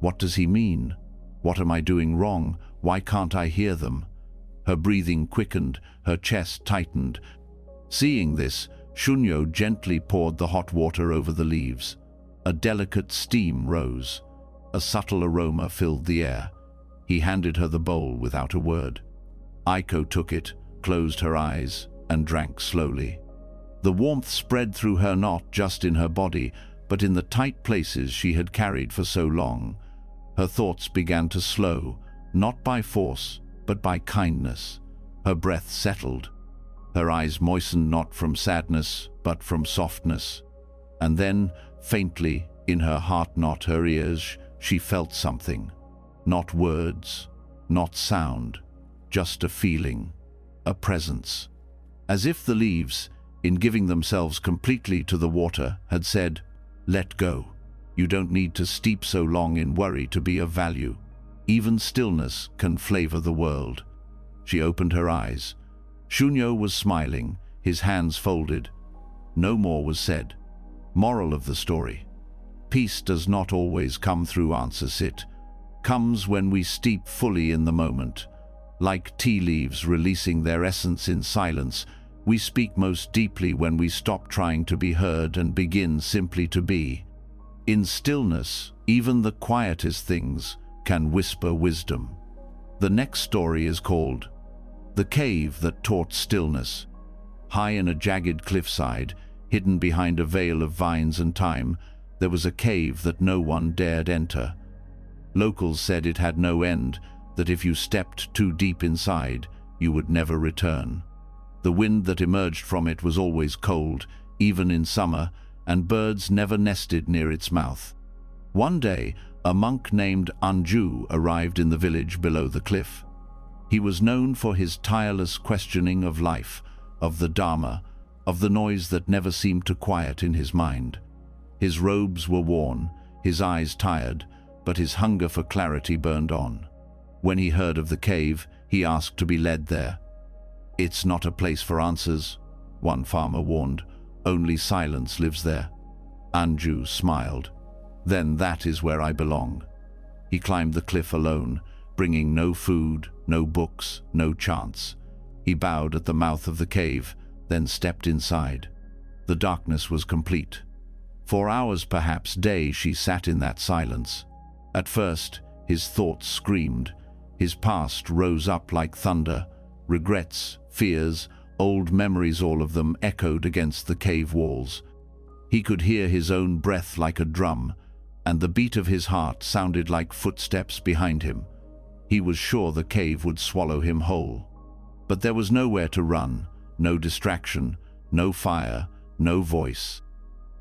What does he mean? What am I doing wrong? Why can't I hear them? Her breathing quickened, her chest tightened. Seeing this, Shunyo gently poured the hot water over the leaves. A delicate steam rose. A subtle aroma filled the air. He handed her the bowl without a word. Aiko took it, closed her eyes, and drank slowly. The warmth spread through her, not just in her body, but in the tight places she had carried for so long. Her thoughts began to slow, not by force, but by kindness. Her breath settled. Her eyes moistened not from sadness, but from softness. And then, faintly, in her heart, not her ears, she felt something. Not words, not sound, just a feeling, a presence. As if the leaves, in giving themselves completely to the water, had said, "Let go. You don't need to steep so long in worry to be of value. Even stillness can flavor the world." She opened her eyes. Shunyo was smiling, his hands folded. No more was said. Moral of the story: peace does not always come through answers. It comes when we steep fully in the moment. Like tea leaves releasing their essence in silence, we speak most deeply when we stop trying to be heard and begin simply to be. In stillness, even the quietest things can whisper wisdom. The next story is called The Cave That Taught Stillness. High in a jagged cliffside, hidden behind a veil of vines and thyme, there was a cave that no one dared enter. Locals said it had no end, that if you stepped too deep inside, you would never return. The wind that emerged from it was always cold, even in summer, and birds never nested near its mouth. One day, a monk named Anju arrived in the village below the cliff. He was known for his tireless questioning of life, of the Dharma, of the noise that never seemed to quiet in his mind. His robes were worn, his eyes tired, but his hunger for clarity burned on. When he heard of the cave, he asked to be led there. "It's not a place for answers," one farmer warned. "Only silence lives there." Anju smiled. "Then that is where I belong." He climbed the cliff alone, bringing no food, no books, no chants. He bowed at the mouth of the cave, then stepped inside. The darkness was complete. For hours, perhaps days, she sat in that silence. At first, his thoughts screamed. His past rose up like thunder. Regrets, fears, old memories, all of them echoed against the cave walls. He could hear his own breath like a drum, and the beat of his heart sounded like footsteps behind him. He was sure the cave would swallow him whole. But there was nowhere to run, no distraction, no fire, no voice.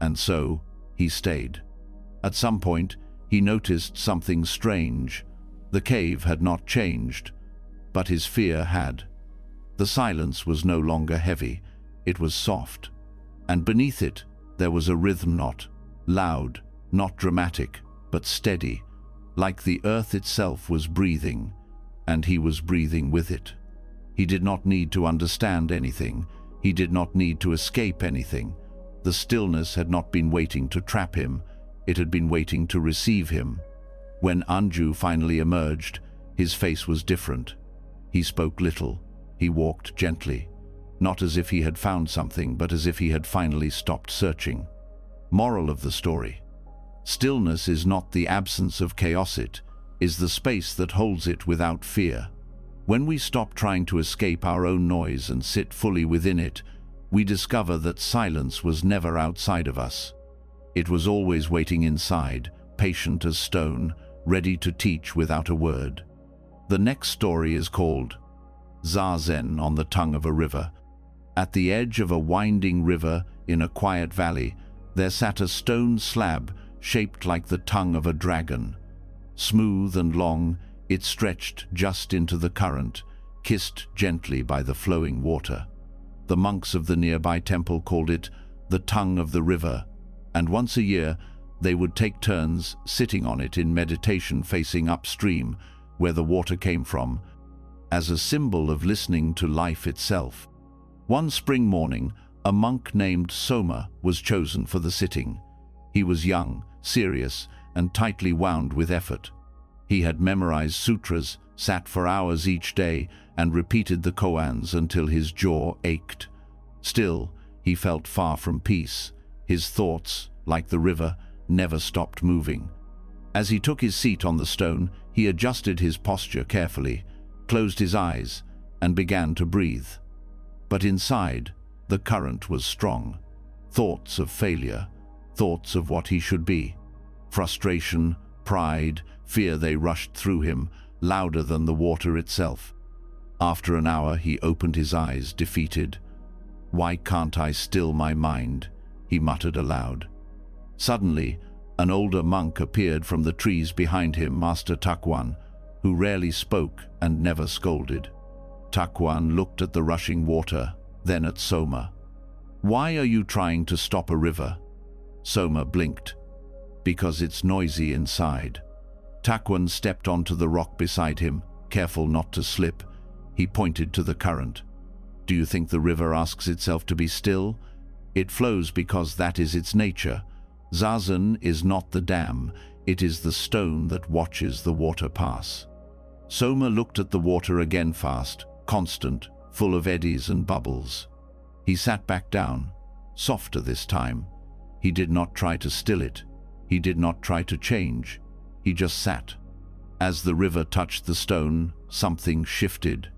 And so, he stayed. At some point, he noticed something strange. The cave had not changed, but his fear had. The silence was no longer heavy, it was soft. And beneath it, there was a rhythm, not loud, not dramatic, but steady, like the earth itself was breathing, and he was breathing with it. He did not need to understand anything. He did not need to escape anything. The stillness had not been waiting to trap him. It had been waiting to receive him. When Anju finally emerged, his face was different. He spoke little. He walked gently, not as if he had found something, but as if he had finally stopped searching. Moral of the story: stillness is not the absence of chaos, it is the space that holds it without fear. When we stop trying to escape our own noise and sit fully within it, we discover that silence was never outside of us. It was always waiting inside, patient as stone, ready to teach without a word. The next story is called Zazen on the Tongue of a River. At the edge of a winding river in a quiet valley, there sat a stone slab shaped like the tongue of a dragon. Smooth and long, it stretched just into the current, kissed gently by the flowing water. The monks of the nearby temple called it the tongue of the river, and once a year they would take turns sitting on it in meditation, facing upstream, where the water came from, as a symbol of listening to life itself. One spring morning, a monk named Soma was chosen for the sitting. He was young, serious, and tightly wound with effort. He had memorized sutras, sat for hours each day, and repeated the koans until his jaw ached. Still, he felt far from peace. His thoughts, like the river, never stopped moving. As he took his seat on the stone, he adjusted his posture carefully, closed his eyes, and began to breathe. But inside, the current was strong. Thoughts of failure, thoughts of what he should be. Frustration, pride, fear, they rushed through him, louder than the water itself. After an hour, he opened his eyes, defeated. "Why can't I still my mind?" he muttered aloud. Suddenly, an older monk appeared from the trees behind him, Master Takuan, who rarely spoke and never scolded. Takuan looked at the rushing water, then at Soma. "Why are you trying to stop a river?" Soma blinked. "Because it's noisy inside." Takuan stepped onto the rock beside him, careful not to slip. He pointed to the current. "Do you think the river asks itself to be still? It flows because that is its nature. Zazen is not the dam, it is the stone that watches the water pass." Soma looked at the water again, fast, constant, full of eddies and bubbles. He sat back down, softer this time. He did not try to still it. He did not try to change. He just sat. As the river touched the stone, something shifted.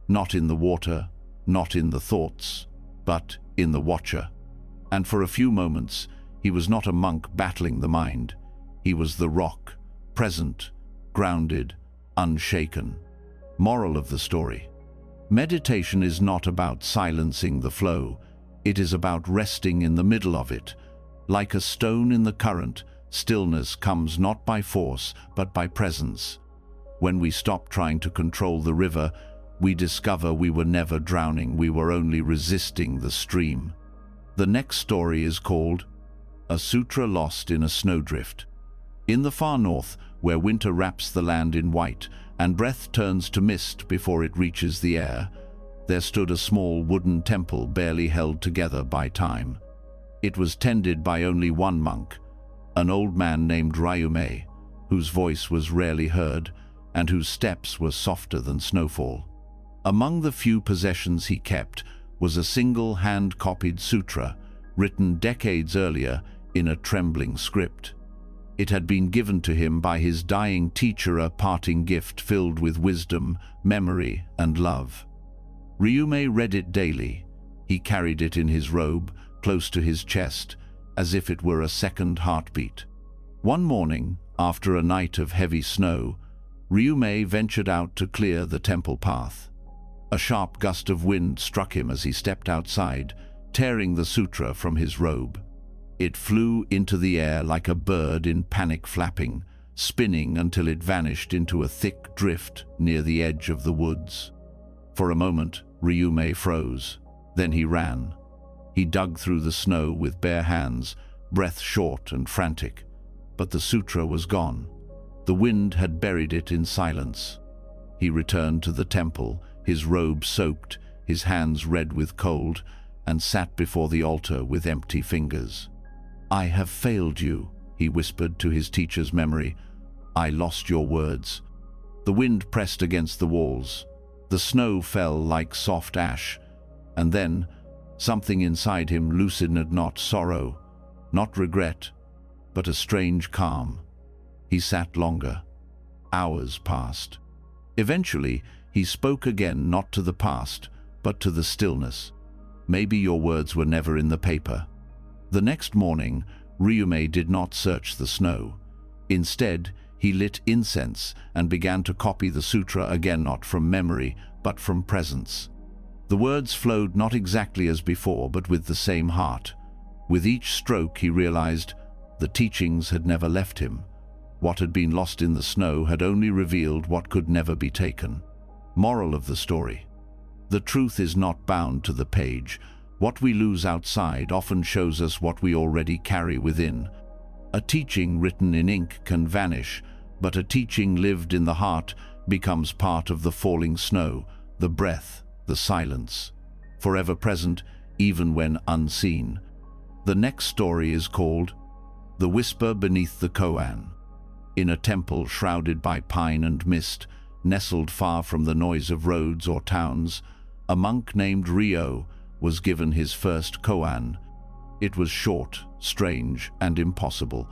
Not in the water, not in the thoughts, but in the watcher. And for a few moments, he was not a monk battling the mind. He was the rock, present, grounded, unshaken. Moral of the story: meditation is not about silencing the flow. It is about resting in the middle of it. Like a stone in the current, stillness comes not by force, but by presence. When we stop trying to control the river, we discover we were never drowning, we were only resisting the stream. The next story is called A Sutra Lost in a Snowdrift. In the far north, where winter wraps the land in white and breath turns to mist before it reaches the air, there stood a small wooden temple barely held together by time. It was tended by only one monk, an old man named Ryume, whose voice was rarely heard, and whose steps were softer than snowfall. Among the few possessions he kept was a single hand-copied sutra, written decades earlier in a trembling script. It had been given to him by his dying teacher, a parting gift filled with wisdom, memory, and love. Ryumei read it daily. He carried it in his robe, close to his chest, as if it were a second heartbeat. One morning, after a night of heavy snow, Ryumei ventured out to clear the temple path. A sharp gust of wind struck him as he stepped outside, tearing the sutra from his robe. It flew into the air like a bird in panic flapping, spinning until it vanished into a thick drift near the edge of the woods. For a moment, Ryumei froze. Then he ran. He dug through the snow with bare hands, breath short and frantic. But the sutra was gone. The wind had buried it in silence. He returned to the temple, his robe soaked, his hands red with cold, and sat before the altar with empty fingers. "I have failed you," he whispered to his teacher's memory. "I lost your words." The wind pressed against the walls. The snow fell like soft ash. And then, something inside him loosened, not sorrow, not regret, but a strange calm. He sat longer. Hours passed. Eventually, he spoke again, not to the past, but to the stillness. "Maybe your words were never in the paper." The next morning, Ryumei did not search the snow. Instead, he lit incense and began to copy the sutra again, not from memory, but from presence. The words flowed not exactly as before, but with the same heart. With each stroke, he realized the teachings had never left him. What had been lost in the snow had only revealed what could never be taken. Moral of the story: the truth is not bound to the page. What we lose outside often shows us what we already carry within. A teaching written in ink can vanish, but a teaching lived in the heart becomes part of the falling snow, the breath, the silence, forever present even when unseen. The next story is called The Whisper Beneath the Koan. In a temple shrouded by pine and mist, nestled far from the noise of roads or towns, a monk named Ryo was given his first koan. It was short, strange, and impossible.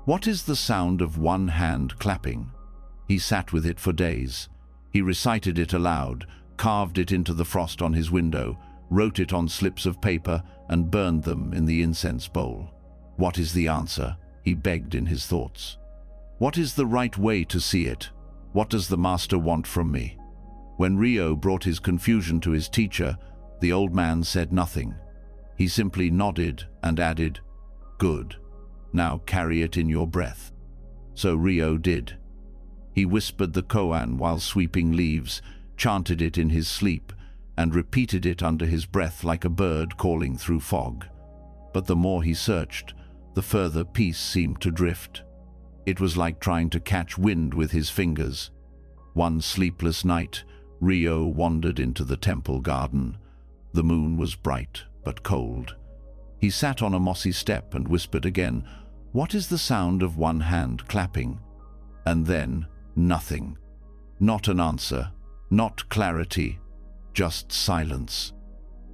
What is the sound of one hand clapping? He sat with it for days. He recited it aloud, carved it into the frost on his window, wrote it on slips of paper, and burned them in the incense bowl. What is the answer? He begged in his thoughts. What is the right way to see it? What does the master want from me? When Ryo brought his confusion to his teacher, the old man said nothing. He simply nodded and added, "Good. Now carry it in your breath." So Ryo did. He whispered the koan while sweeping leaves, chanted it in his sleep, and repeated it under his breath like a bird calling through fog. But the more he searched, the further peace seemed to drift. It was like trying to catch wind with his fingers. One sleepless night, Ryo wandered into the temple garden. The moon was bright but cold. He sat on a mossy step and whispered again, "What is the sound of one hand clapping?" And then, nothing. Not an answer, not clarity, just silence.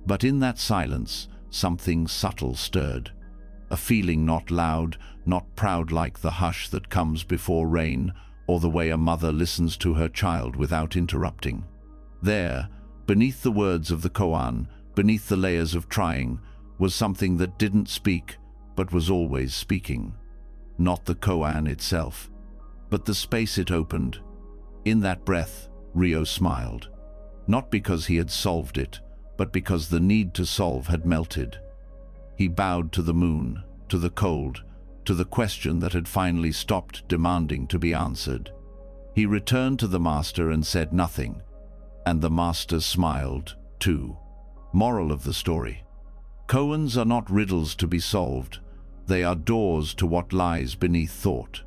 But in that silence, something subtle stirred. A feeling not loud, not proud like the hush that comes before rain, or the way a mother listens to her child without interrupting. There, beneath the words of the koan, beneath the layers of trying, was something that didn't speak, but was always speaking. Not the koan itself, but the space it opened. In that breath, Ryo smiled. Not because he had solved it, but because the need to solve had melted. He bowed to the moon, to the cold, to the question that had finally stopped demanding to be answered. He returned to the master and said nothing, and the master smiled, too. Moral of the story: koans are not riddles to be solved. They are doors to what lies beneath thought.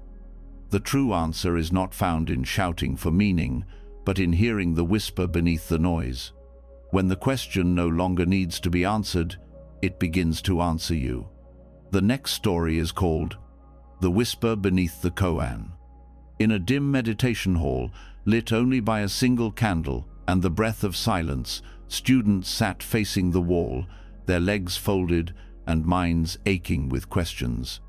The true answer is not found in shouting for meaning, but in hearing the whisper beneath the noise. When the question no longer needs to be answered, it begins to answer you. The next story is called The Whisper Beneath the Koan. In a dim meditation hall, lit only by a single candle and the breath of silence, students sat facing the wall, their legs folded and minds aching with questions.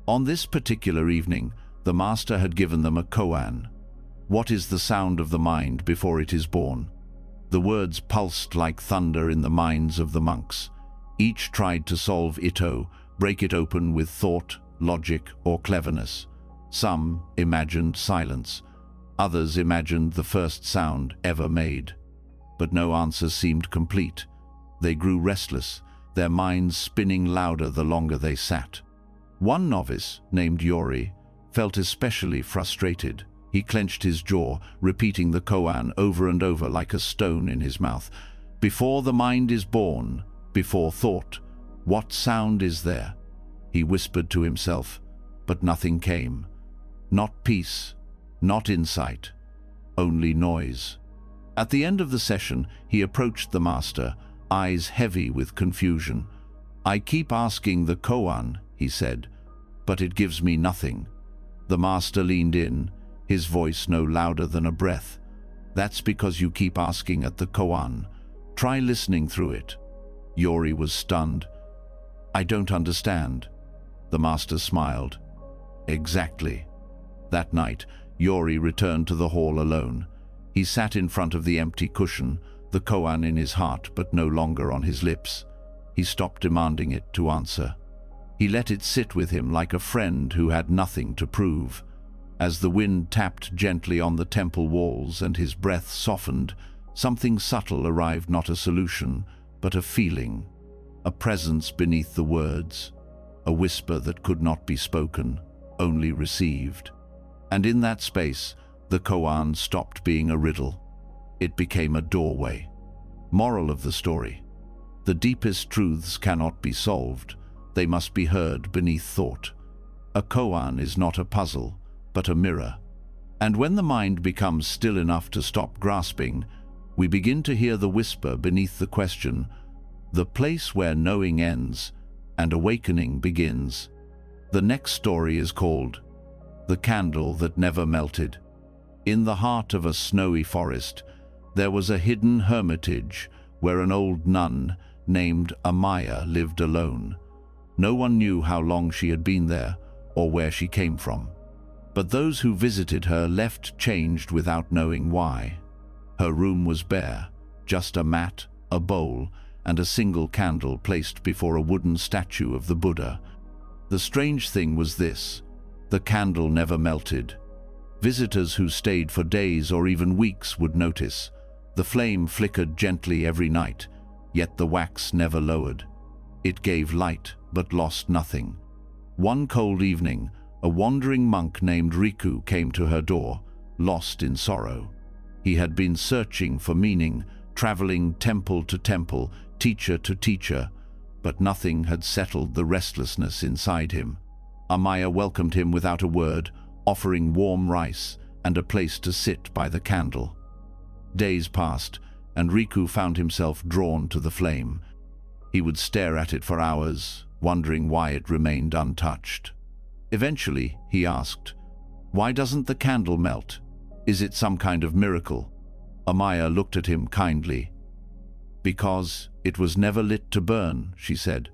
On this particular evening, the master had given them a koan. What is the sound of the mind before it is born? The words pulsed like thunder in the minds of the monks. Each tried to solve Ito, break it open with thought, logic, or cleverness. Some imagined silence. Others imagined the first sound ever made. But no answer seemed complete. They grew restless, their minds spinning louder the longer they sat. One novice, named Yori, felt especially frustrated. He clenched his jaw, repeating the koan over and over like a stone in his mouth. Before the mind is born, before thought, what sound is there? He whispered to himself, but nothing came. Not peace, not insight, only noise. At the end of the session, he approached the master, eyes heavy with confusion. "I keep asking the koan," he said, "but it gives me nothing." The master leaned in, his voice no louder than a breath. "That's because you keep asking at the koan. Try listening through it." Yori was stunned. "I don't understand." The master smiled. "Exactly." That night, Yori returned to the hall alone. He sat in front of the empty cushion, the koan in his heart but no longer on his lips. He stopped demanding it to answer. He let it sit with him like a friend who had nothing to prove. As the wind tapped gently on the temple walls and his breath softened, something subtle arrived, not a solution, but a feeling, a presence beneath the words, a whisper that could not be spoken, only received. And in that space, the koan stopped being a riddle. It became a doorway. Moral of the story: the deepest truths cannot be solved. They must be heard beneath thought. A koan is not a puzzle, but a mirror. And when the mind becomes still enough to stop grasping, we begin to hear the whisper beneath the question, the place where knowing ends and awakening begins. The next story is called The Candle That Never Melted. In the heart of a snowy forest, there was a hidden hermitage where an old nun named Amaya lived alone. No one knew how long she had been there or where she came from. But those who visited her left changed without knowing why. Her room was bare, just a mat, a bowl, and a single candle placed before a wooden statue of the Buddha. The strange thing was this: the candle never melted. Visitors who stayed for days or even weeks would notice. The flame flickered gently every night, yet the wax never lowered. It gave light, but lost nothing. One cold evening, a wandering monk named Riku came to her door, lost in sorrow. He had been searching for meaning, traveling temple to temple, teacher to teacher, but nothing had settled the restlessness inside him. Amaya welcomed him without a word, offering warm rice and a place to sit by the candle. Days passed, and Riku found himself drawn to the flame. He would stare at it for hours, wondering why it remained untouched. Eventually, he asked, "Why doesn't the candle melt? Is it some kind of miracle?" Amaya looked at him kindly. "Because it was never lit to burn," she said,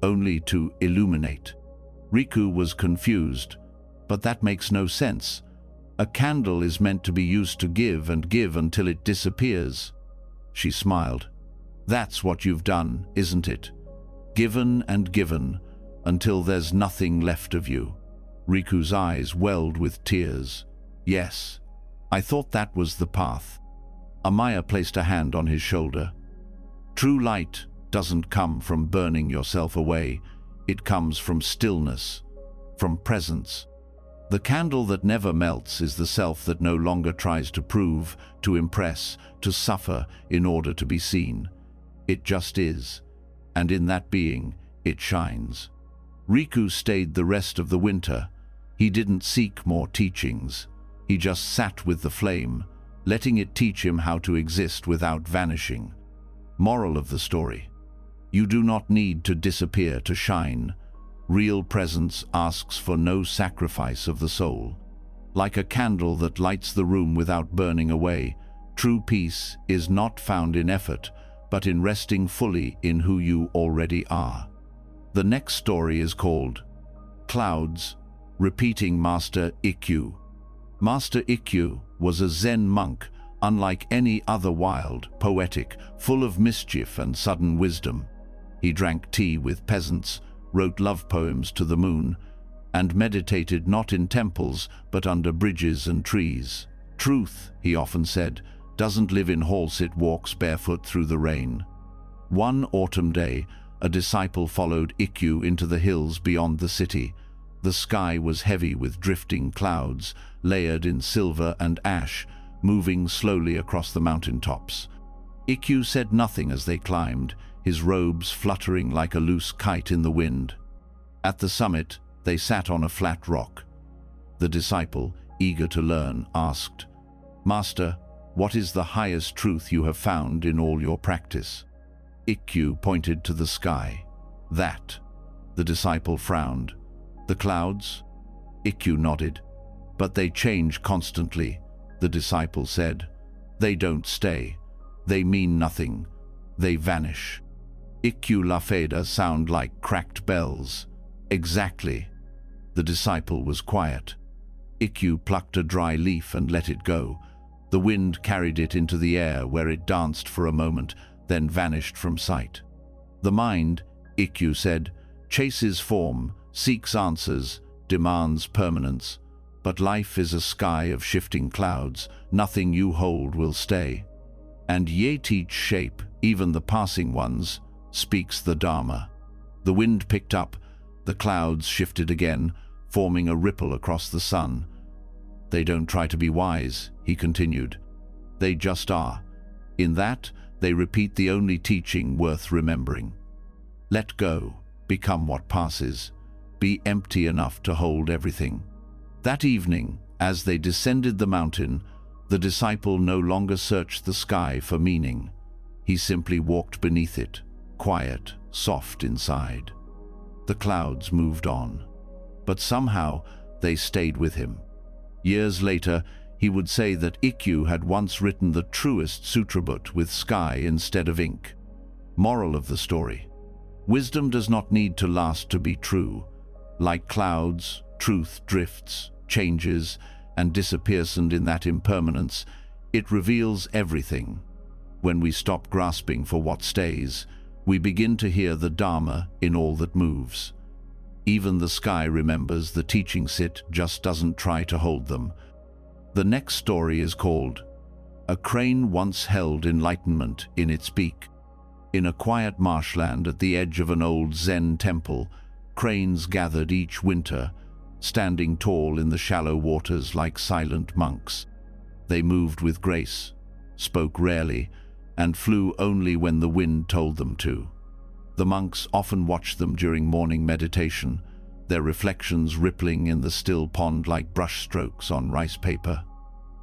"only to illuminate." Riku was confused. "But that makes no sense. A candle is meant to be used to give and give until it disappears." She smiled. "That's what you've done, isn't it? Given and given, until there's nothing left of you." Riku's eyes welled with tears. "Yes, I thought that was the path." Amaya placed a hand on his shoulder. "True light doesn't come from burning yourself away. It comes from stillness, from presence. The candle that never melts is the self that no longer tries to prove, to impress, to suffer in order to be seen. It just is, and in that being, it shines." Riku stayed the rest of the winter. He didn't seek more teachings. He just sat with the flame, letting it teach him how to exist without vanishing. Moral of the story: you do not need to disappear to shine. Real presence asks for no sacrifice of the soul. Like a candle that lights the room without burning away, true peace is not found in effort, but in resting fully in who you already are. The next story is called Clouds, Repeating Master Ikkyu. Master Ikkyu was a Zen monk, unlike any other, wild, poetic, full of mischief and sudden wisdom. He drank tea with peasants, wrote love poems to the moon, and meditated not in temples but under bridges and trees. Truth, he often said, doesn't live in halls, it walks barefoot through the rain. One autumn day, a disciple followed Ikkyu into the hills beyond the city. The sky was heavy with drifting clouds, layered in silver and ash, moving slowly across the mountain tops. Ikkyu said nothing as they climbed, his robes fluttering like a loose kite in the wind. At the summit, they sat on a flat rock. The disciple, eager to learn, asked, "Master, what is the highest truth you have found in all your practice?" Ikkyu pointed to the sky. "That." The disciple frowned. "The clouds?" Ikkyu nodded. "But they change constantly," the disciple said. "They don't stay. They mean nothing. They vanish." Ikkyu Lafeda sound like cracked bells. "Exactly." The disciple was quiet. Ikkyu plucked a dry leaf and let it go. The wind carried it into the air, where it danced for a moment, then vanished from sight. "The mind," Ikkyu said, "chases form, seeks answers, demands permanence. But life is a sky of shifting clouds. Nothing you hold will stay. And ye teach shape, even the passing ones," speaks the Dharma. The wind picked up. The clouds shifted again, forming a ripple across the sun. "They don't try to be wise," he continued. "They just are. In that, they repeat the only teaching worth remembering. Let go, become what passes, be empty enough to hold everything." That evening, as they descended the mountain, the disciple no longer searched the sky for meaning. He simply walked beneath it, quiet, soft inside. The clouds moved on, but somehow they stayed with him. Years later, he would say that Ikkyu had once written the truest sutrabut with sky instead of ink. Moral of the story: wisdom does not need to last to be true. Like clouds, truth drifts, changes, and disappears, and in that impermanence, it reveals everything. When we stop grasping for what stays, we begin to hear the Dharma in all that moves. Even the sky remembers the teachings, it just doesn't try to hold them. The next story is called A Crane Once Held Enlightenment in Its Beak. In a quiet marshland at the edge of an old Zen temple, cranes gathered each winter, standing tall in the shallow waters like silent monks. They moved with grace, spoke rarely, and flew only when the wind told them to. The monks often watched them during morning meditation, their reflections rippling in the still pond like brushstrokes on rice paper.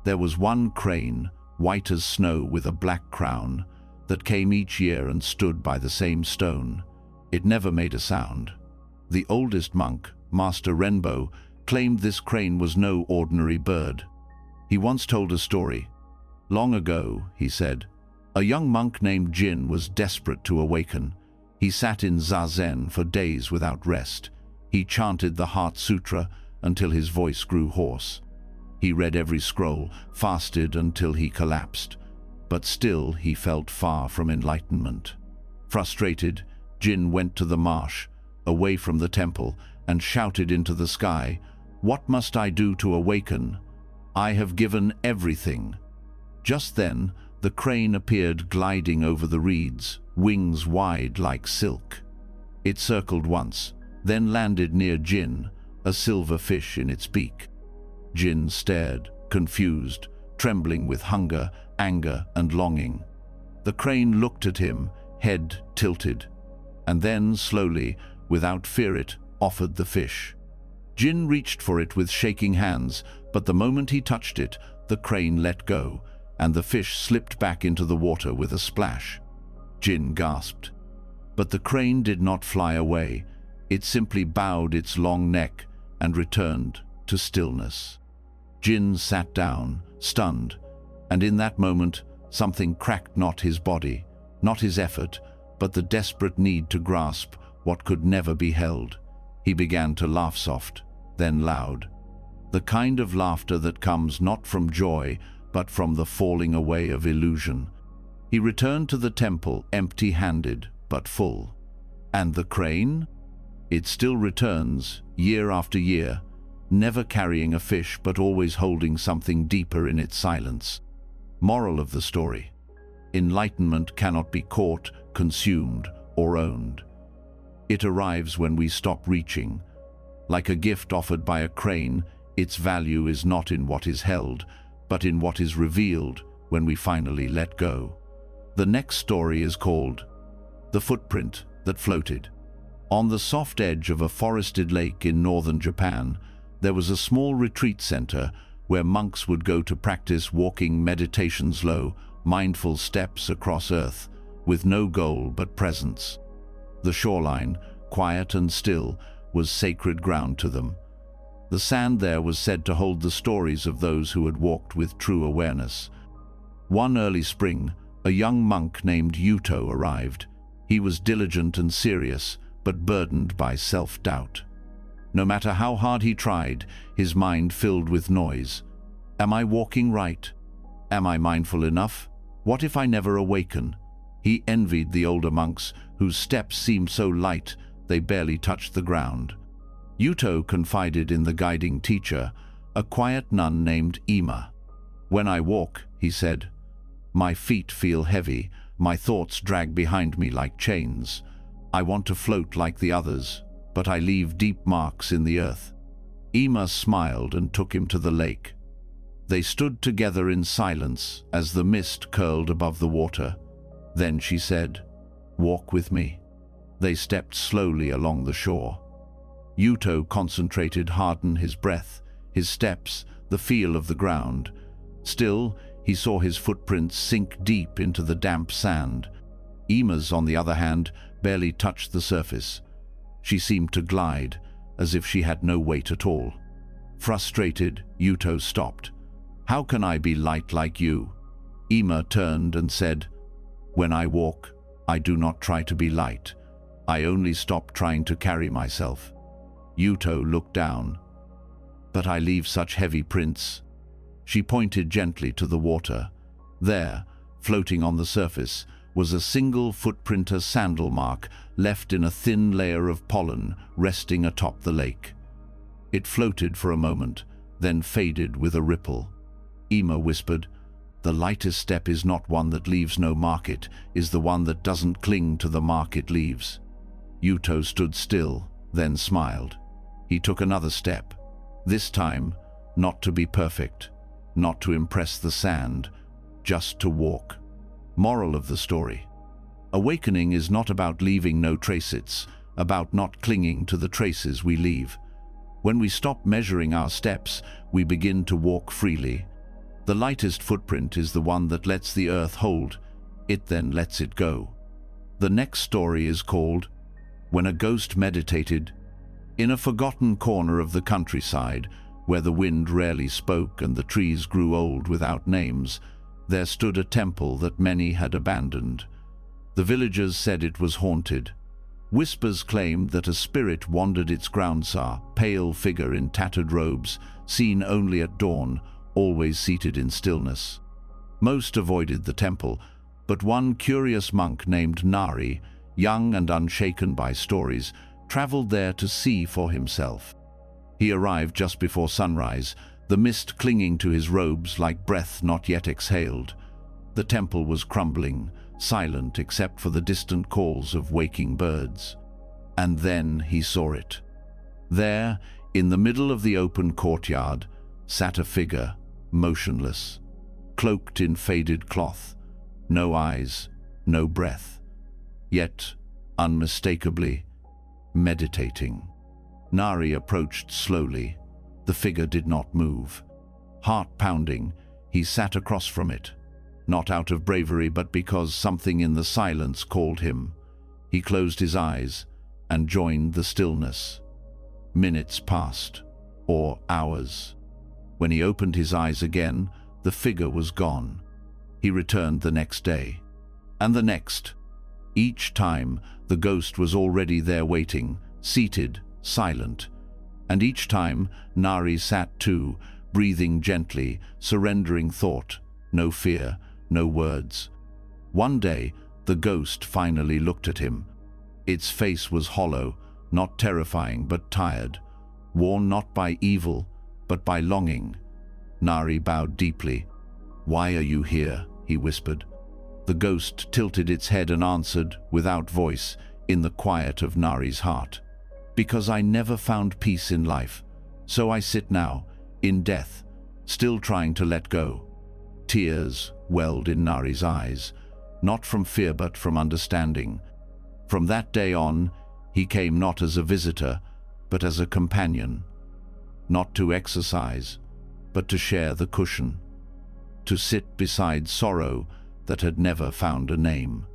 There was one crane, white as snow with a black crown, that came each year and stood by the same stone. It never made a sound. The oldest monk, Master Renbo, claimed this crane was no ordinary bird. He once told a story. "Long ago," he said, "a young monk named Jin was desperate to awaken. He sat in zazen for days without rest. He chanted the Heart Sutra until his voice grew hoarse. He read every scroll, fasted until he collapsed. But still he felt far from enlightenment. Frustrated, Jin went to the marsh, away from the temple, and shouted into the sky, 'What must I do to awaken? I have given everything.' Just then, the crane appeared gliding over the reeds, wings wide like silk. It circled once, then landed near Jin, a silver fish in its beak. Jin stared, confused, trembling with hunger, anger, and longing. The crane looked at him, head tilted, and then, slowly, without fear, it offered the fish. Jin reached for it with shaking hands, but the moment he touched it, the crane let go, and the fish slipped back into the water with a splash. Jin gasped. But the crane did not fly away. It simply bowed its long neck and returned to stillness. Jin sat down, stunned, and in that moment something cracked not his body, not his effort, but the desperate need to grasp what could never be held. He began to laugh soft, then loud. The kind of laughter that comes not from joy, but from the falling away of illusion. He returned to the temple empty-handed, but full. And the crane? It still returns, year after year, never carrying a fish, but always holding something deeper in its silence. Moral of the story: enlightenment cannot be caught, consumed, or owned. It arrives when we stop reaching. Like a gift offered by a crane, its value is not in what is held, but in what is revealed when we finally let go. The next story is called The Footprint That Floated. On the soft edge of a forested lake in northern Japan, there was a small retreat center where monks would go to practice walking meditation, slow, mindful steps across earth, with no goal but presence. The shoreline, quiet and still, was sacred ground to them. The sand there was said to hold the stories of those who had walked with true awareness. One early spring, a young monk named Yuto arrived. He was diligent and serious, but burdened by self-doubt. No matter how hard he tried, his mind filled with noise. Am I walking right? Am I mindful enough? What if I never awaken? He envied the older monks, whose steps seemed so light they barely touched the ground. Yuto confided in the guiding teacher, a quiet nun named Ima. When I walk, he said, my feet feel heavy, my thoughts drag behind me like chains. I want to float like the others, but I leave deep marks in the earth. Ima smiled and took him to the lake. They stood together in silence as the mist curled above the water. Then she said, walk with me. They stepped slowly along the shore. Yuto concentrated, hardened his breath, his steps, the feel of the ground. Still, he saw his footprints sink deep into the damp sand. Ima's, on the other hand, barely touched the surface. She seemed to glide, as if she had no weight at all. Frustrated, Yuto stopped. How can I be light like you? Ima turned and said, when I walk, I do not try to be light. I only stop trying to carry myself. Yuto looked down. But I leave such heavy prints. She pointed gently to the water. There, floating on the surface, was a single footprint, a sandal mark left in a thin layer of pollen resting atop the lake. It floated for a moment, then faded with a ripple. Ima whispered, the lightest step is not one that leaves no mark, it is the one that doesn't cling to the mark it leaves. Yuto stood still, then smiled. He took another step. This time, not to be perfect, not to impress the sand, just to walk. Moral of the story: awakening is not about leaving no trace, it's about not clinging to the traces we leave. When we stop measuring our steps, we begin to walk freely. The lightest footprint is the one that lets the earth hold. It then lets it go. The next story is called When a Ghost Meditated. In a forgotten corner of the countryside, where the wind rarely spoke and the trees grew old without names, there stood a temple that many had abandoned. The villagers said it was haunted. Whispers claimed that a spirit wandered its grounds, a pale figure in tattered robes, seen only at dawn, always seated in stillness. Most avoided the temple, but one curious monk named Nari, young and unshaken by stories, traveled there to see for himself. He arrived just before sunrise, the mist clinging to his robes like breath not yet exhaled. The temple was crumbling, silent except for the distant calls of waking birds. And then he saw it. There, in the middle of the open courtyard, sat a figure, motionless, cloaked in faded cloth, no eyes, no breath, yet, unmistakably, meditating. Nari approached slowly. The figure did not move. Heart pounding, he sat across from it, not out of bravery but because something in the silence called him. He closed his eyes and joined the stillness. Minutes passed, or hours. When he opened his eyes again, the figure was gone. He returned the next day, and the next. Each time, the ghost was already there waiting, seated, silent. And each time, Nari sat too, breathing gently, surrendering thought, no fear, no words. One day, the ghost finally looked at him. Its face was hollow, not terrifying but tired, worn not by evil, but by longing. Nari bowed deeply. "Why are you here?" he whispered. The ghost tilted its head and answered, without voice, in the quiet of Nari's heart. "Because I never found peace in life, so I sit now, in death, still trying to let go." Tears welled in Nari's eyes, not from fear but from understanding. From that day on, he came not as a visitor, but as a companion. Not to exercise, but to share the cushion. To sit beside sorrow that had never found a name.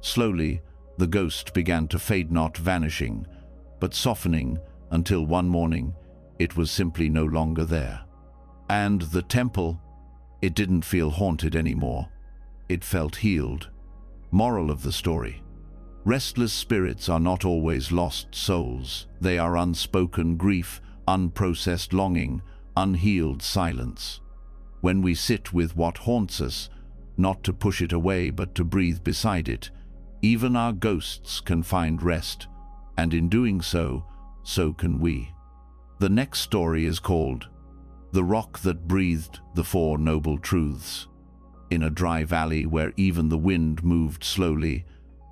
Slowly, the ghost began to fade, not vanishing, but softening, until one morning it was simply no longer there. And the temple, it didn't feel haunted anymore. It felt healed. Moral of the story: restless spirits are not always lost souls. They are unspoken grief, unprocessed longing, unhealed silence. When we sit with what haunts us, not to push it away but to breathe beside it, even our ghosts can find rest, and in doing so, so can we. The next story is called "The Rock That Breathed the Four Noble Truths." In a dry valley where even the wind moved slowly,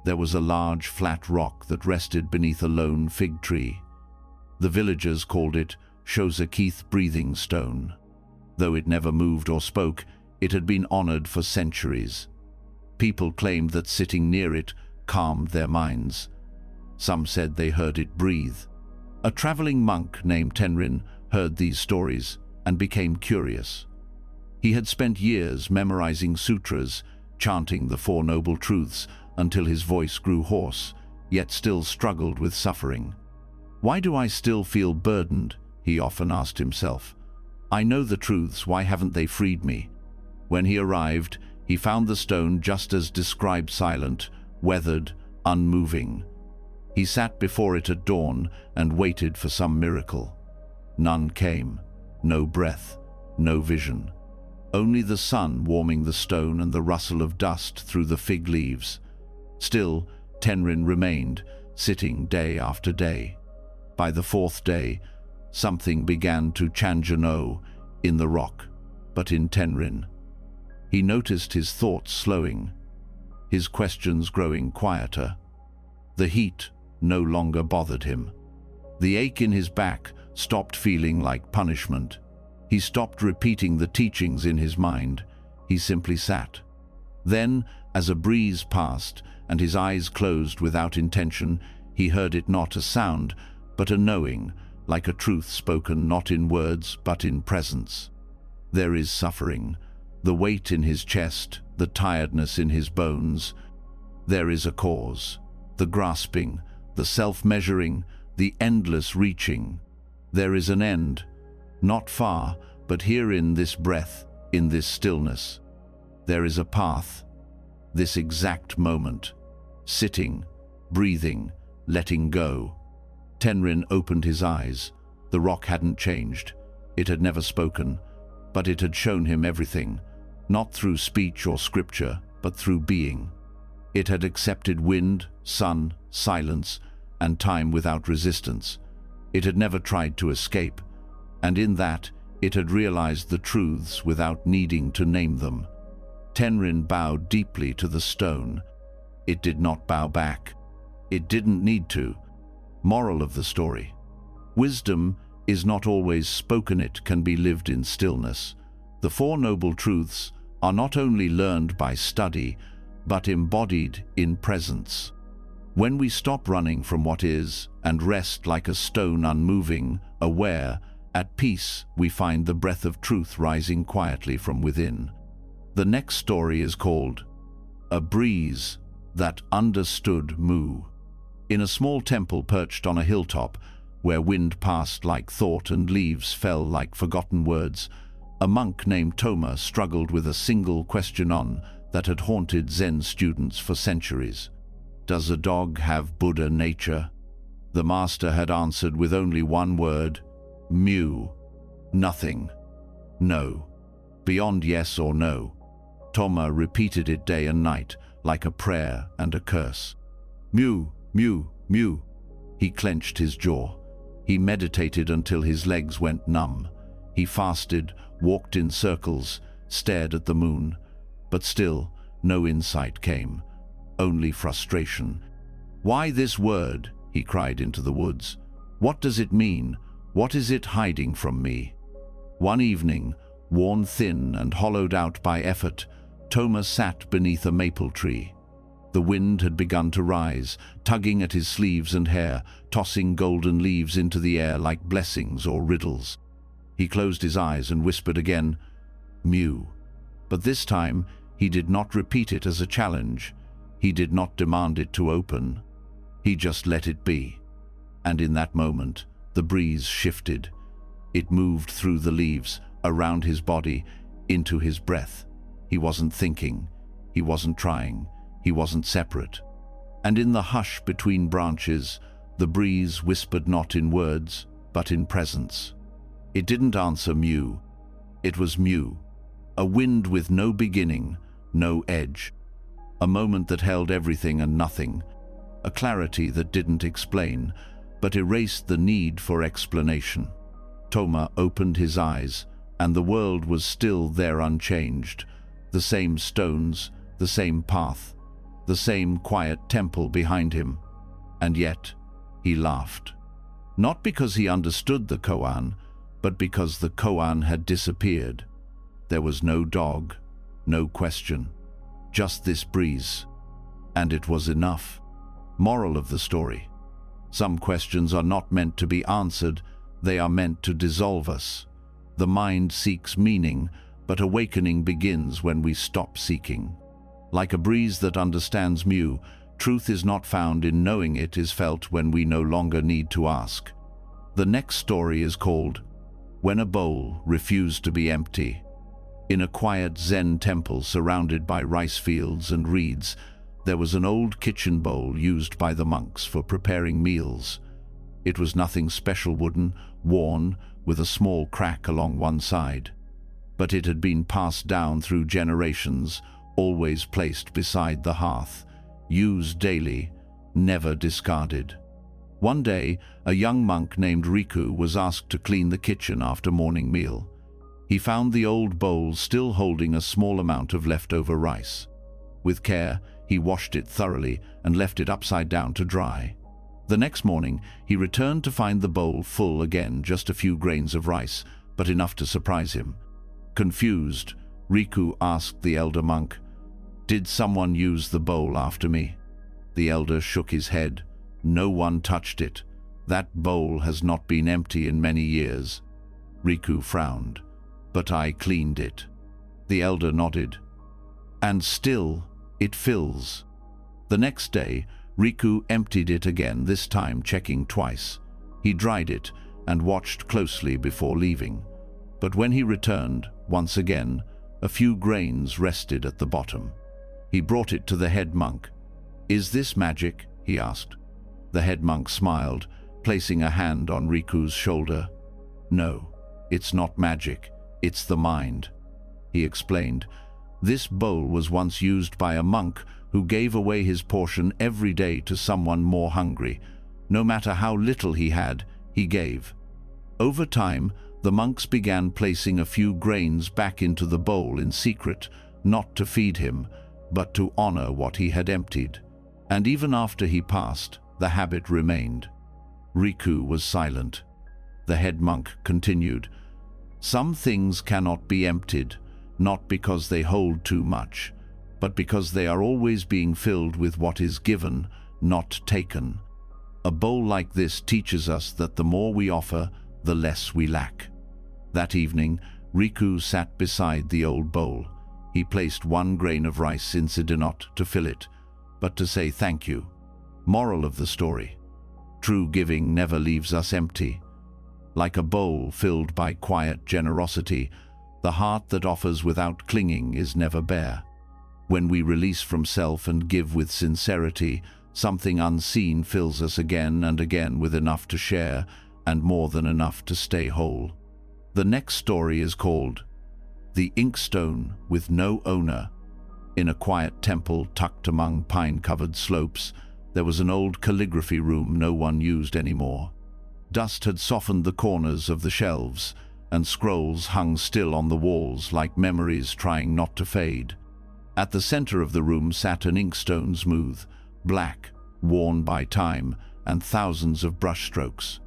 there was a large flat rock that rested beneath a lone fig tree. The villagers called it Shosakeith Breathing Stone. Though it never moved or spoke, it had been honored for centuries. People claimed that sitting near it calmed their minds. Some said they heard it breathe. A traveling monk named Tenrin heard these stories and became curious. He had spent years memorizing sutras, chanting the Four Noble Truths until his voice grew hoarse, yet still struggled with suffering. "Why do I still feel burdened?" he often asked himself. "I know the truths, why haven't they freed me?" When he arrived, he found the stone just as described, silent, weathered, unmoving. He sat before it at dawn and waited for some miracle. None came. No breath, no vision. Only the sun warming the stone and the rustle of dust through the fig leaves. Still, Tenrin remained, sitting day after day. By the fourth day, something began to change in the rock, but in Tenrin. He noticed his thoughts slowing, his questions growing quieter. The heat no longer bothered him. The ache in his back stopped feeling like punishment. He stopped repeating the teachings in his mind. He simply sat. Then, as a breeze passed and his eyes closed without intention, he heard it not a sound, but a knowing, like a truth spoken not in words but in presence. There is suffering, the weight in his chest, the tiredness in his bones. There is a cause, the grasping, the self-measuring, the endless reaching. There is an end, not far, but here in this breath, in this stillness. There is a path, this exact moment, sitting, breathing, letting go. Tenrin opened his eyes. The rock hadn't changed. It had never spoken, but it had shown him everything, not through speech or scripture, but through being. It had accepted wind, sun, silence, and time without resistance. It had never tried to escape, and in that, it had realized the truths without needing to name them. Tenrin bowed deeply to the stone. It did not bow back. It didn't need to. Moral of the story: wisdom is not always spoken, it can be lived in stillness. The Four Noble Truths are not only learned by study, but embodied in presence. When we stop running from what is and rest like a stone unmoving, aware, at peace, we find the breath of truth rising quietly from within. The next story is called A Breeze That Understood Mu. In a small temple perched on a hilltop, where wind passed like thought and leaves fell like forgotten words, A monk named Toma struggled with a single question that had haunted Zen students for centuries. Does a dog have Buddha nature? The master had answered with only one word: mu. Nothing. No. Beyond yes or no. Toma repeated it day and night, like a prayer and a curse. Mu, mu, mu. He clenched his jaw. He meditated until his legs went numb. He fasted, walked in circles, stared at the moon. But still, no insight came. Only frustration. Why this word? He cried into the woods. What does it mean? What is it hiding from me? One evening, worn thin and hollowed out by effort, Toma sat beneath a maple tree. The wind had begun to rise, tugging at his sleeves and hair, tossing golden leaves into the air like blessings or riddles. He closed his eyes and whispered again, "Mu." But this time, he did not repeat it as a challenge. He did not demand it to open. He just let it be. And in that moment, the breeze shifted. It moved through the leaves, around his body, into his breath. He wasn't thinking. He wasn't trying. He wasn't separate. And in the hush between branches, the breeze whispered not in words, but in presence. It didn't answer mu. It was mu. A wind with no beginning, no edge. A moment that held everything and nothing. A clarity that didn't explain, but erased the need for explanation. Toma opened his eyes, and the world was still there unchanged. The same stones, the same path, the same quiet temple behind him. And yet, he laughed. Not because he understood the koan, but because the koan had disappeared. There was no dog, no question, just this breeze. And it was enough. Moral of the story: some questions are not meant to be answered, they are meant to dissolve us. The mind seeks meaning, but awakening begins when we stop seeking. Like a breeze that understands mu, truth is not found in knowing, it is felt when we no longer need to ask. The next story is called When a Bowl Refused to Be Empty. In a quiet Zen temple surrounded by rice fields and reeds, there was an old kitchen bowl used by the monks for preparing meals. It was nothing special, wooden, worn, with a small crack along one side. But it had been passed down through generations, always placed beside the hearth, used daily, never discarded. One day, a young monk named Riku was asked to clean the kitchen after morning meal. He found the old bowl still holding a small amount of leftover rice. With care, he washed it thoroughly and left it upside down to dry. The next morning, he returned to find the bowl full again, just a few grains of rice, but enough to surprise him. Confused, Riku asked the elder monk, "Did someone use the bowl after me?" The elder shook his head. "No one touched it. That bowl has not been empty in many years." Riku frowned. "But I cleaned it." The elder nodded. "And still, it fills." The next day, Riku emptied it again, this time checking twice. He dried it and watched closely before leaving. But when he returned, once again, a few grains rested at the bottom. He brought it to the head monk. "Is this magic?" he asked. The head monk smiled, placing a hand on Riku's shoulder. "No, it's not magic, it's the mind," he explained. "This bowl was once used by a monk who gave away his portion every day to someone more hungry. No matter how little he had, he gave. Over time, the monks began placing a few grains back into the bowl in secret, not to feed him, but to honor what he had emptied. And even after he passed, the habit remained." Riku was silent. The head monk continued, "Some things cannot be emptied, not because they hold too much, but because they are always being filled with what is given, not taken. A bowl like this teaches us that the more we offer, the less we lack." That evening, Riku sat beside the old bowl. He placed one grain of rice inside, not to fill it, but to say thank you. Moral of the story: true giving never leaves us empty. Like a bowl filled by quiet generosity, The heart that offers without clinging is never bare. When we release from self and give with sincerity, something unseen fills us again and again with enough to share and more than enough to stay whole. The next story is called The Inkstone with No Owner. In a quiet temple tucked among pine-covered slopes, there was an old calligraphy room no one used anymore. Dust had softened the corners of the shelves, and scrolls hung still on the walls like memories trying not to fade. At the center of the room sat an inkstone, smooth, black, worn by time and thousands of brushstrokes.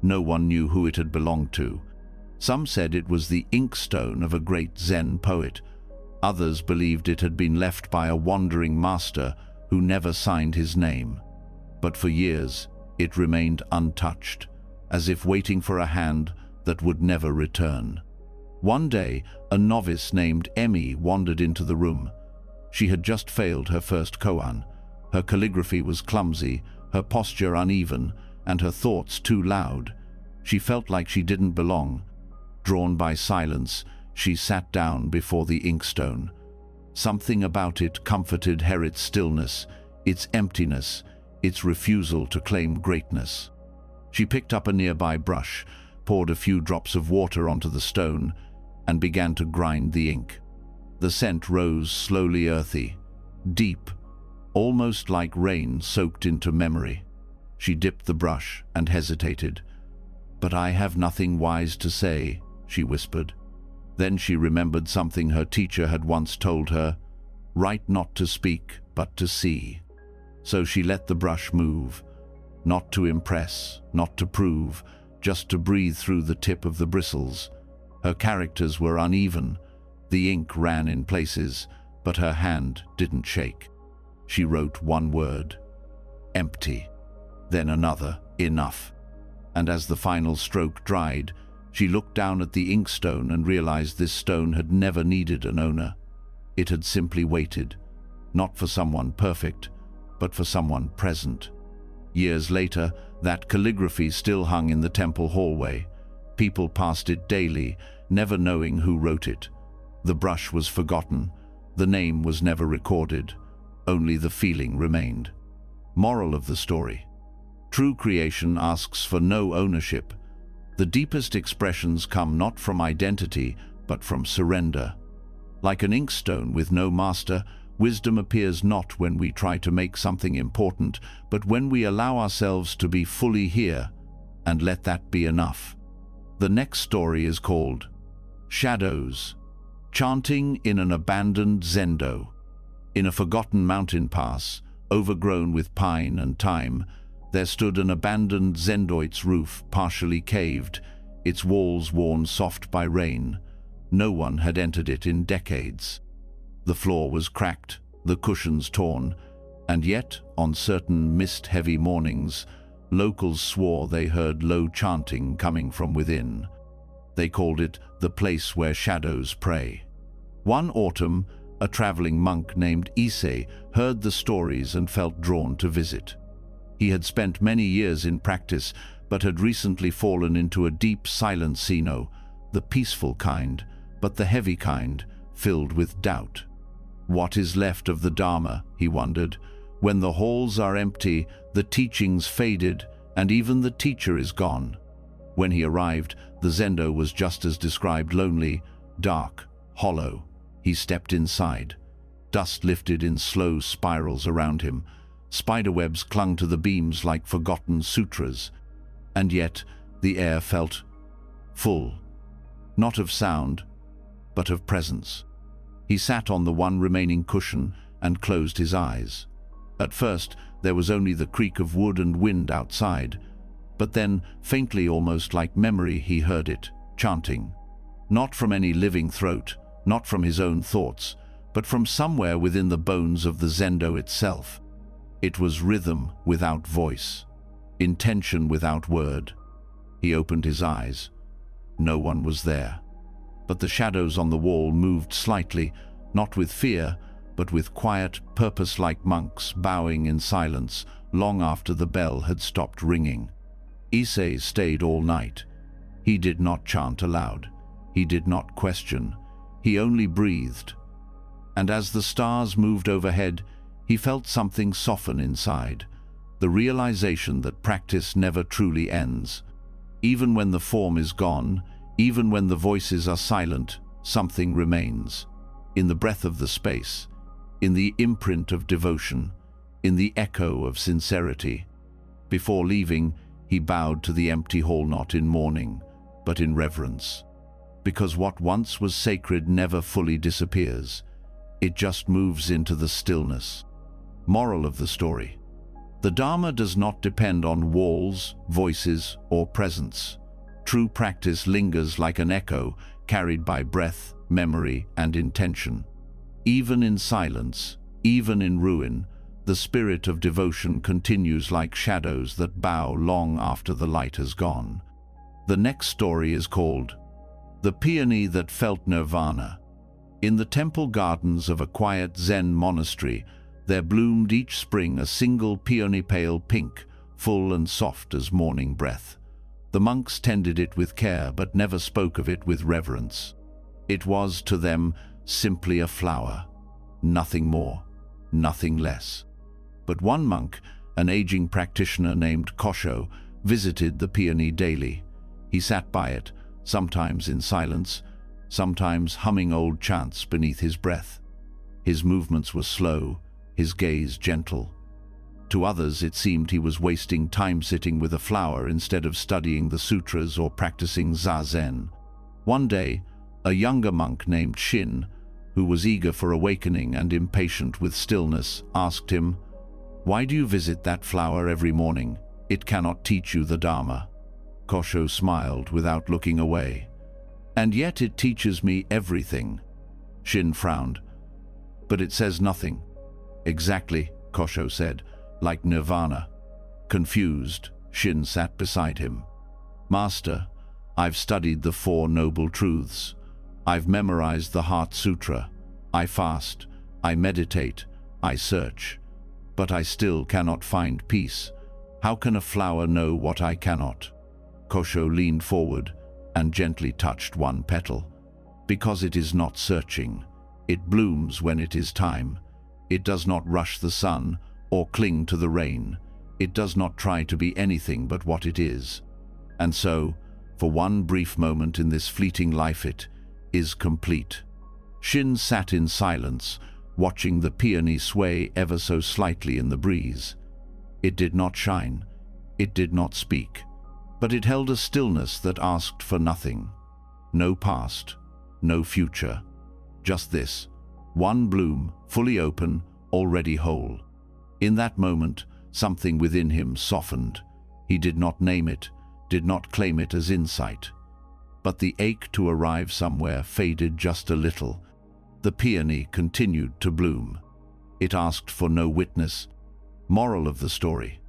No one knew who it had belonged to. Some said it was the inkstone of a great Zen poet. Others believed it had been left by a wandering master who never signed his name. But for years, it remained untouched, as if waiting for a hand that would never return. One day, a novice named Emmy wandered into the room. She had just failed her first koan. Her calligraphy was clumsy, her posture uneven, and her thoughts too loud. She felt like she didn't belong. Drawn by silence, she sat down before the inkstone. Something about it comforted her, its stillness, its emptiness, its refusal to claim greatness. She picked up a nearby brush, poured a few drops of water onto the stone, and began to grind the ink. The scent rose slowly, earthy, deep, almost like rain soaked into memory. She dipped the brush and hesitated. "But I have nothing wise to say," she whispered. Then she remembered something her teacher had once told her: "Write not to speak, but to see." So she let the brush move, not to impress, not to prove, just to breathe through the tip of the bristles. Her characters were uneven. The ink ran in places, but her hand didn't shake. She wrote one word: empty. Then another: enough. And as the final stroke dried, she looked down at the inkstone and realized this stone had never needed an owner. It had simply waited, not for someone perfect, but for someone present. Years later, that calligraphy still hung in the temple hallway. People passed it daily, never knowing who wrote it. The brush was forgotten. The name was never recorded. Only the feeling remained. Moral of the story: true creation asks for no ownership. The deepest expressions come not from identity, but from surrender. Like an inkstone with no master, wisdom appears not when we try to make something important, but when we allow ourselves to be fully here, and let that be enough. The next story is called Shadows. Chanting in an abandoned zendo. In a forgotten mountain pass, overgrown with pine and thyme, there stood an abandoned zendoit's roof, partially caved, its walls worn soft by rain. No one had entered it in decades. The floor was cracked, the cushions torn, and yet, on certain mist-heavy mornings, locals swore they heard low chanting coming from within. They called it the place where shadows pray. One autumn, a traveling monk named Issei heard the stories and felt drawn to visit. He had spent many years in practice, but had recently fallen into a deep silent sino, the peaceful kind, but the heavy kind, filled with doubt. What is left of the Dharma, he wondered. When the halls are empty, the teachings faded, and even the teacher is gone. When he arrived, the zendo was just as described: lonely, dark, hollow. He stepped inside. Dust lifted in slow spirals around him. Spiderwebs clung to the beams like forgotten sutras. And yet the air felt full, not of sound, but of presence. He sat on the one remaining cushion and closed his eyes. At first, there was only the creak of wood and wind outside, but then, faintly, almost like memory, he heard it, chanting. Not from any living throat, not from his own thoughts, but from somewhere within the bones of the zendo itself. It was rhythm without voice, intention without word. He opened his eyes. No one was there. But the shadows on the wall moved slightly, not with fear, but with quiet, purpose-like monks bowing in silence long after the bell had stopped ringing. Issei stayed all night. He did not chant aloud. He did not question. He only breathed. And as the stars moved overhead, he felt something soften inside, the realization that practice never truly ends. Even when the form is gone, even when the voices are silent, something remains. In the breath of the space, in the imprint of devotion, in the echo of sincerity. Before leaving, he bowed to the empty hall not in mourning, but in reverence. Because what once was sacred never fully disappears. It just moves into the stillness. Moral of the story: the Dharma does not depend on walls, voices, or presence. True practice lingers like an echo, carried by breath, memory, and intention. Even in silence, even in ruin, the spirit of devotion continues like shadows that bow long after the light has gone. The next story is called The Peony That Felt Nirvana. In the temple gardens of a quiet Zen monastery, there bloomed each spring a single peony pale pink, full and soft as morning breath. The monks tended it with care, but never spoke of it with reverence. It was, to them, simply a flower. Nothing more, nothing less. But one monk, an aging practitioner named Kosho, visited the peony daily. He sat by it, sometimes in silence, sometimes humming old chants beneath his breath. His movements were slow, his gaze gentle. To others it seemed he was wasting time sitting with a flower instead of studying the sutras or practicing zazen. One day, a younger monk named Shin, who was eager for awakening and impatient with stillness, asked him, "Why do you visit that flower every morning? It cannot teach you the Dharma." Kosho smiled without looking away. "And yet it teaches me everything." Shin frowned. "But it says nothing." "Exactly," Kosho said, "like nirvana." Confused, Shin sat beside him. "Master, I've studied the Four Noble Truths. I've memorized the Heart Sutra. I fast, I meditate, I search. But I still cannot find peace. How can a flower know what I cannot?" Kosho leaned forward and gently touched one petal. "Because it is not searching. It blooms when it is time. It does not rush the sun or cling to the rain. It does not try to be anything but what it is. And so, for one brief moment in this fleeting life, it is complete." Shin sat in silence, watching the peony sway ever so slightly in the breeze. It did not shine, it did not speak, but it held a stillness that asked for nothing. No past, no future, just this, one bloom, fully open, already whole. In that moment, something within him softened. He did not name it, did not claim it as insight. But the ache to arrive somewhere faded just a little. The peony continued to bloom. It asked for no witness. Moral of the story: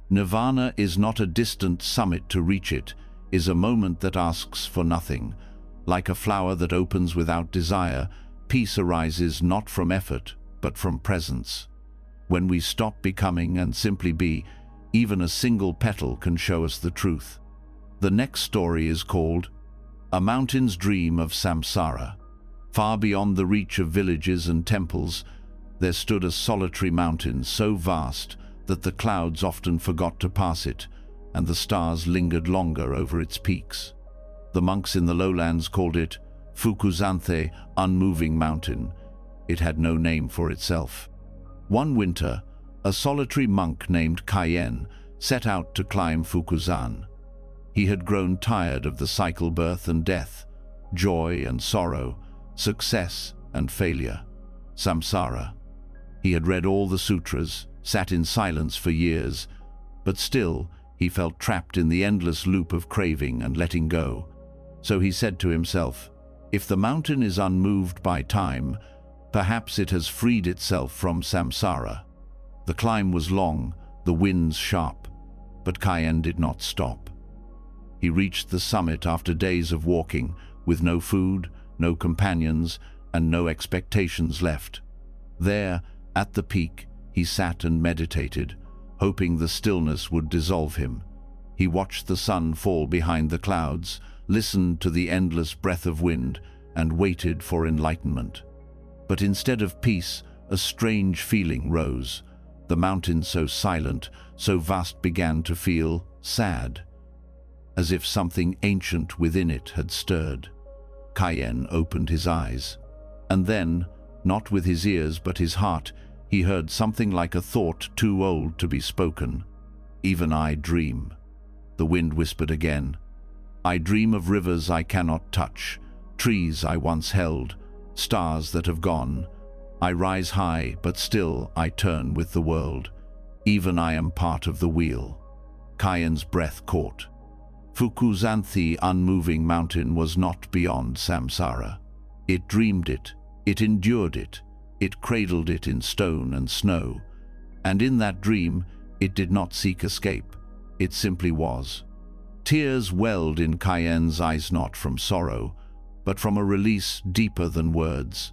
nirvana is not a distant summit to reach. It is a moment that asks for nothing. Like a flower that opens without desire, peace arises not from effort, but from presence. When we stop becoming and simply be, even a single petal can show us the truth. The next story is called A Mountain's Dream of Samsara. Far beyond the reach of villages and temples, there stood a solitary mountain so vast that the clouds often forgot to pass it, and the stars lingered longer over its peaks. The monks in the lowlands called it Fukuzanthe, unmoving mountain. It had no name for itself. One winter, a solitary monk named Kaien set out to climb Fukuzan. He had grown tired of the cycle birth and death, joy and sorrow, success and failure, samsara. He had read all the sutras, sat in silence for years, but still he felt trapped in the endless loop of craving and letting go. So he said to himself, if the mountain is unmoved by time, perhaps it has freed itself from samsara. The climb was long, the winds sharp, but Kaien did not stop. He reached the summit after days of walking, with no food, no companions, and no expectations left. There, at the peak, he sat and meditated, hoping the stillness would dissolve him. He watched the sun fall behind the clouds, listened to the endless breath of wind, and waited for enlightenment. But instead of peace, a strange feeling rose. The mountain, so silent, so vast, began to feel sad, as if something ancient within it had stirred. Kaien opened his eyes, and then, not with his ears but his heart, he heard something like a thought too old to be spoken. "Even I dream," the wind whispered again. "I dream of rivers I cannot touch, trees I once held, stars that have gone. I rise high, but still I turn with the world. Even I am part of the wheel." Kaien's breath caught. Fukuzanthi, unmoving mountain, was not beyond samsara. It dreamed it, it endured it, it cradled it in stone and snow. And in that dream, it did not seek escape, it simply was. Tears welled in Kaien's eyes, not from sorrow, but from a release deeper than words.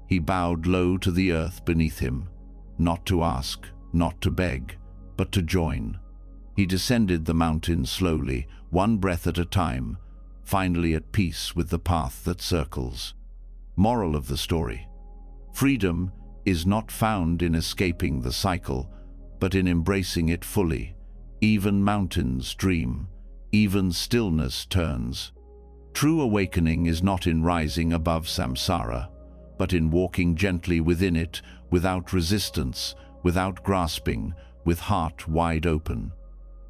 He bowed low to the earth beneath him, not to ask, not to beg, but to join. He descended the mountain slowly, one breath at a time, finally at peace with the path that circles. Moral of the story: freedom is not found in escaping the cycle, but in embracing it fully. Even mountains dream, even stillness turns. True awakening is not in rising above samsara, but in walking gently within it, without resistance, without grasping, with heart wide open.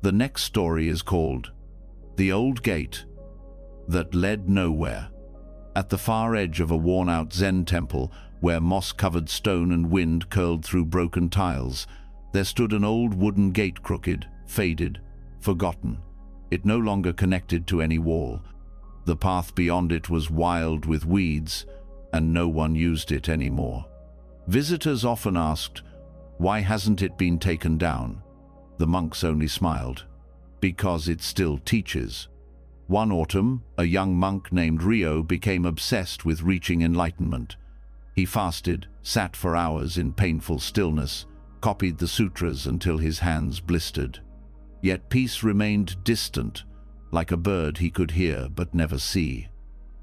The next story is called The Old Gate That Led Nowhere. At the far edge of a worn-out Zen temple, where moss-covered stone and wind curled through broken tiles, there stood an old wooden gate, crooked, faded, forgotten. It no longer connected to any wall. The path beyond it was wild with weeds, and no one used it anymore. Visitors often asked, "Why hasn't it been taken down?" The monks only smiled. "Because it still teaches." One autumn, a young monk named Rio became obsessed with reaching enlightenment. He fasted, sat for hours in painful stillness, copied the sutras until his hands blistered. Yet peace remained distant, like a bird he could hear but never see.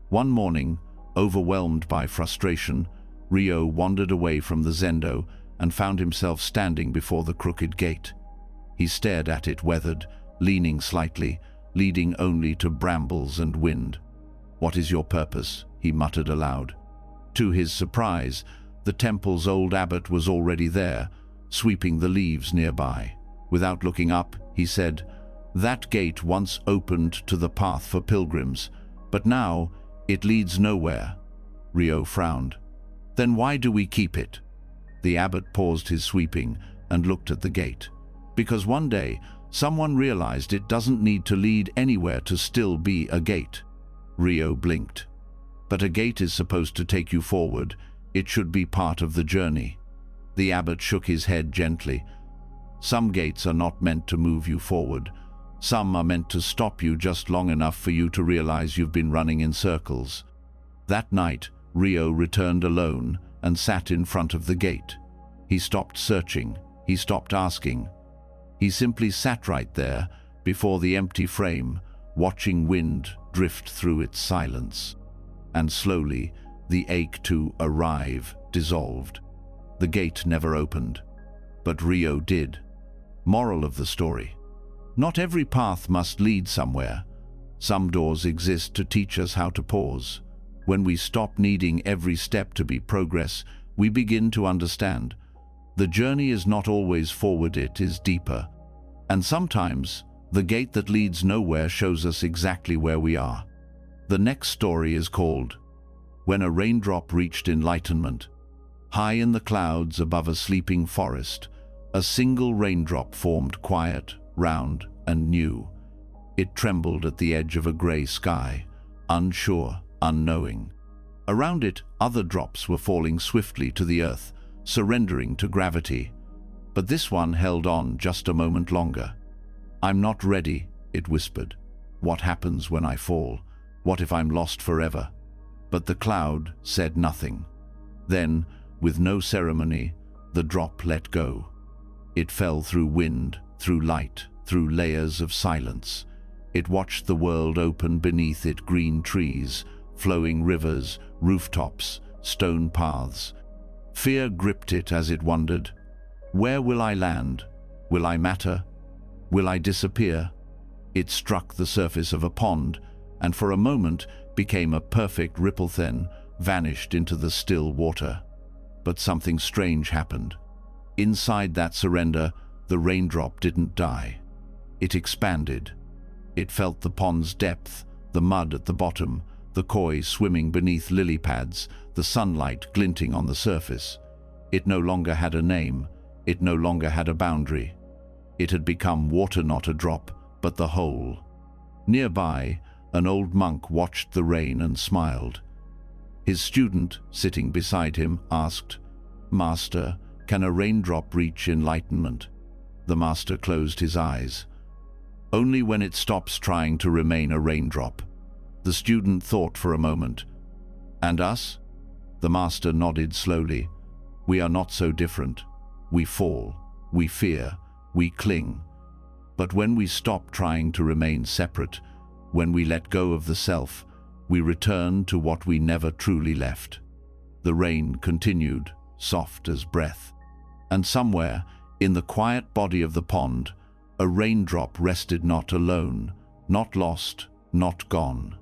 One morning, overwhelmed by frustration, Rio wandered away from the zendo and found himself standing before the crooked gate. He stared at it, weathered, leaning slightly, leading only to brambles and wind. "What is your purpose?" he muttered aloud. To his surprise, the temple's old abbot was already there, sweeping the leaves nearby. Without looking up, he said, "That gate once opened to the path for pilgrims, but now it leads nowhere." Rio frowned. "Then why do we keep it?" The abbot paused his sweeping and looked at the gate. "Because one day, someone realized it doesn't need to lead anywhere to still be a gate." Rio blinked. "But a gate is supposed to take you forward. It should be part of the journey." The abbot shook his head gently. "Some gates are not meant to move you forward. Some are meant to stop you just long enough for you to realize you've been running in circles." That night, Rio returned alone and sat in front of the gate. He stopped searching. He stopped asking. He simply sat right there, before the empty frame, watching wind drift through its silence. And slowly, the ache to arrive dissolved. The gate never opened, but Rio did. Moral of the story: not every path must lead somewhere. Some doors exist to teach us how to pause. When we stop needing every step to be progress, we begin to understand. The journey is not always forward, it is deeper. And sometimes, the gate that leads nowhere shows us exactly where we are. The next story is called When a Raindrop Reached Enlightenment. High in the clouds above a sleeping forest, a single raindrop formed, quiet, round, and new. It trembled at the edge of a gray sky, unsure, unknowing. Around it, other drops were falling swiftly to the earth, surrendering to gravity. But this one held on just a moment longer. "I'm not ready," it whispered. "What happens when I fall? What if I'm lost forever?" But the cloud said nothing. Then, with no ceremony, the drop let go. It fell through wind, through light, through layers of silence. It watched the world open beneath it, green trees, flowing rivers, rooftops, stone paths. Fear gripped it as it wondered. Where will I land? Will I matter? Will I disappear? It struck the surface of a pond, and for a moment became a perfect ripple, then vanished into the still water. But something strange happened. Inside that surrender, the raindrop didn't die. It expanded. It felt the pond's depth, the mud at the bottom, the koi swimming beneath lily pads, the sunlight glinting on the surface. It no longer had a name. It no longer had a boundary. It had become water, not a drop, but the whole. Nearby, an old monk watched the rain and smiled. His student, sitting beside him, asked, "Master, can a raindrop reach enlightenment?" The master closed his eyes. "Only when it stops trying to remain a raindrop." The student thought for a moment. "And us?" The master nodded slowly. "We are not so different. We fall, we fear, we cling. But when we stop trying to remain separate, when we let go of the self, we return to what we never truly left." The rain continued, soft as breath. And somewhere, in the quiet body of the pond, a raindrop rested, not alone, not lost, not gone,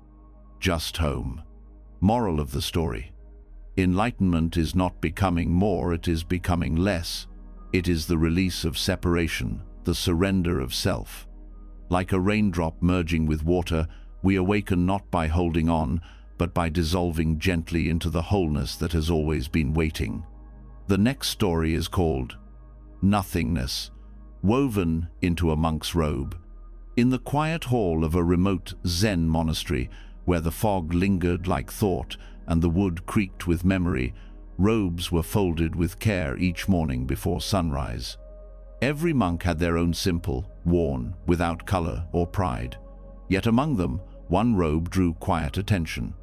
just home. Moral of the story: enlightenment is not becoming more, it is becoming less. It is the release of separation, the surrender of self. Like a raindrop merging with water, we awaken not by holding on, but by dissolving gently into the wholeness that has always been waiting. The next story is called Nothingness, woven into a monk's robe. In the quiet hall of a remote Zen monastery, where the fog lingered like thought and the wood creaked with memory, robes were folded with care each morning before sunrise. Every monk had their own simple, worn, without color or pride. Yet among them, one robe drew quiet attention.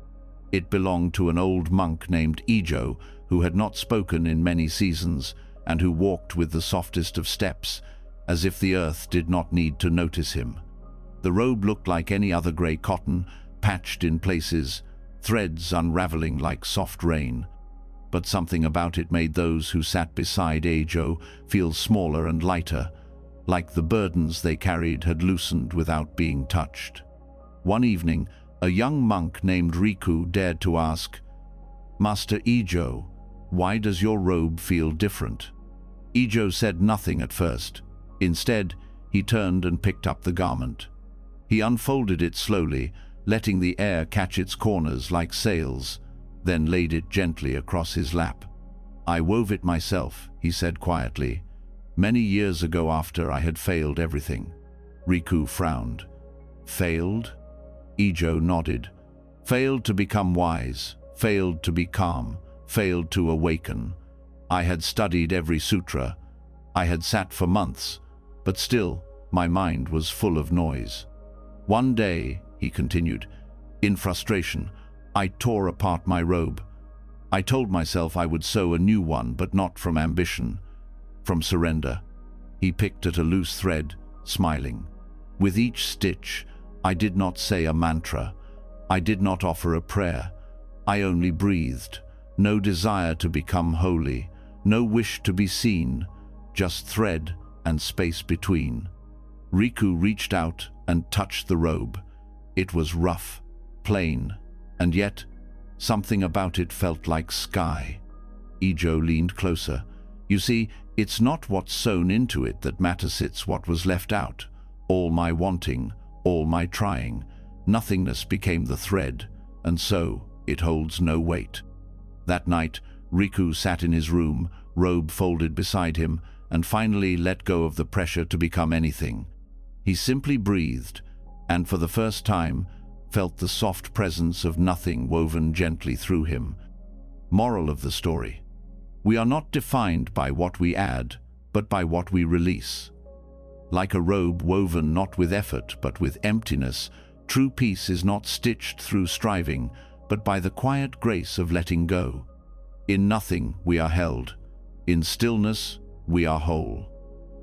It belonged to an old monk named Ijo, who had not spoken in many seasons, and who walked with the softest of steps, as if the earth did not need to notice him. The robe looked like any other gray cotton, patched in places, threads unraveling like soft rain. But something about it made those who sat beside Ijo feel smaller and lighter, like the burdens they carried had loosened without being touched. One evening, a young monk named Riku dared to ask, "Master Ijo, why does your robe feel different?" Ijo said nothing at first. Instead, he turned and picked up the garment. He unfolded it slowly, letting the air catch its corners like sails, then laid it gently across his lap. "I wove it myself," he said quietly, "many years ago after I had failed everything." Riku frowned. "Failed?" Ijo nodded. "Failed to become wise, failed to be calm, failed to awaken. I had studied every sutra. I had sat for months, but still my mind was full of noise. One day," he continued, "in frustration, I tore apart my robe. I told myself I would sew a new one, but not from ambition, from surrender." He picked at a loose thread, smiling. "With each stitch, I did not say a mantra. I did not offer a prayer. I only breathed. No desire to become holy, no wish to be seen, just thread and space between." Riku reached out and touched the robe. It was rough, plain, and yet something about it felt like sky. Ijo leaned closer. "You see, it's not what's sewn into it that matters, it's what was left out. All my wanting, all my trying, nothingness became the thread, and so it holds no weight." That night, Riku sat in his room, robe folded beside him, and finally let go of the pressure to become anything. He simply breathed, and for the first time, felt the soft presence of nothing woven gently through him. Moral of the story: we are not defined by what we add, but by what we release. Like a robe woven not with effort, but with emptiness, true peace is not stitched through striving, but by the quiet grace of letting go. In nothing we are held. In stillness we are whole.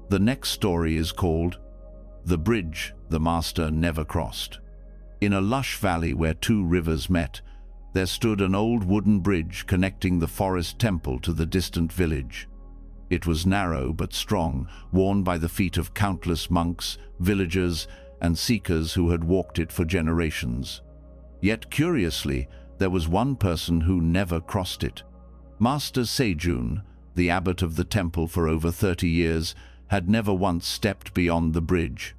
The next story is called The bridge the master never crossed. In a lush valley where two rivers met, there stood an old wooden bridge connecting the forest temple to the distant village. It was narrow but strong, worn by the feet of countless monks, villagers, and seekers who had walked it for generations. Yet curiously, there was one person who never crossed it. Master Seijun, the abbot of the temple for over 30 years, had never once stepped beyond the bridge.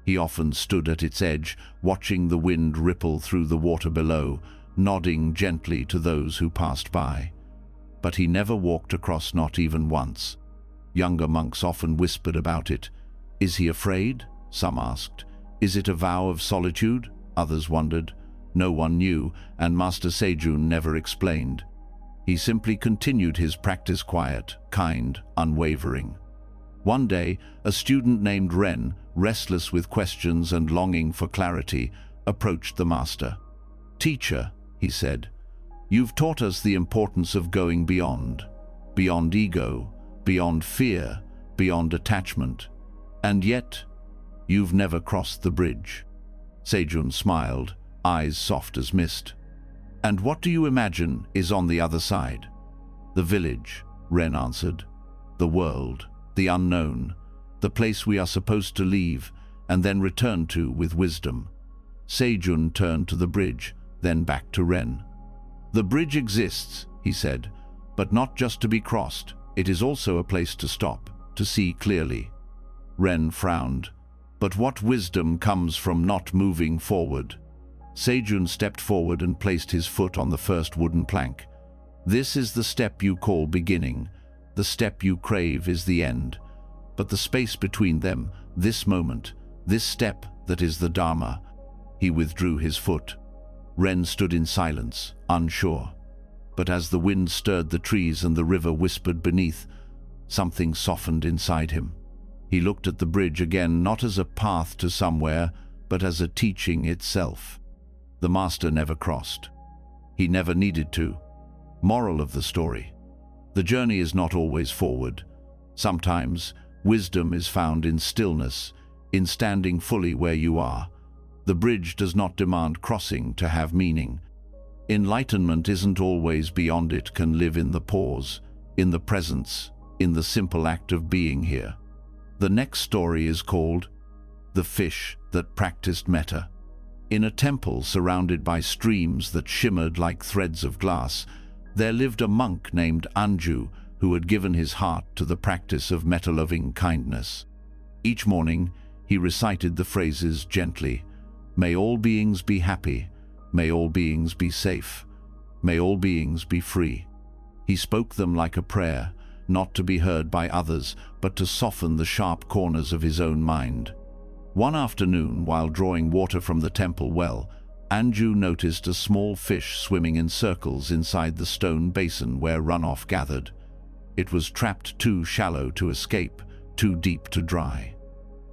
He often stood at its edge, watching the wind ripple through the water below, nodding gently to those who passed by. But he never walked across, not even once. Younger monks often whispered about it. Is he afraid? Some asked. Is it a vow of solitude? Others wondered. No one knew, and Master Seijun never explained. He simply continued his practice, quiet, kind, unwavering. One day, a student named Ren, restless with questions and longing for clarity, approached the master. "Teacher," he said, "you've taught us the importance of going beyond ego, beyond fear, beyond attachment, and yet you've never crossed the bridge." Seijun smiled, eyes soft as mist. "And what do you imagine is on the other side?" "The village," Ren answered. "The world, the unknown, the place we are supposed to leave and then return to with wisdom." Seijun turned to the bridge, then back to Ren. "The bridge exists," he said, "but not just to be crossed. It is also a place to stop, to see clearly." Ren frowned. "But what wisdom comes from not moving forward?" Seijun stepped forward and placed his foot on the first wooden plank. "This is the step you call beginning. The step you crave is the end. But the space between them, this moment, this step that is the Dharma." He withdrew his foot. Ren stood in silence, unsure. But as the wind stirred the trees and the river whispered beneath, something softened inside him. He looked at the bridge again, not as a path to somewhere, but as a teaching itself. The master never crossed. He never needed to. Moral of the story: the journey is not always forward. Sometimes wisdom is found in stillness, in standing fully where you are. The bridge does not demand crossing to have meaning. Enlightenment isn't always beyond, it can live in the pause, in the presence, in the simple act of being here. The next story is called The Fish That Practiced Metta. In a temple surrounded by streams that shimmered like threads of glass, there lived a monk named Anju who had given his heart to the practice of metta-loving kindness. Each morning, he recited the phrases gently: "May all beings be happy. May all beings be safe. May all beings be free." He spoke them like a prayer, not to be heard by others, but to soften the sharp corners of his own mind. One afternoon, while drawing water from the temple well, Anju noticed a small fish swimming in circles inside the stone basin where runoff gathered. It was trapped too shallow to escape, too deep to dry.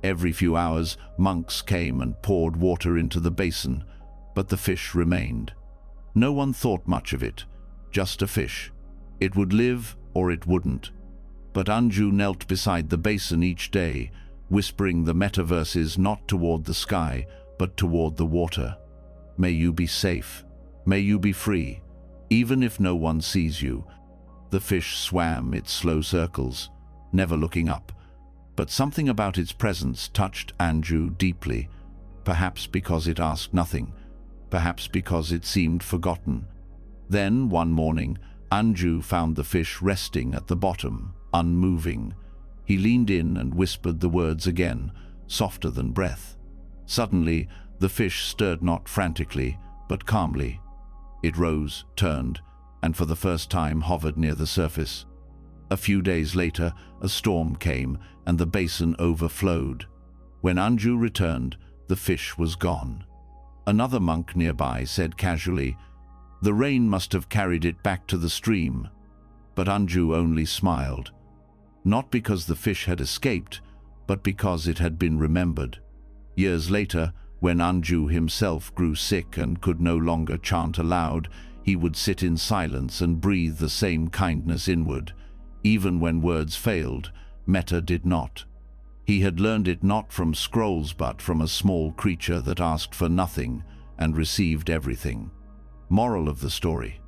Every few hours, monks came and poured water into the basin, but the fish remained. No one thought much of it, just a fish. It would live or it wouldn't. But Anju knelt beside the basin each day, whispering the metta verses not toward the sky, but toward the water. May you be safe. May you be free. Even if no one sees you. The fish swam its slow circles, never looking up. But something about its presence touched Anju deeply, perhaps because it asked nothing, perhaps because it seemed forgotten. Then, one morning, Anju found the fish resting at the bottom, unmoving. He leaned in and whispered the words again, softer than breath. Suddenly, the fish stirred not frantically, but calmly. It rose, turned, and for the first time hovered near the surface. A few days later, a storm came, and the basin overflowed. When Anju returned, the fish was gone. Another monk nearby said casually, "The rain must have carried it back to the stream." But Anju only smiled. Not because the fish had escaped, but because it had been remembered. Years later, when Anju himself grew sick and could no longer chant aloud, he would sit in silence and breathe the same kindness inward. Even when words failed, metta did not. He had learned it not from scrolls but from a small creature that asked for nothing and received everything. Moral of the story: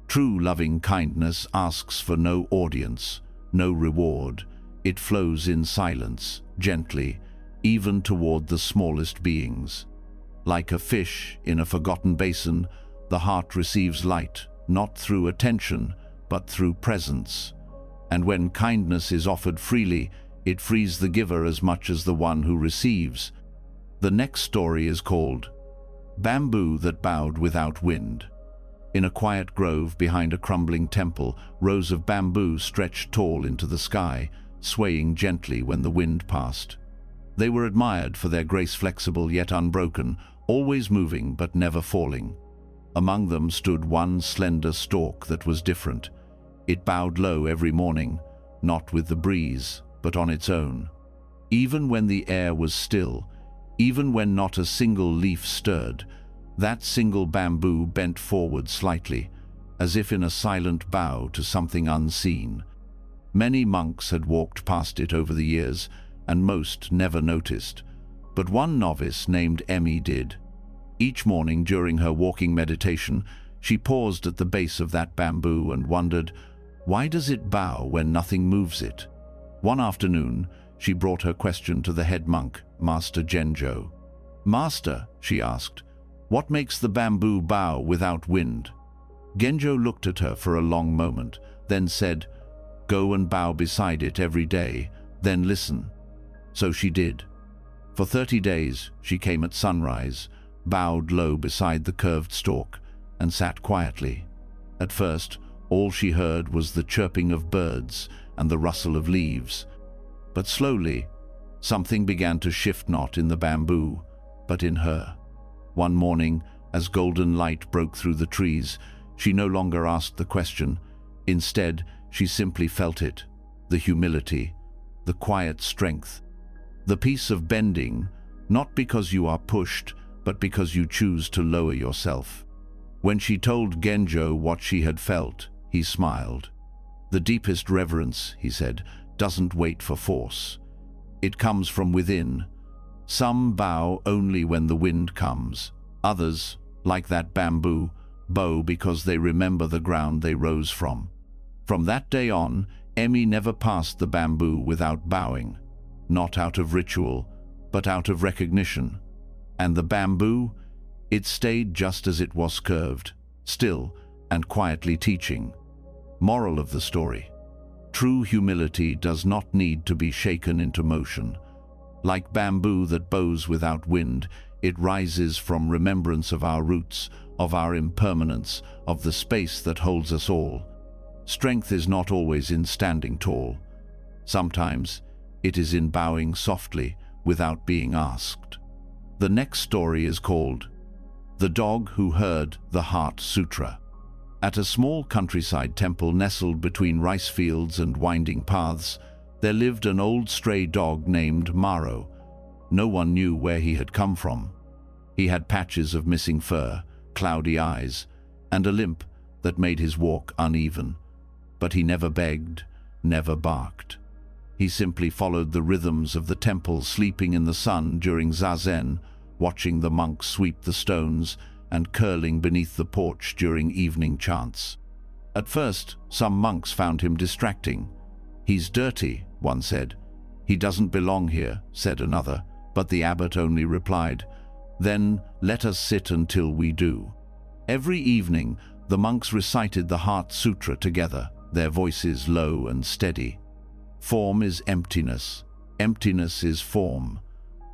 true loving kindness asks for no audience, no reward. It flows in silence, gently, even toward the smallest beings. Like a fish in a forgotten basin, the heart receives light, not through attention, but through presence. And when kindness is offered freely, it frees the giver as much as the one who receives. The next story is called Bamboo That Bowed Without Wind. In a quiet grove behind a crumbling temple, rows of bamboo stretched tall into the sky, swaying gently when the wind passed. They were admired for their grace, flexible yet unbroken, always moving but never falling. Among them stood one slender stalk that was different. It bowed low every morning, not with the breeze, but on its own. Even when the air was still, even when not a single leaf stirred, that single bamboo bent forward slightly, as if in a silent bow to something unseen. Many monks had walked past it over the years, and most never noticed. But one novice named Emmy did. Each morning during her walking meditation, she paused at the base of that bamboo and wondered, why does it bow when nothing moves it? One afternoon, she brought her question to the head monk, Master Genjo. "Master," she asked, "what makes the bamboo bow without wind?" Genjo looked at her for a long moment, then said, "Go and bow beside it every day, then listen." So she did. For 30 days, she came at sunrise, bowed low beside the curved stalk, and sat quietly. At first, all she heard was the chirping of birds and the rustle of leaves. But slowly, something began to shift, not in the bamboo, but in her. One morning, as golden light broke through the trees, she no longer asked the question. Instead, she simply felt it, the humility, the quiet strength, the peace of bending, not because you are pushed, but because you choose to lower yourself. When she told Genjo what she had felt, he smiled. "The deepest reverence," he said, "doesn't wait for force. It comes from within. Some bow only when the wind comes. Others, like that bamboo, bow because they remember the ground they rose from." From that day on, Emmy never passed the bamboo without bowing, not out of ritual, but out of recognition. And the bamboo, it stayed just as it was, curved, still, and quietly teaching. Moral of the story: true humility does not need to be shaken into motion. Like bamboo that bows without wind, it rises from remembrance of our roots, of our impermanence, of the space that holds us all. Strength is not always in standing tall. Sometimes it is in bowing softly without being asked. The next story is called The Dog Who Heard the Heart Sutra. At a small countryside temple nestled between rice fields and winding paths, there lived an old stray dog named Maro. No one knew where he had come from. He had patches of missing fur, cloudy eyes, and a limp that made his walk uneven. But he never begged, never barked. He simply followed the rhythms of the temple, sleeping in the sun during zazen, watching the monks sweep the stones, and curling beneath the porch during evening chants. At first, some monks found him distracting. "He's dirty," one said. "He doesn't belong here," said another, but the abbot only replied, "Then let us sit until we do." Every evening, the monks recited the Heart Sutra together, their voices low and steady. Form is emptiness. Emptiness is form.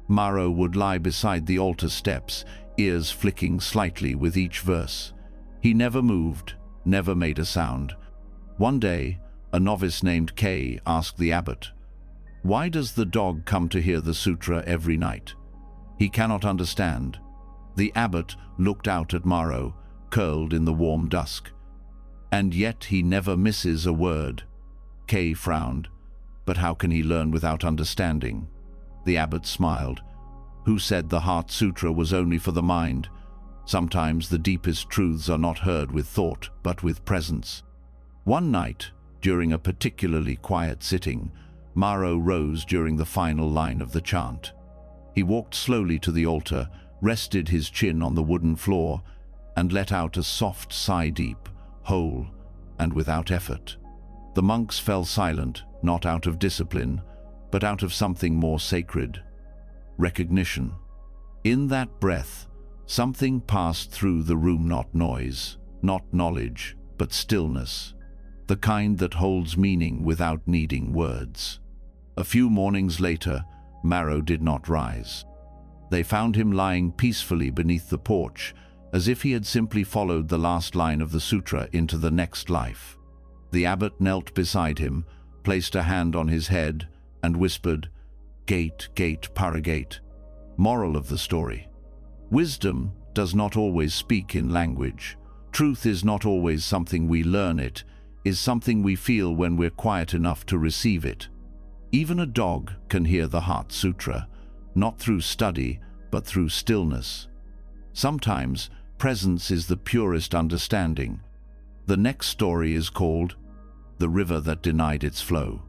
Maro would lie beside the altar steps, ears flicking slightly with each verse. He never moved, never made a sound. One day, a novice named Kay asked the abbot, "Why does the dog come to hear the sutra every night? He cannot understand." The abbot looked out at Maro, curled in the warm dusk. "And yet he never misses a word." Kay frowned. "But how can he learn without understanding?" The abbot smiled. "Who said the Heart Sutra was only for the mind? Sometimes the deepest truths are not heard with thought, but with presence." One night, during a particularly quiet sitting, Maro rose during the final line of the chant. He walked slowly to the altar, rested his chin on the wooden floor, and let out a soft sigh, deep, whole, and without effort. The monks fell silent, not out of discipline, but out of something more sacred: recognition. In that breath, something passed through the room, not noise, not knowledge, but stillness, the kind that holds meaning without needing words. A few mornings later, Maro did not rise. They found him lying peacefully beneath the porch, as if he had simply followed the last line of the sutra into the next life. The abbot knelt beside him, placed a hand on his head, and whispered, "Gate, gate, paragate." Moral of the story: wisdom does not always speak in language. Truth is not always something we learn, it is something we feel when we're quiet enough to receive it. Even a dog can hear the Heart Sutra, not through study, but through stillness. Sometimes presence is the purest understanding. The next story is called The River That Denied Its Flow.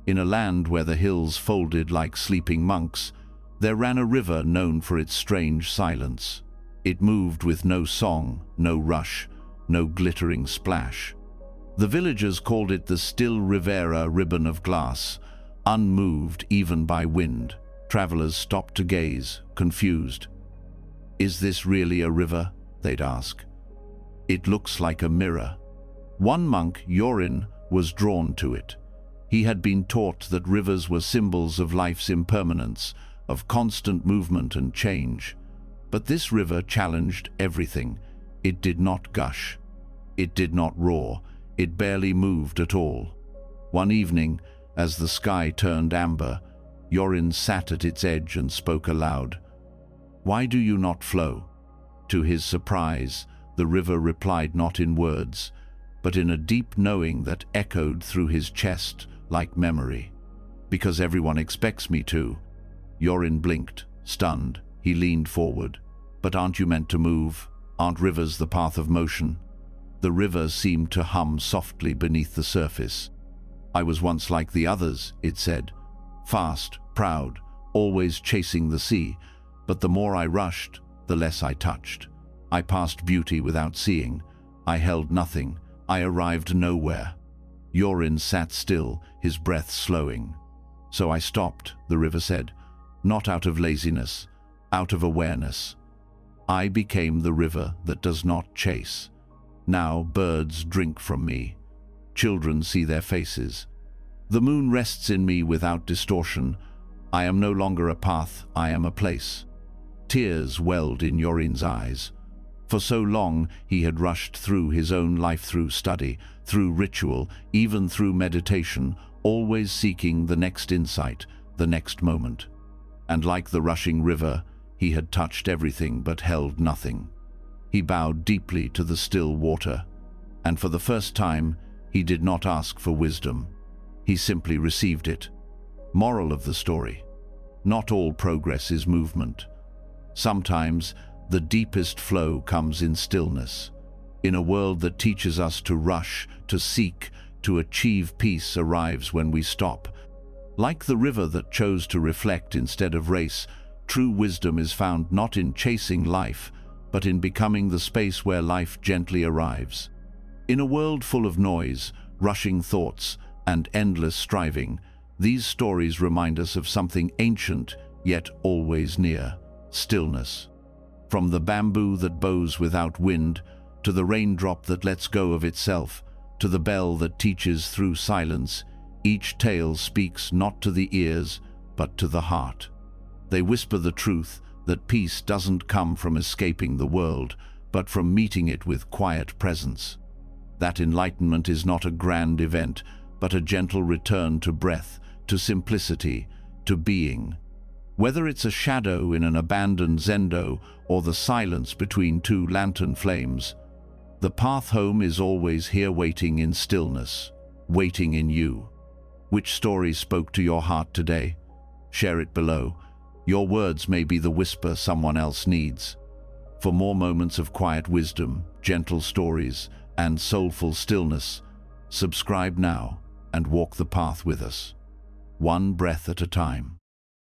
In a land where the hills folded like sleeping monks, there ran a river known for its strange silence. It moved with no song, no rush, no glittering splash. The villagers called it the still Rivera, ribbon of glass, unmoved even by wind. Travelers stopped to gaze, confused. "Is this really a river?" they'd ask. "It looks like a mirror." One monk, Yorin, was drawn to it. He had been taught that rivers were symbols of life's impermanence, of constant movement and change. But this river challenged everything. It did not gush. It did not roar. It barely moved at all. One evening, as the sky turned amber, Yorin sat at its edge and spoke aloud. "Why do you not flow?" To his surprise, the river replied not in words, but in a deep knowing that echoed through his chest like memory. "Because everyone expects me to." Yorin blinked, stunned. He leaned forward. "But aren't you meant to move? Aren't rivers the path of motion?" The river seemed to hum softly beneath the surface. "I was once like the others," it said. "Fast, proud, always chasing the sea. But the more I rushed, the less I touched. I passed beauty without seeing. I held nothing. I arrived nowhere." Yorin sat still, his breath slowing. "So I stopped," the river said, "not out of laziness, out of awareness. I became the river that does not chase. Now birds drink from me. Children see their faces. The moon rests in me without distortion. I am no longer a path, I am a place." Tears welled in Yorin's eyes. For so long he had rushed through his own life, through study, through ritual, even through meditation, always seeking the next insight, the next moment. And like the rushing river, he had touched everything but held nothing. He bowed deeply to the still water, and for the first time he did not ask for wisdom. He simply received it. Moral of the story: not all progress is movement. Sometimes the deepest flow comes in stillness. In a world that teaches us to rush, to seek, to achieve, peace arrives when we stop. Like the river that chose to reflect instead of race, true wisdom is found not in chasing life, but in becoming the space where life gently arrives. In a world full of noise, rushing thoughts, and endless striving, these stories remind us of something ancient yet always near: stillness. From the bamboo that bows without wind, to the raindrop that lets go of itself, to the bell that teaches through silence, each tale speaks not to the ears, but to the heart. They whisper the truth that peace doesn't come from escaping the world, but from meeting it with quiet presence. That enlightenment is not a grand event, but a gentle return to breath, to simplicity, to being. Whether it's a shadow in an abandoned zendo or the silence between two lantern flames, the path home is always here, waiting in stillness, waiting in you. Which story spoke to your heart today? Share it below. Your words may be the whisper someone else needs. For more moments of quiet wisdom, gentle stories, and soulful stillness, subscribe now and walk the path with us. one breath at a time.